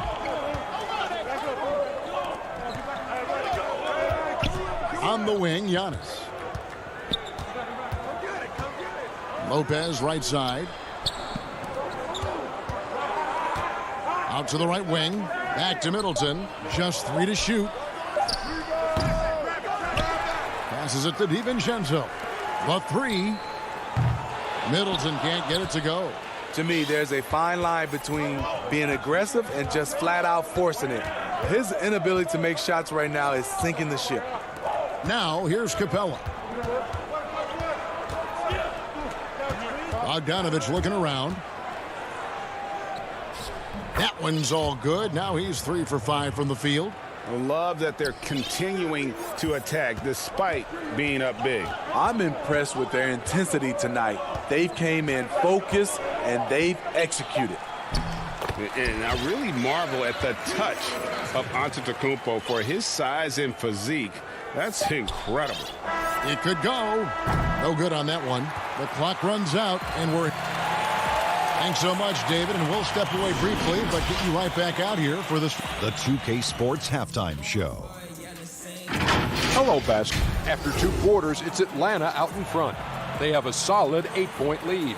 On the wing, Giannis. Lopez, right side. Out to the right wing. Back to Middleton. Just 3 to shoot. Passes it to DiVincenzo. The 3. Middleton can't get it to go. To me, there's a fine line between being aggressive and just flat out forcing it. His inability to make shots right now is sinking the ship. Now, here's Capella. Bogdanovich looking around. That one's all good. Now he's 3 for 5 from the field. I love that they're continuing to attack despite being up big. I'm impressed with their intensity tonight. They've came in focused and they've executed. And I really marvel at the touch of Antetokounmpo for his size and physique. That's incredible. It could go. No good on that one. The clock runs out, and we're... Thanks so much, David, and we'll step away briefly, but get you right back out here for this... The 2K Sports Halftime Show. Hello, Basket. After 2 quarters, it's Atlanta out in front. They have a solid 8-point lead.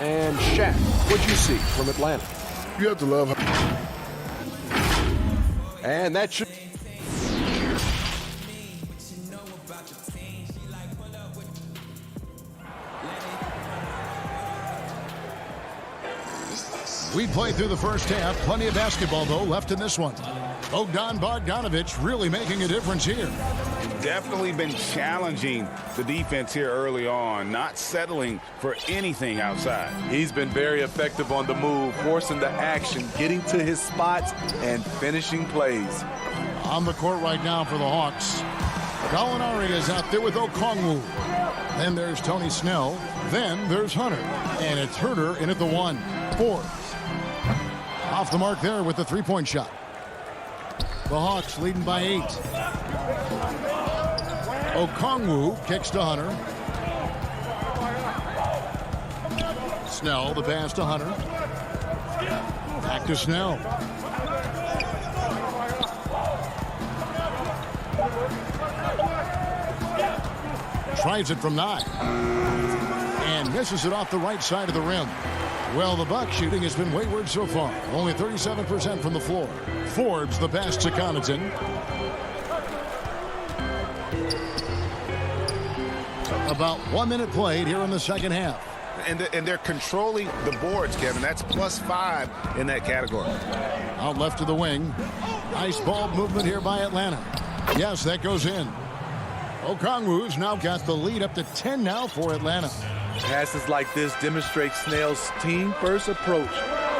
And Shaq, what'd you see from Atlanta? You have to love her. And that should... We played through the first half. Plenty of basketball, though, left in this one. Bogdanovich really making a difference here. Definitely been challenging the defense here early on, not settling for anything outside. He's been very effective on the move, forcing the action, getting to his spots, and finishing plays. On the court right now for the Hawks. Gallinari is out there with Okongwu. Then there's Tony Snell. Then there's Hunter. And it's Herter in at the 1. Forbes. Off the mark there with the 3-point shot. The Hawks leading by 8. Okongwu kicks to Hunter. Snell, the pass to Hunter. Back to Snell. Tries it from 9. And misses it off the right side of the rim. Well, the Buck shooting has been wayward so far. Only 37% from the floor. Forbes the pass to Connaughton. About 1 minute played here in the second half. And they're controlling the boards, Kevin. That's +5 in that category. Out left to the wing. Nice ball movement here by Atlanta. Yes, that goes in. Okongwu's now got the lead up to 10 now for Atlanta. Passes like this demonstrate Snell's team-first approach.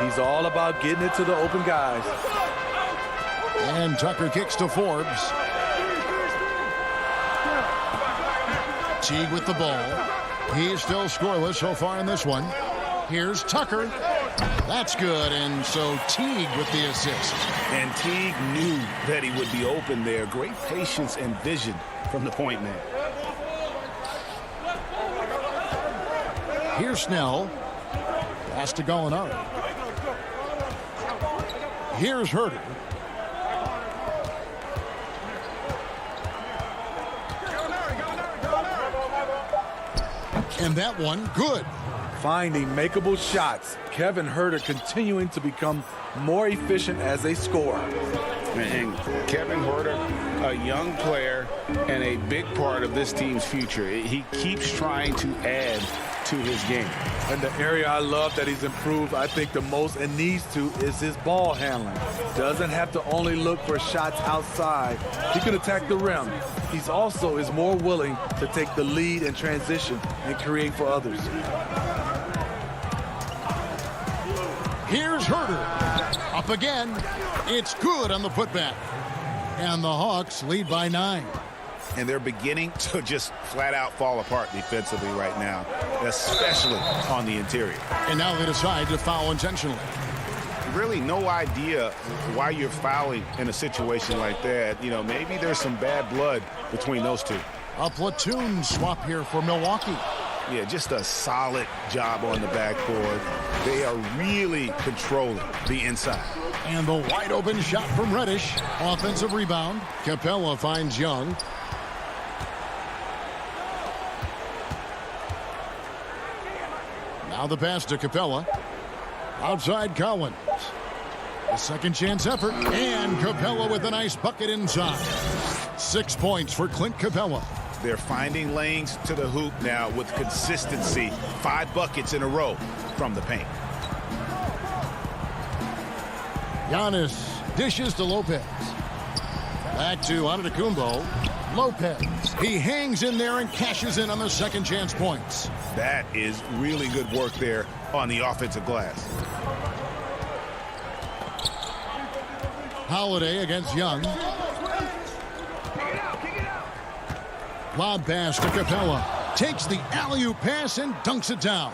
He's all about getting it to the open guys. And Tucker kicks to Forbes. Teague with the ball. He's still scoreless so far in this one. Here's Tucker. That's good, and so Teague with the assist. And Teague knew that he would be open there. Great patience and vision from the point man. Here's Snell. Pass to Gallinari. Here's Herter. And that one, good. Finding makeable shots. Kevin Herter continuing to become more efficient as a scorer. And Kevin Herter, a young player and a big part of this team's future. He keeps trying to add to his game. And the area I love that he's improved, I think the most and needs to, is his ball handling. Doesn't have to only look for shots outside. He can attack the rim. He's also is more willing to take the lead in transition and create for others. Here's Herter. Up again. It's good on the putback. And the Hawks lead by 9. And they're beginning to just flat out fall apart defensively right now, especially on the interior. And now they decide to foul intentionally. really no idea why you're fouling in a situation like that. You know, maybe there's some bad blood between those two. A platoon swap here for Milwaukee. Yeah, just a solid job on the backboard. They are really controlling the inside. And the wide open shot from Reddish. Offensive rebound. Capella finds Young. Now the pass to Capella. Outside Collins. A second chance effort. And Capella with a nice bucket inside. 6 points for Clint Capella. They're finding lanes to the hoop now with consistency. 5 buckets in a row from the paint. Giannis dishes to Lopez. Back to Antetokounmpo. Lopez. He hangs in there and cashes in on the second chance points. That is really good work there on the offensive glass. Holiday against Young. Lob pass to Capella. Takes the alley-oop pass and dunks it down.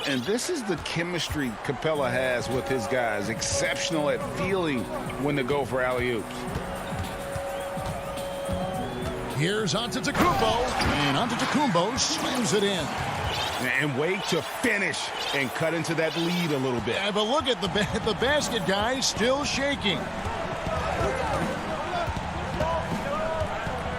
And this is the chemistry Capella has with his guys. Exceptional at feeling when to go for alley-oops. Here's Antetokounmpo. And Antetokounmpo slams it in. And wait to finish and cut into that lead a little bit. Yeah, but look at the basket, guys, still shaking.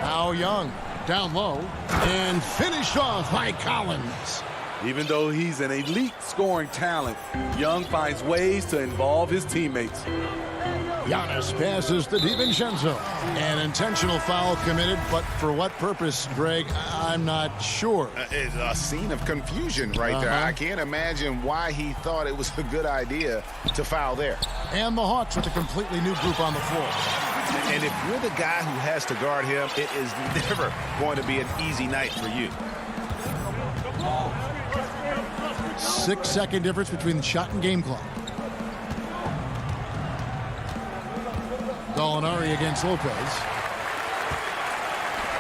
Now Young down low and finished off by Collins. Even though he's an elite scoring talent, Young finds ways to involve his teammates. Giannis passes to DiVincenzo. An intentional foul committed, but for what purpose, Greg? I'm not sure. It's a scene of confusion right there. I can't imagine why he thought it was a good idea to foul there. And the Hawks with a completely new group on the floor. And if you're the guy who has to guard him, it is never going to be an easy night for you. 6-second difference between the shot and game clock. Gallinari against Lopez.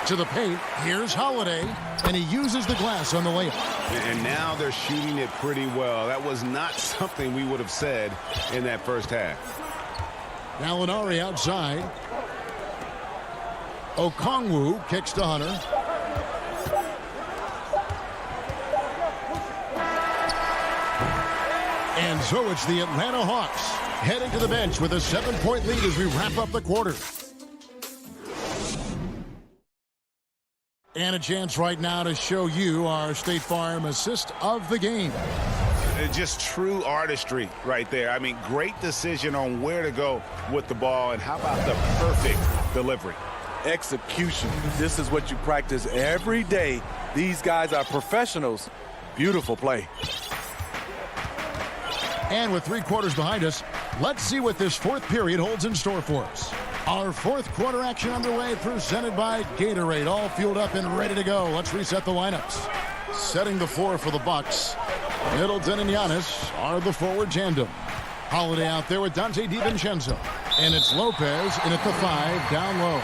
To the paint. Here's Holiday. And he uses the glass on the layup. And now they're shooting it pretty well. That was not something we would have said in that first half. Gallinari outside. Okongwu kicks to Hunter. And so it's the Atlanta Hawks heading to the bench with a 7-point lead as we wrap up the quarter. And a chance right now to show you our State Farm assist of the game. Just true artistry right there. I mean, great decision on where to go with the ball, and how about the perfect delivery? Execution. This is what you practice every day. These guys are professionals. Beautiful play. And with 3 quarters behind us, let's see what this fourth period holds in store for us. Our fourth quarter action underway, presented by Gatorade, all fueled up and ready to go. Let's reset the lineups. Setting the floor for the Bucks. Middleton and Giannis are the forward tandem. Holiday out there with Dante DiVincenzo. And it's Lopez in at the 5, down low.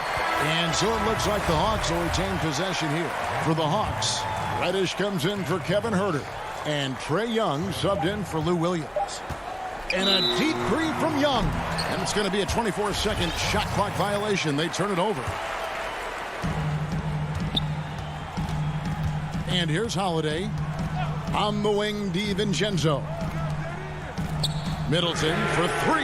And so it looks like the Hawks will retain possession here. For the Hawks, Reddish comes in for Kevin Huerter. And Trae Young subbed in for Lou Williams. And a deep three from Young. And it's going to be a 24-second shot clock violation. They turn it over. And here's Holiday. On the wing, DiVincenzo. Middleton for 3.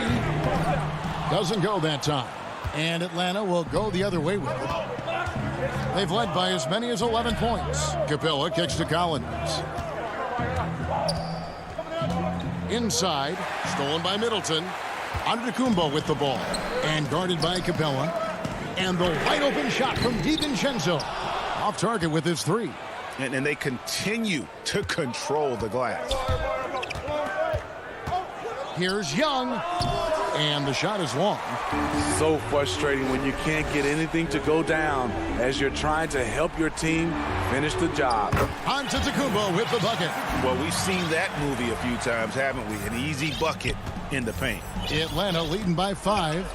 Doesn't go that time. And Atlanta will go the other way with it. They've led by as many as 11 points. Capella kicks to Collins. Inside, stolen by Middleton. Antetokounmpo with the ball. And guarded by Capella. And the wide open shot from DiVincenzo. Off target with his 3. And they continue to control the glass. Here's Young. And the shot is long. So frustrating when you can't get anything to go down as you're trying to help your team finish the job. Antetokounmpo with the bucket. Well, we've seen that movie a few times, haven't we? An easy bucket in the paint. Atlanta leading by 5.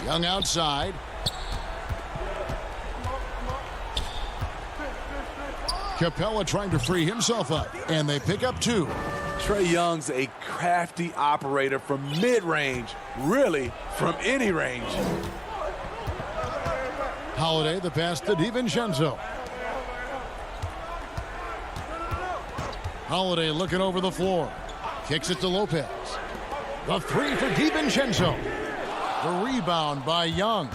Young outside. Capella trying to free himself up. And they pick up 2. Trae Young's a crafty operator from mid-range, really from any range. Holiday, the pass to DiVincenzo. Holiday looking over the floor. Kicks it to Lopez. The three for DiVincenzo. The rebound by Young.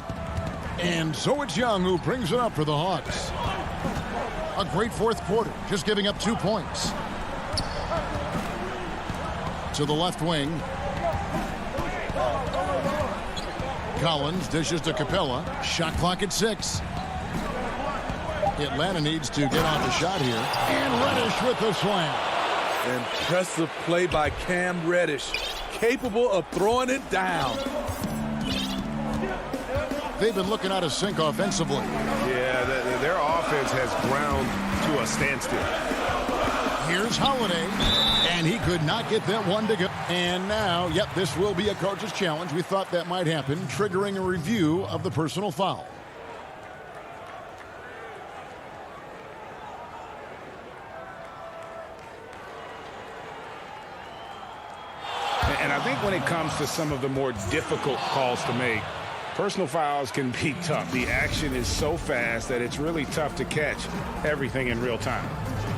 And so it's Young who brings it up for the Hawks. A great fourth quarter, just giving up 2 points. To the left wing. Collins dishes to Capella. Shot clock at 6. Atlanta needs to get off the shot here. And Reddish with the slam. Impressive play by Cam Reddish. Capable of throwing it down. They've been looking out of sync offensively. Yeah, their offense has ground to a standstill. Here's Holiday, and he could not get that one to go. And now, yep, this will be a coach's challenge. We thought that might happen, triggering a review of the personal foul. And I think when it comes to some of the more difficult calls to make, personal fouls can be tough. The action is so fast that it's really tough to catch everything in real time.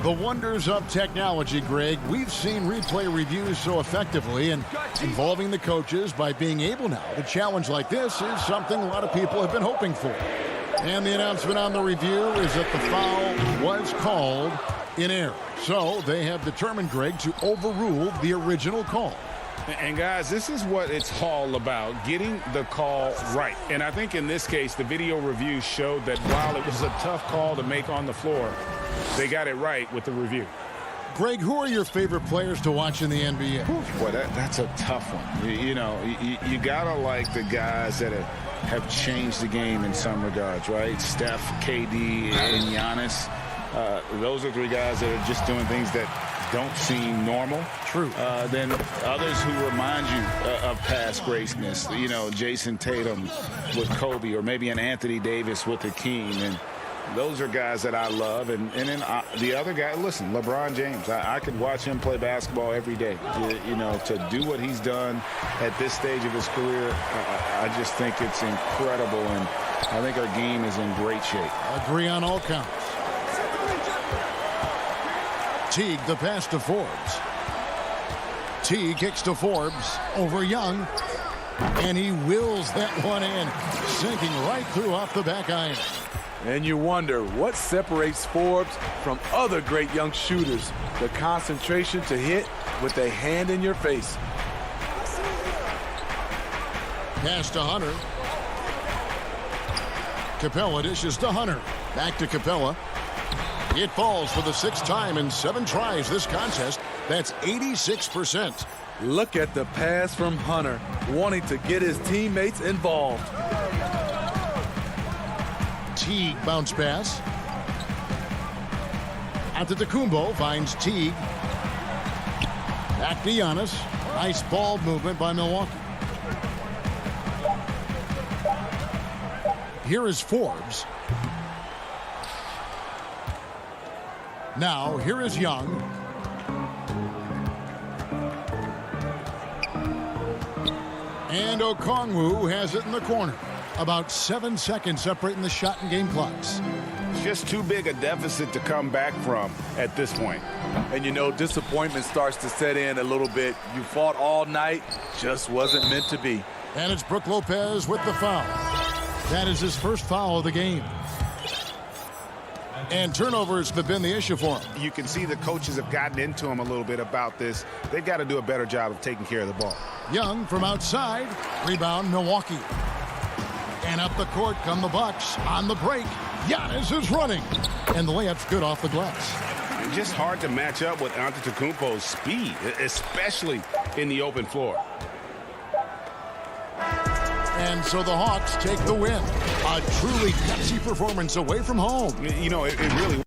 The wonders of technology, Greg. We've seen replay reviews so effectively, and involving the coaches by being able now to challenge like this is something a lot of people have been hoping for. And the announcement on the review is that the foul was called in error. So they have determined, Greg, to overrule the original call. And guys, this is what it's all about, getting the call right. And I think in this case, the video review showed that while it was a tough call to make on the floor, they got it right with the review. Greg, who are your favorite players to watch in the NBA? Boy, that's a tough one. You got to like the guys that have changed the game in some regards, right? Steph, KD, and Giannis. Those are three guys that are just doing things that don't seem normal. True. Then others who remind you of past greatness. Jason Tatum with Kobe, or maybe an Anthony Davis with Hakeem. And those are guys that I love. And then the other guy, listen, LeBron James. I could watch him play basketball every day. To do what he's done at this stage of his career, I just think it's incredible. And I think our game is in great shape. Agree on all counts. Teague, the pass to Forbes. Teague kicks to Forbes over Young. And he wills that one in, sinking right through off the back iron. And you wonder what separates Forbes from other great young shooters. The concentration to hit with a hand in your face. Pass to Hunter. Capella dishes to Hunter. Back to Capella. It falls for the 6th time in 7 tries this contest. That's 86%. Look at the pass from Hunter, wanting to get his teammates involved. Teague bounce pass. Antetokounmpo finds Teague. Back to Giannis. Nice ball movement by Milwaukee. Here is Forbes. Now, here is Young. And Okongwu has it in the corner. About 7 seconds separating the shot and game clocks. Just too big a deficit to come back from at this point. And disappointment starts to set in a little bit. You fought all night, just wasn't meant to be. And it's Brook Lopez with the foul. That is his first foul of the game. And turnovers have been the issue for him. You can see the coaches have gotten into him a little bit about this. They've got to do a better job of taking care of the ball. Young from outside. Rebound, Milwaukee. And up the court come the Bucks. On the break, Giannis is running. And the layup's good off the glass. Just hard to match up with Antetokounmpo's speed, especially in the open floor. And so the Hawks take the win. A truly gutsy performance away from home. It really...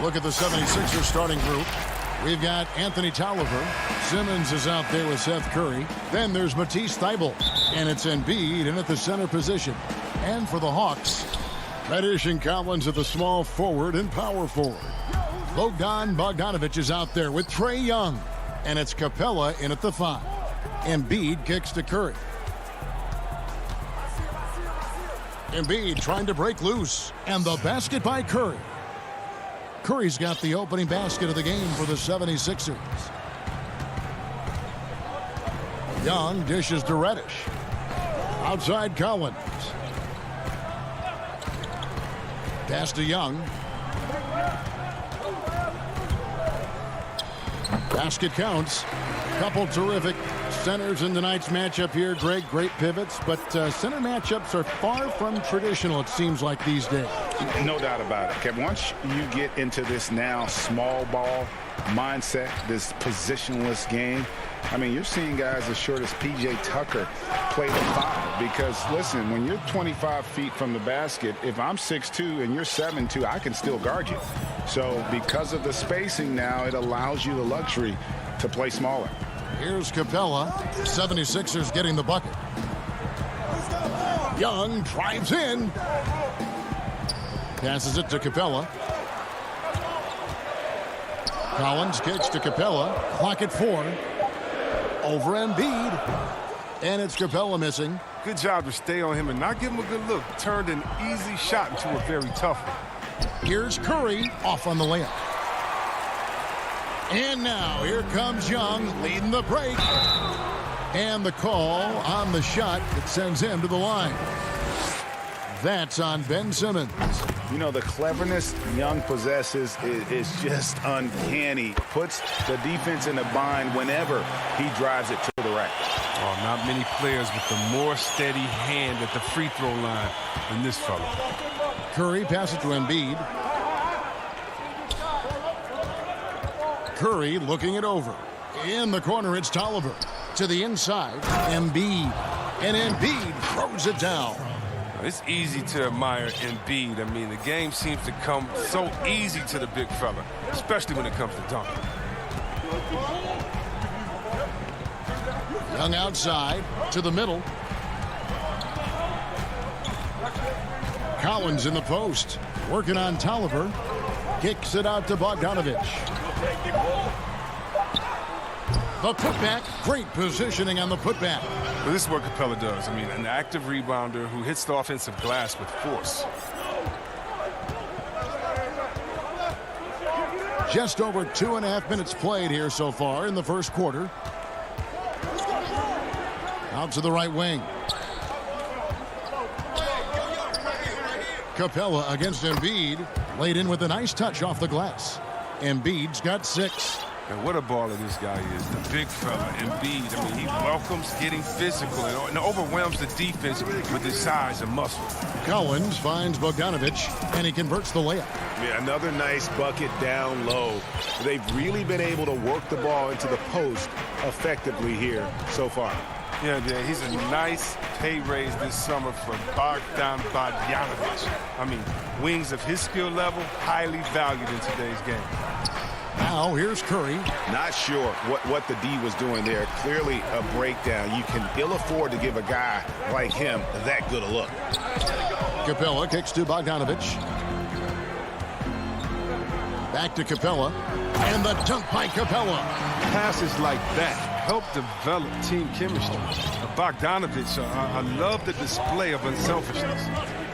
Look at the 76ers starting group. We've got Anthony Tolliver. Simmons is out there with Seth Curry. Then there's Matisse Thybulle. And it's Embiid in at the center position. And for the Hawks, Reddish and Collins at the small forward and power forward. Bogdanovic is out there with Trae Young. And it's Capella in at the 5. Embiid kicks to Curry. Embiid trying to break loose. And the basket by Curry. Curry's got the opening basket of the game for the 76ers. Young dishes to Reddish. Outside Collins. Pass to Young. Basket counts. Couple terrific centers in tonight's matchup here, Greg. Great pivots, but center matchups are far from traditional, it seems like, these days. No doubt about it, Kevin. Once you get into this now small ball mindset, this positionless game, I mean, you're seeing guys as short as P.J. Tucker play the 5. Because, listen, when you're 25 feet from the basket, if I'm 6'2" and you're 7'2", I can still guard you. So because of the spacing now, it allows you the luxury to play smaller. Here's Capella. 76ers getting the bucket. Young drives in. Passes it to Capella. Collins kicks to Capella. Clock at 4. Over Embiid. And it's Capella missing. Good job to stay on him and not give him a good look. Turned an easy shot into a very tough one. Here's Curry off on the layup. And now here comes Young leading the break. And the call on the shot that sends him to the line. That's on Ben Simmons. You know, the cleverness Young possesses is just uncanny. Puts the defense in a bind whenever he drives it to the rack. Oh, not many players with the more steady hand at the free throw line than this fella. Curry passes to Embiid. Curry looking it over. In the corner, it's Tolliver. To the inside, Embiid. And Embiid throws it down. It's easy to admire Embiid. I mean, the game seems to come so easy to the big fella, especially when it comes to dunking. Young outside to the middle. Collins in the post. Working on Tolliver. Kicks it out to Bogdanovic. The putback. Great positioning on the putback. Well, this is what Capella does. I mean, an active rebounder who hits the offensive glass with force. Just over 2.5 minutes played here so far in the first quarter. Out to the right wing. Capella against Embiid. Laid in with a nice touch off the glass. Embiid's got 6. And what a baller this guy is, the big fella, Embiid. I mean, he welcomes getting physical and overwhelms the defense with his size and muscle. Collins finds Bogdanovic, and he converts the layup. Yeah, another nice bucket down low. They've really been able to work the ball into the post effectively here so far. Yeah, he's a nice pay raise this summer for Bogdan Bogdanovic. I mean, wings of his skill level, highly valued in today's game. Now here's Curry. Not sure what the D was doing there. Clearly a breakdown. You can ill afford to give a guy like him that good a look. Capella kicks to Bogdanovic. Back to Capella. And the dunk by Capella. Passes like that help develop team chemistry. Bogdanovic, I love the display of unselfishness.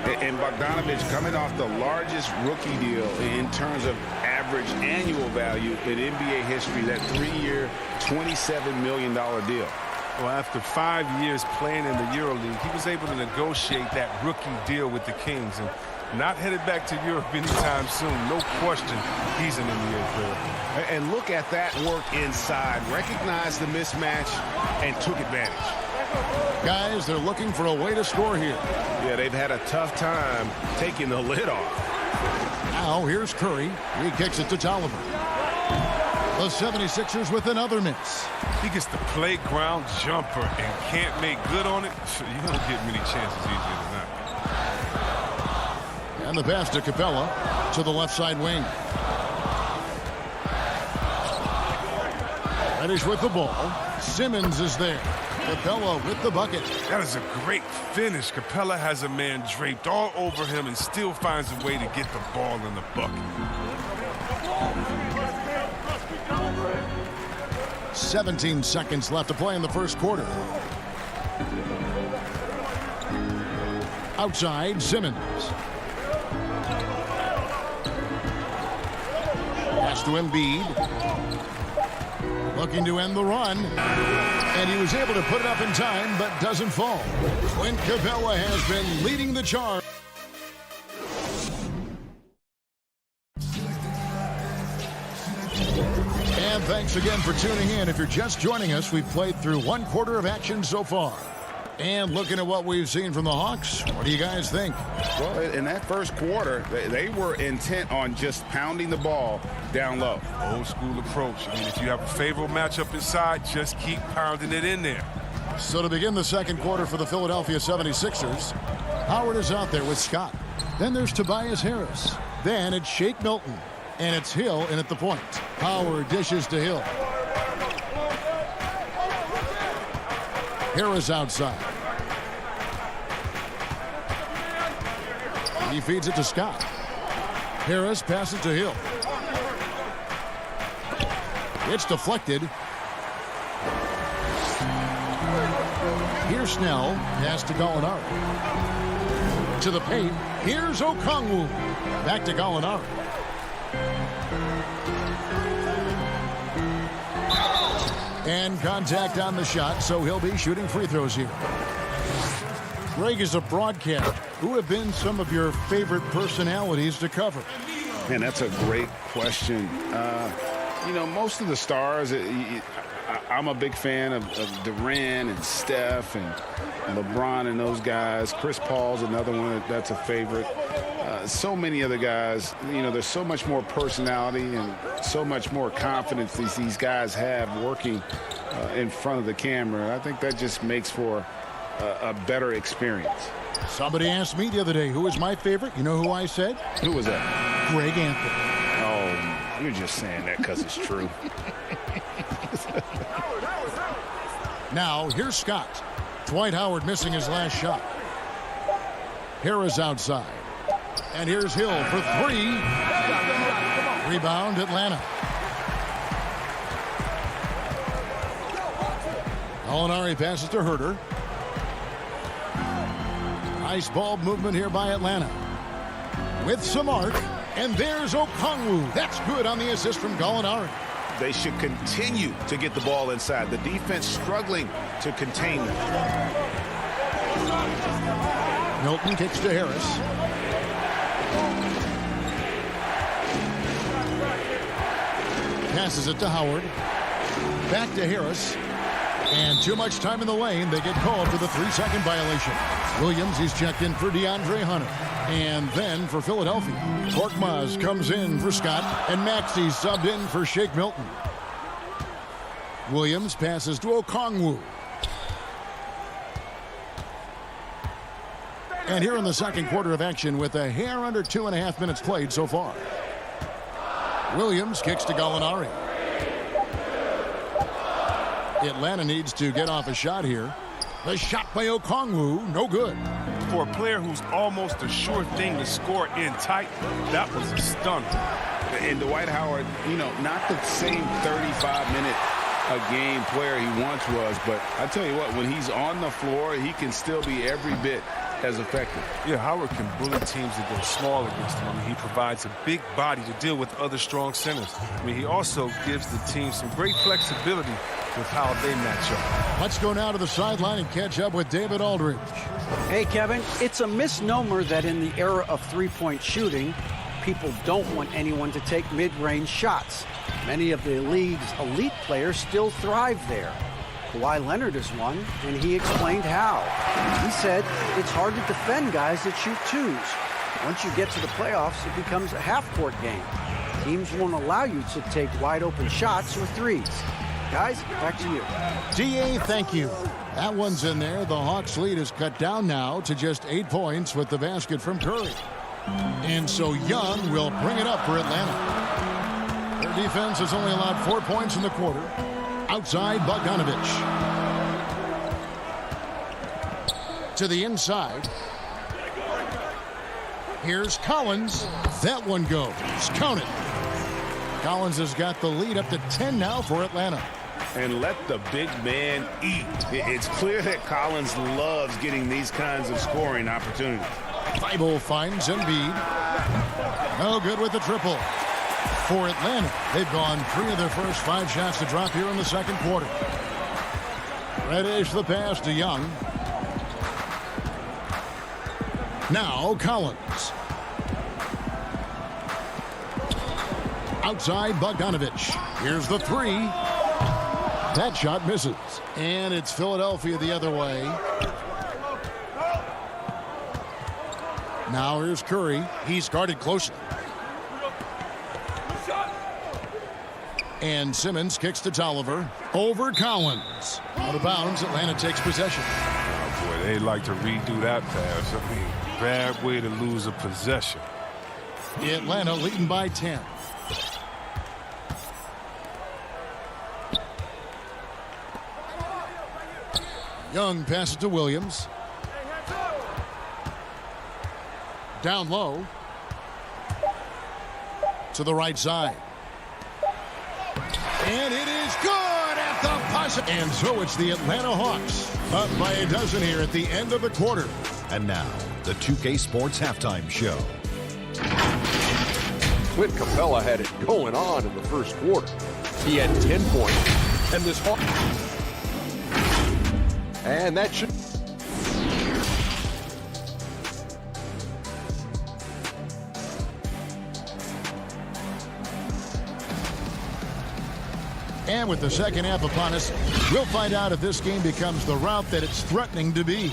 And Bogdanovic coming off the largest rookie deal in terms of average annual value in NBA history, that 3-year, $27 million deal. Well, after 5 years playing in the EuroLeague, he was able to negotiate that rookie deal with the Kings and not headed back to Europe anytime soon. No question he's an NBA player. And look at that work inside. Recognized the mismatch and took advantage. Guys, they're looking for a way to score here. Yeah, they've had a tough time taking the lid off. Now here's Curry. He kicks it to Tolliver. The 76ers with another miss. He gets the playground jumper and can't make good on it. You don't get many chances easier than that. And the pass to Capella to the left side wing. Reddish with the ball. Simmons is there. Capella with the bucket. That is a great finish. Capella has a man draped all over him and still finds a way to get the ball in the bucket. 17 seconds left to play in the first quarter. Outside, Simmons. Pass to Embiid. Looking to end the run. And he was able to put it up in time, but doesn't fall. Clint Capella has been leading the charge. And thanks again for tuning in. If you're just joining us, we've played through one quarter of action so far. And looking at what we've seen from the Hawks, what do you guys think? Well, in that first quarter, they were intent on just pounding the ball down low. Old school approach. I mean, if you have a favorable matchup inside, just keep pounding it in there. So to begin the second quarter for the Philadelphia 76ers, Howard is out there with Scott. Then there's Tobias Harris. Then it's Shake Milton. And it's Hill in at the point. Howard dishes to Hill. Harris outside. He feeds it to Scott. Harris passes to Hill. It's deflected. Here's Snell. Pass to Gallinari. To the paint. Here's Okongwu. Back to Gallinari. And contact on the shot, so he'll be shooting free throws here. Greg, is a broadcaster, who have been some of your favorite personalities to cover? Man, that's a great question. Most of the stars, I'm a big fan of Durant and Steph and LeBron and those guys. Chris Paul's another one that's a favorite. So many other guys, there's so much more personality and so much more confidence these guys have working in front of the camera. I think that just makes for a better experience. Somebody asked me the other day, who was my favorite? You know who I said? Who was that? Greg Anthony. Oh, you're just saying that because it's true. Now, here's Scott. Dwight Howard missing his last shot. Harris outside. And here's Hill for three. Rebound, Atlanta. Gallinari passes to Herter. Nice ball movement here by Atlanta. With some arc. And there's Okongwu. That's good on the assist from Gallinari. They should continue to get the ball inside. The defense struggling to contain them. Milton kicks to Harris. Passes it to Howard. Back to Harris. And too much time in the lane. They get called for the 3-second violation. Williams, he's checked in for DeAndre Hunter. And then for Philadelphia, Korkmaz comes in for Scott. And Maxey subbed in for Shake Milton. Williams passes to Okongwu. And here in the second quarter of action with a hair under 2.5 minutes played so far. Williams kicks to Gallinari. Atlanta needs to get off a shot here. The shot by Okongwu, no good. For a player who's almost a sure thing to score in tight, that was a stunner. And Dwight Howard, not the same 35-minute-a-game player he once was, but I tell you what, when he's on the floor, he can still be every bit as effective. Yeah, Howard can bully teams that go small against him. I mean, he provides a big body to deal with other strong centers. I mean, he also gives the team some great flexibility with how they match up. Let's go now to the sideline and catch up with David Aldridge. Hey, Kevin, it's a misnomer that in the era of three-point shooting, people don't want anyone to take mid-range shots. Many of the league's elite players still thrive there. Kawhi Leonard is one, and he explained how. He said it's hard to defend guys that shoot twos. Once you get to the playoffs, it becomes a half-court game. Teams won't allow you to take wide-open shots or threes. Guys, back to you. DA, thank you. That one's in there. The Hawks' lead is cut down now to just 8 points with the basket from Curry. And so Young will bring it up for Atlanta. Their defense has only allowed 4 points in the quarter. Out Outside, Bogdanovich. To the inside. Here's Collins. That one goes. Count it. Collins has got the lead up to 10 now for Atlanta. And let the big man eat. It's clear that Collins loves getting these kinds of scoring opportunities. Thibault finds Embiid. No good with the triple. For Atlanta, they've gone 3 of their first 5 shots to drop here in the second quarter. Reddish the pass to Young. Now Collins. Outside Bogdanovich. Here's the 3. That shot misses. And it's Philadelphia the other way. Now here's Curry. He's guarded closely. And Simmons kicks to Tolliver. Over Collins. Out of bounds, Atlanta takes possession. Oh, boy, they like to redo that pass. I mean, bad way to lose a possession. Atlanta leading by 10. Young passes to Williams. Down low. To the right side. And it is good at the buzzer. And so it's the Atlanta Hawks up by a dozen here at the end of the quarter. And now, the 2K Sports Halftime Show. Clint Capella had it going on in the first quarter. He had 10 points, and this Hawk. And that should. And with the second half upon us, we'll find out if this game becomes the route that it's threatening to be.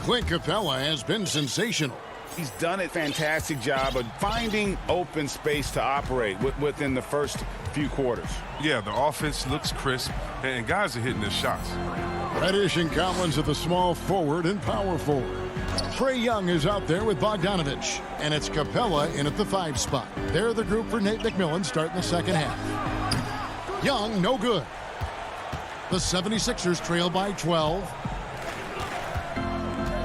Clint Capella has been sensational. He's done a fantastic job of finding open space to operate within the first few quarters. Yeah, the offense looks crisp, and guys are hitting their shots. Reddish and Collins at the small forward and power forward. Trae Young is out there with Bogdanovich, and it's Capella in at the 5 spot. They're the group for Nate McMillan starting the second half. Young, no good. The 76ers trail by 12.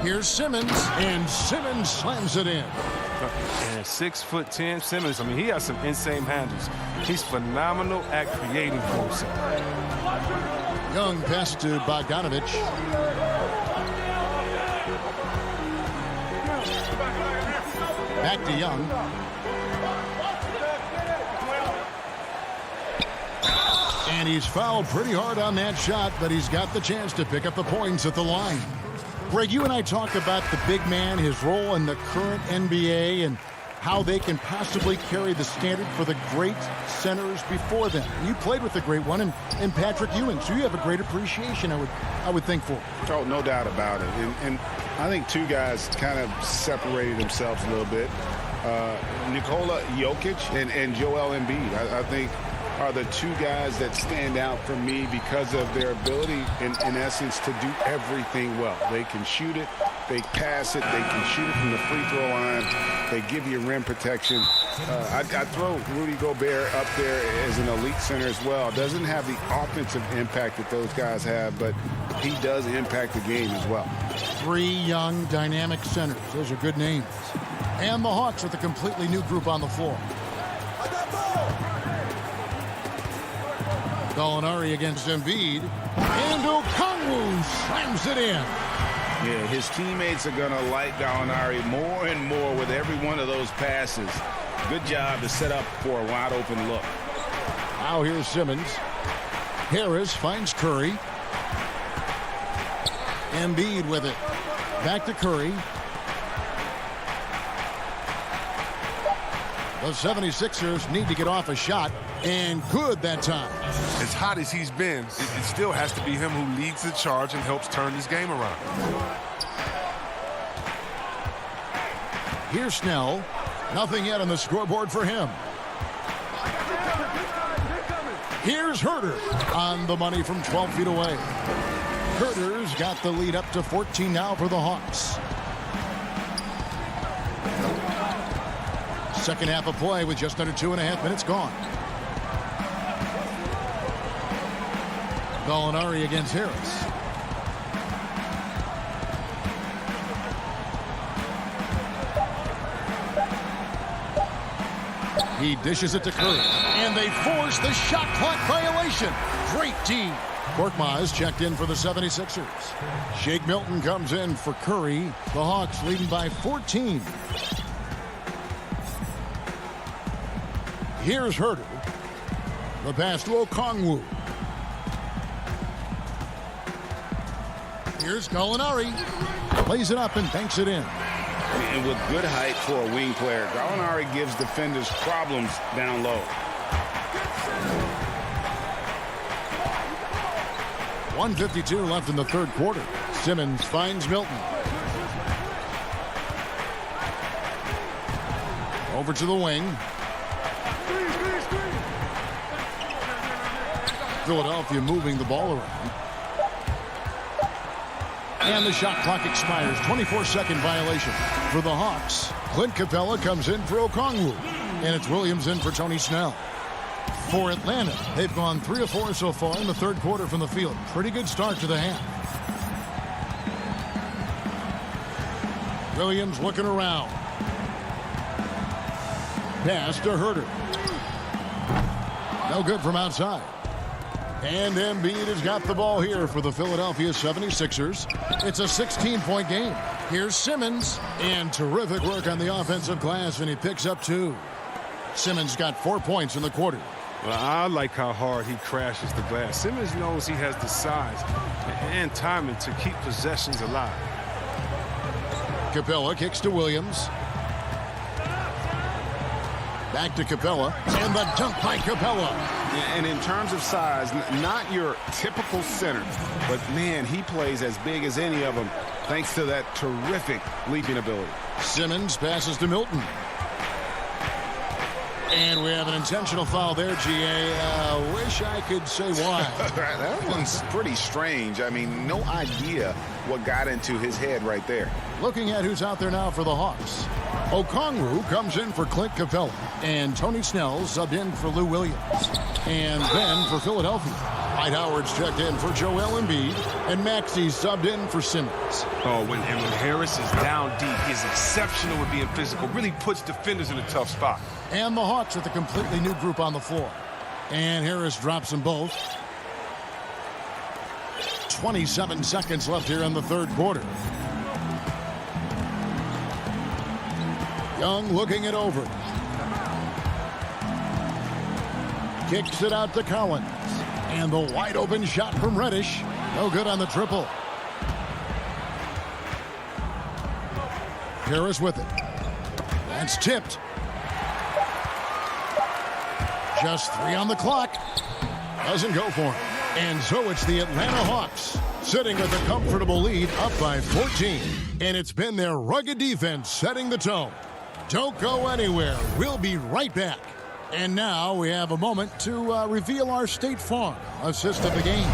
Here's Simmons, and Simmons slams it in. And 6'10" Simmons, I mean, he has some insane handles. He's phenomenal at creating for himself. Young pass to Bogdanovich. Back to Young. And he's fouled pretty hard on that shot, but he's got the chance to pick up the points at the line. Greg, you and I talked about the big man, his role in the current NBA, and how they can possibly carry the standard for the great centers before them. You played with the great one, and Patrick Ewing, so you have a great appreciation, I would think, for. Oh, no doubt about it. And I think two guys kind of separated themselves a little bit. Nikola Jokic and Joel Embiid, I think, are the two guys that stand out for me because of their ability, in essence, to do everything well. They can shoot it, they pass it, they can shoot it from the free throw line, they give you rim protection. I throw Rudy Gobert up there as an elite center as well. Doesn't have the offensive impact that those guys have, but he does impact the game as well. 3 young, dynamic centers. Those are good names. And the Hawks with a completely new group on the floor. Gallinari against Embiid. And Okongwu slams it in. Yeah, his teammates are going to like Gallinari more and more with every one of those passes. Good job to set up for a wide open look. Now here's Simmons. Harris finds Curry. Embiid with it. Back to Curry. The 76ers need to get off a shot, and good that time. As hot as he's been, it still has to be him who leads the charge and helps turn this game around. Here's Snell. Nothing yet on the scoreboard for him. Here's Herter on the money from 12 feet away. Herter's got the lead up to 14 now for the Hawks. Second half of play with just under 2.5 minutes gone. Gallinari against Harris. He dishes it to Curry, and they force the shot clock violation. Great team. Korkmaz checked in for the 76ers. Shake Milton comes in for Curry. The Hawks leading by 14. Here's Herter. The pass to Okongwu. Here's Gallinari. Plays it up and banks it in. And with good height for a wing player, Gallinari gives defenders problems down low. 1:52 left in the third quarter. Simmons finds Milton. Over to the wing. Philadelphia moving the ball around. And the shot clock expires. 24-second violation for the Hawks. Clint Capella comes in for Okongwu. And it's Williams in for Tony Snell. For Atlanta, they've gone 3 of 4 so far in the third quarter from the field. Pretty good start to the half. Williams looking around. Pass to Herter. No good from outside. And Embiid has got the ball here for the Philadelphia 76ers. It's a 16-point game. Here's Simmons. And terrific work on the offensive glass, and he picks up 2. Simmons got 4 points in the quarter. Well, I like how hard he crashes the glass. Simmons knows he has the size and timing to keep possessions alive. Capella kicks to Williams. Back to Capella. And the dunk by Capella. And in terms of size, not your typical center, but man, he plays as big as any of them thanks to that terrific leaping ability. Simmons passes to Milton. And we have an intentional foul there, G.A. Wish I could say why. That one's pretty strange. I mean, no idea what got into his head right there. Looking at who's out there now for the Hawks. Okongwu comes in for Clint Capella. And Tony Snell subbed in for Lou Williams. And then for Philadelphia, Dwight Howard's checked in for Joel Embiid. And Maxey subbed in for Simmons. Oh, when Harris is down deep, he's exceptional with being physical. Really puts defenders in a tough spot. And the Hawks with a completely new group on the floor. And Harris drops them both. 27 seconds left here in the third quarter. Young looking it over. Kicks it out to Collins. And the wide open shot from Reddish. No good on the triple. Harris with it. That's tipped. Just 3 on the clock. Doesn't go for him. And so it's the Atlanta Hawks sitting with a comfortable lead up by 14. And it's been their rugged defense setting the tone. Don't go anywhere. We'll be right back. And now we have a moment to reveal our State Farm assist of the game.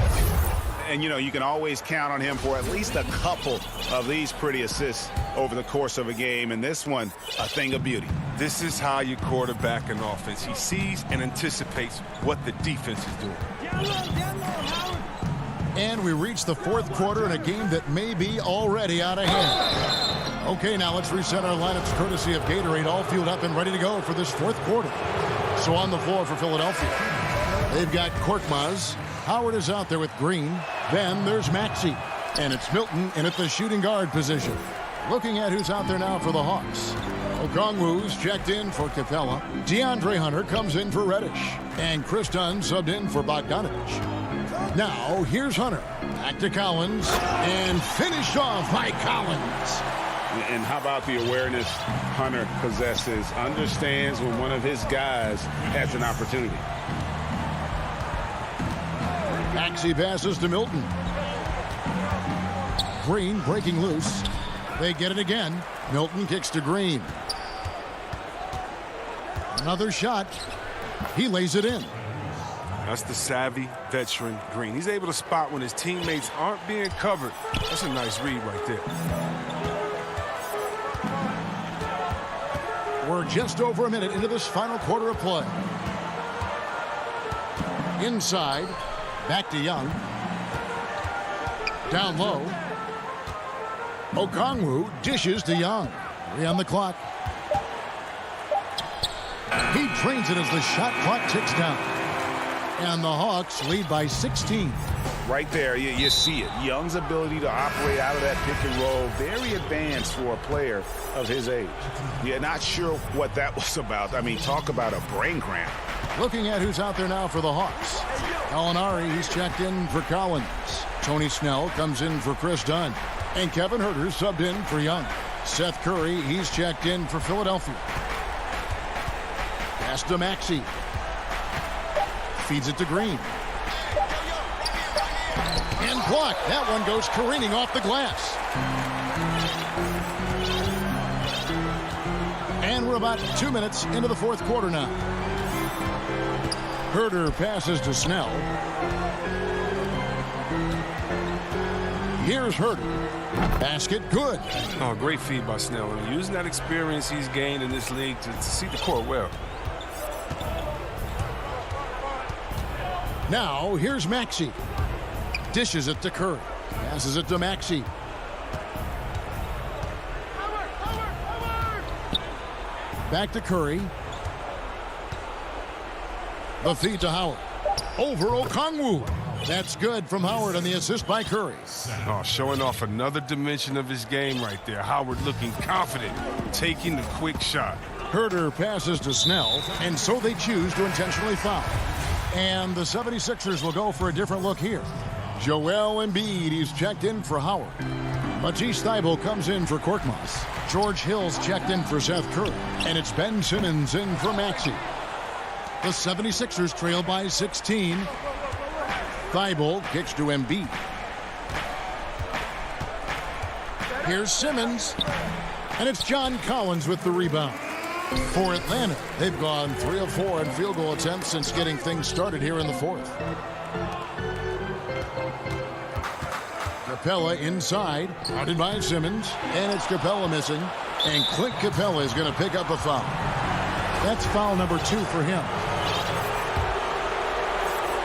And, you know, you can always count on him for at least a couple of these pretty assists over the course of a game. And this one, a thing of beauty. This is how you quarterback an offense. He sees and anticipates what the defense is doing. And we reach the fourth quarter in a game that may be already out of hand. Okay, now let's reset our lineups courtesy of Gatorade, all fueled up and ready to go for this fourth quarter. So on the floor for Philadelphia, they've got Korkmaz. Howard is out there with Green. Then there's Maxey. And it's Milton in at the shooting guard position. Looking at who's out there now for the Hawks. Okongwu's checked in for Capella. DeAndre Hunter comes in for Reddish. And Chris Dunn subbed in for Bogdanovich. Now, here's Hunter. Back to Collins. And finished off by Collins. And how about the awareness Hunter possesses? Understands when one of his guys has an opportunity. Maxey passes to Milton. Green breaking loose. They get it again. Milton kicks to Green. Another shot. He lays it in. That's the savvy veteran Green. He's able to spot when his teammates aren't being covered. That's a nice read right there. We're just over a minute into this final quarter of play. Inside, back to Young. Down low. Okongwu dishes to Young. 3 on the clock. He trains it as the shot clock ticks down. And the Hawks lead by 16. Right there, you see it. Young's ability to operate out of that pick and roll, very advanced for a player of his age. Yeah, not sure what that was about. I mean, talk about a brain cramp. Looking at who's out there now for the Hawks. Gallinari, he's checked in for Collins. Tony Snell comes in for Chris Dunn. And Kevin Huerter subbed in for Young. Seth Curry, he's checked in for Philadelphia. Pass to Maxey. Feeds it to Green. And blocked. That one goes careening off the glass. And we're about 2 minutes into the fourth quarter now. Huerter passes to Snell. Here's Huerter. Basket good. Oh, great feed by Snell. I mean, using that experience he's gained in this league to see the court well. Now, here's Maxey. Dishes it to Curry. Passes it to Maxey. Back to Curry. The feed to Howard. Over Okongwu. That's good from Howard on the assist by Curry. Oh, showing off another dimension of his game right there. Howard looking confident, taking the quick shot. Huerter passes to Snell, and so they choose to intentionally foul. And the 76ers will go for a different look here. Joel Embiid, he's checked in for Howard. Matisse Thybulle comes in for Korkmaz. George Hill's checked in for Seth Curry. And it's Ben Simmons in for Maxey. The 76ers trail by 16. Thybulle kicks to Embiid. Here's Simmons. And it's John Collins with the rebound. For Atlanta, they've gone 3 of 4 in field goal attempts since getting things started here in the fourth. Capella inside, guarded by Simmons, and it's Capella missing, and Clint Capella is going to pick up a foul. That's foul number 2 for him.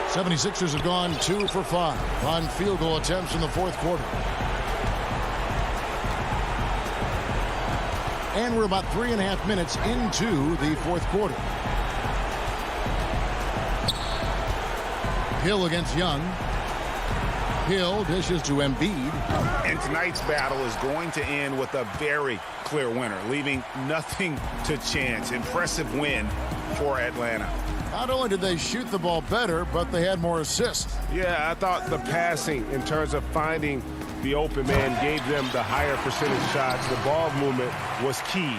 76ers have gone 2 for 5 on field goal attempts in the fourth quarter. And we're about 3.5 minutes into the fourth quarter. Hill against Young. Hill dishes to Embiid. And tonight's battle is going to end with a very clear winner, leaving nothing to chance. Impressive win for Atlanta. Not only did they shoot the ball better, but they had more assists. Yeah, I thought the passing in terms of finding the open man gave them the higher percentage shots. The ball movement was key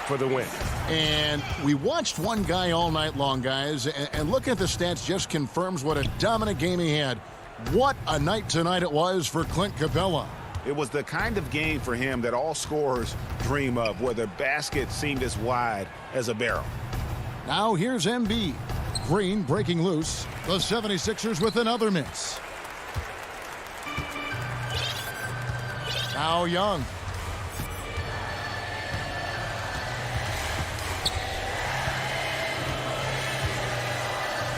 for the win. And we watched one guy all night long, guys, and looking at the stats just confirms what a dominant game he had. What a night tonight it was for Clint Capella. It was the kind of game for him that all scorers dream of, where the basket seemed as wide as a barrel. Now here's Embiid. Green breaking loose. The 76ers with another miss. Now Young.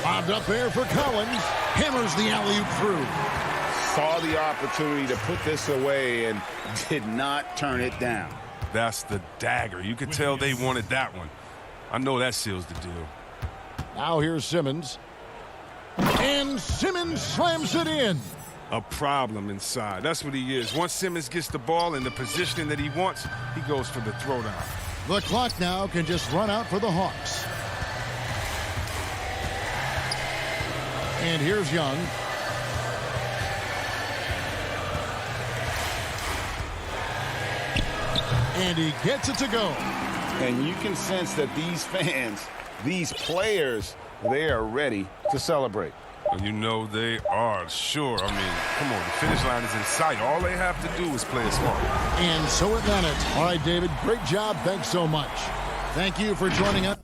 Lobbed up there for Collins. Hammers the alley-oop through. Saw the opportunity to put this away and did not turn it down. That's the dagger. You could tell they wanted that one. I know that seals the deal. Now here's Simmons. And Simmons slams it in. A problem inside. That's what he is. Once Simmons gets the ball in the positioning that he wants, he goes for the throwdown. The clock now can just run out for the Hawks. And here's Young. And he gets it to go. And you can sense that these fans, these players, they are ready to celebrate. Well, you know they are, sure. I mean, come on, the finish line is in sight. All they have to do is play it smart. And so it done it. All right, David, great job. Thanks so much. Thank you for joining us.